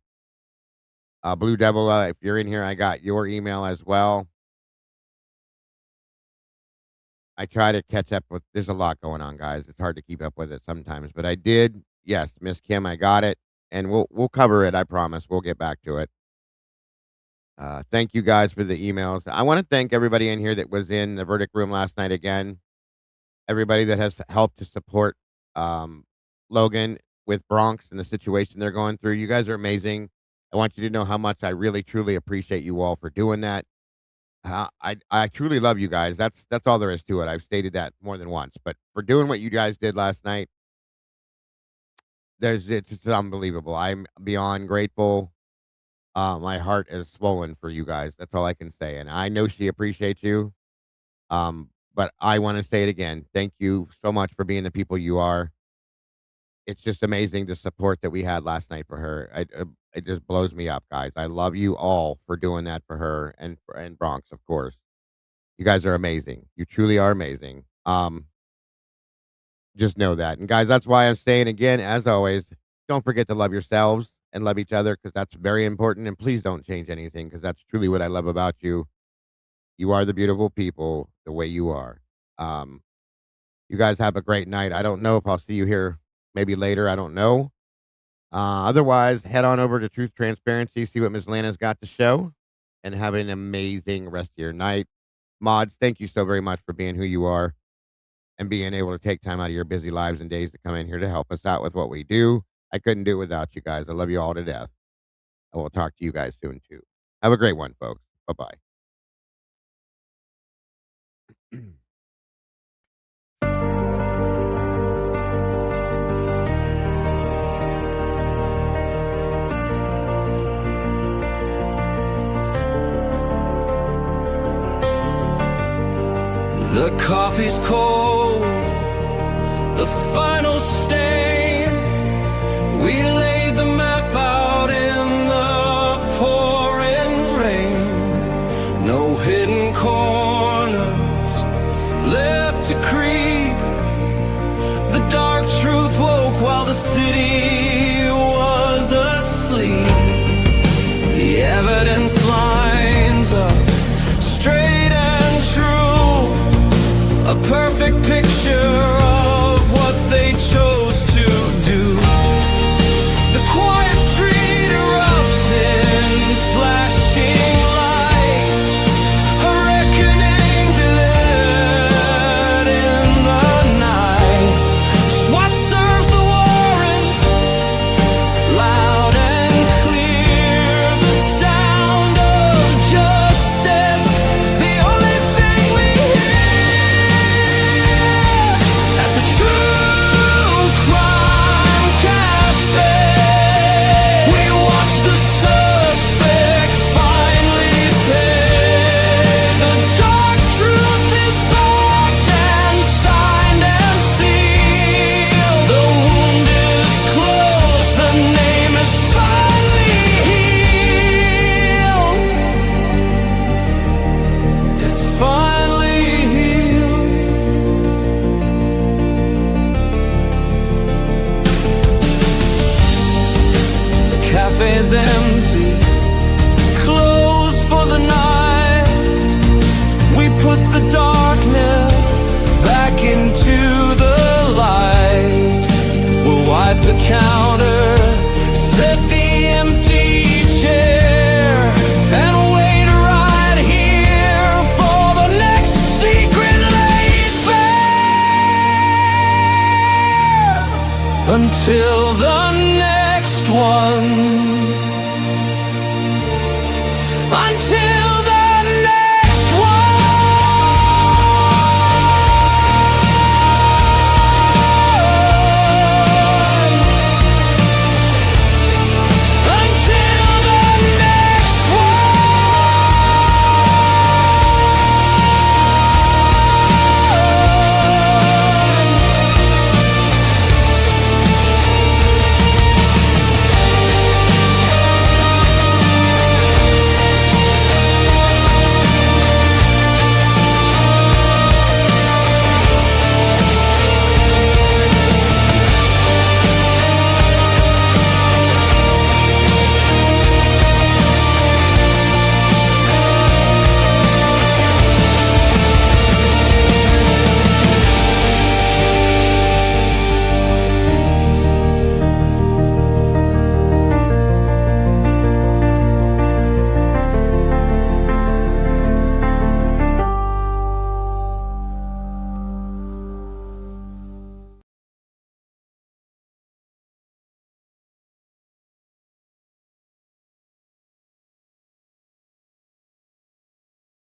Blue Devil, if you're in here, I got your email as well. I try to catch up with. There's a lot going on, guys. It's hard to keep up with it sometimes, but I did. Yes, Miss Kim, I got it, and we'll cover it. I promise. We'll get back to it. Thank you guys for the emails. I want to thank everybody in here that was in the Verdict Room last night again. everybody that has helped to support Logan with Bronx and the situation they're going through. You guys are amazing. I want you to know how much I really, truly appreciate you all for doing that. I truly love you guys. That's all there is to it. I've stated that more than once, but for doing what you guys did last night, it's just unbelievable. I'm beyond grateful. My heart is swollen for you guys. That's all I can say. And I know she appreciates you. But I want to say it again. Thank you so much for being the people you are. It's just amazing the support that we had last night for her. It just blows me up, guys. I love you all for doing that for her and Bronx, of course. You guys are amazing. You truly are amazing. Just know that. And guys, that's why I'm saying again, as always, don't forget to love yourselves and love each other, because that's very important. And please don't change anything, because that's truly what I love about you. You are the beautiful people the way you are. You guys have a great night. I don't know if I'll see you here maybe later. I don't know. Otherwise, head on over to Truth Transparency, see what Ms. Lana's got to show, and have an amazing rest of your night. Mods, thank you so very much for being who you are and being able to take time out of your busy lives and days to come in here to help us out with what we do. I couldn't do it without you guys. I love you all to death. I will talk to you guys soon, too. Have a great one, folks. Bye-bye. The coffee's cold, the final stain. We laid the map out in the pouring rain. No hidden corners left to creep. The dark truth woke while the city was asleep. The evidence lines up straight and true. A perfect picture of what they chose to do. The quiet street erupts in flashing light. A reckoning delivered in the night. SWAT serves the warrant, loud and clear. The sound of justice, the only thing we hear. At the TruCrime Cafe, we watch the suspect finally pay. The dark truth is backed and signed and sealed. The wound is closed, the name is finally healed. It's finally healed. The cafe's empty, closed for the night. We put the darkness back into the light. We'll wipe the counter, set the empty chair.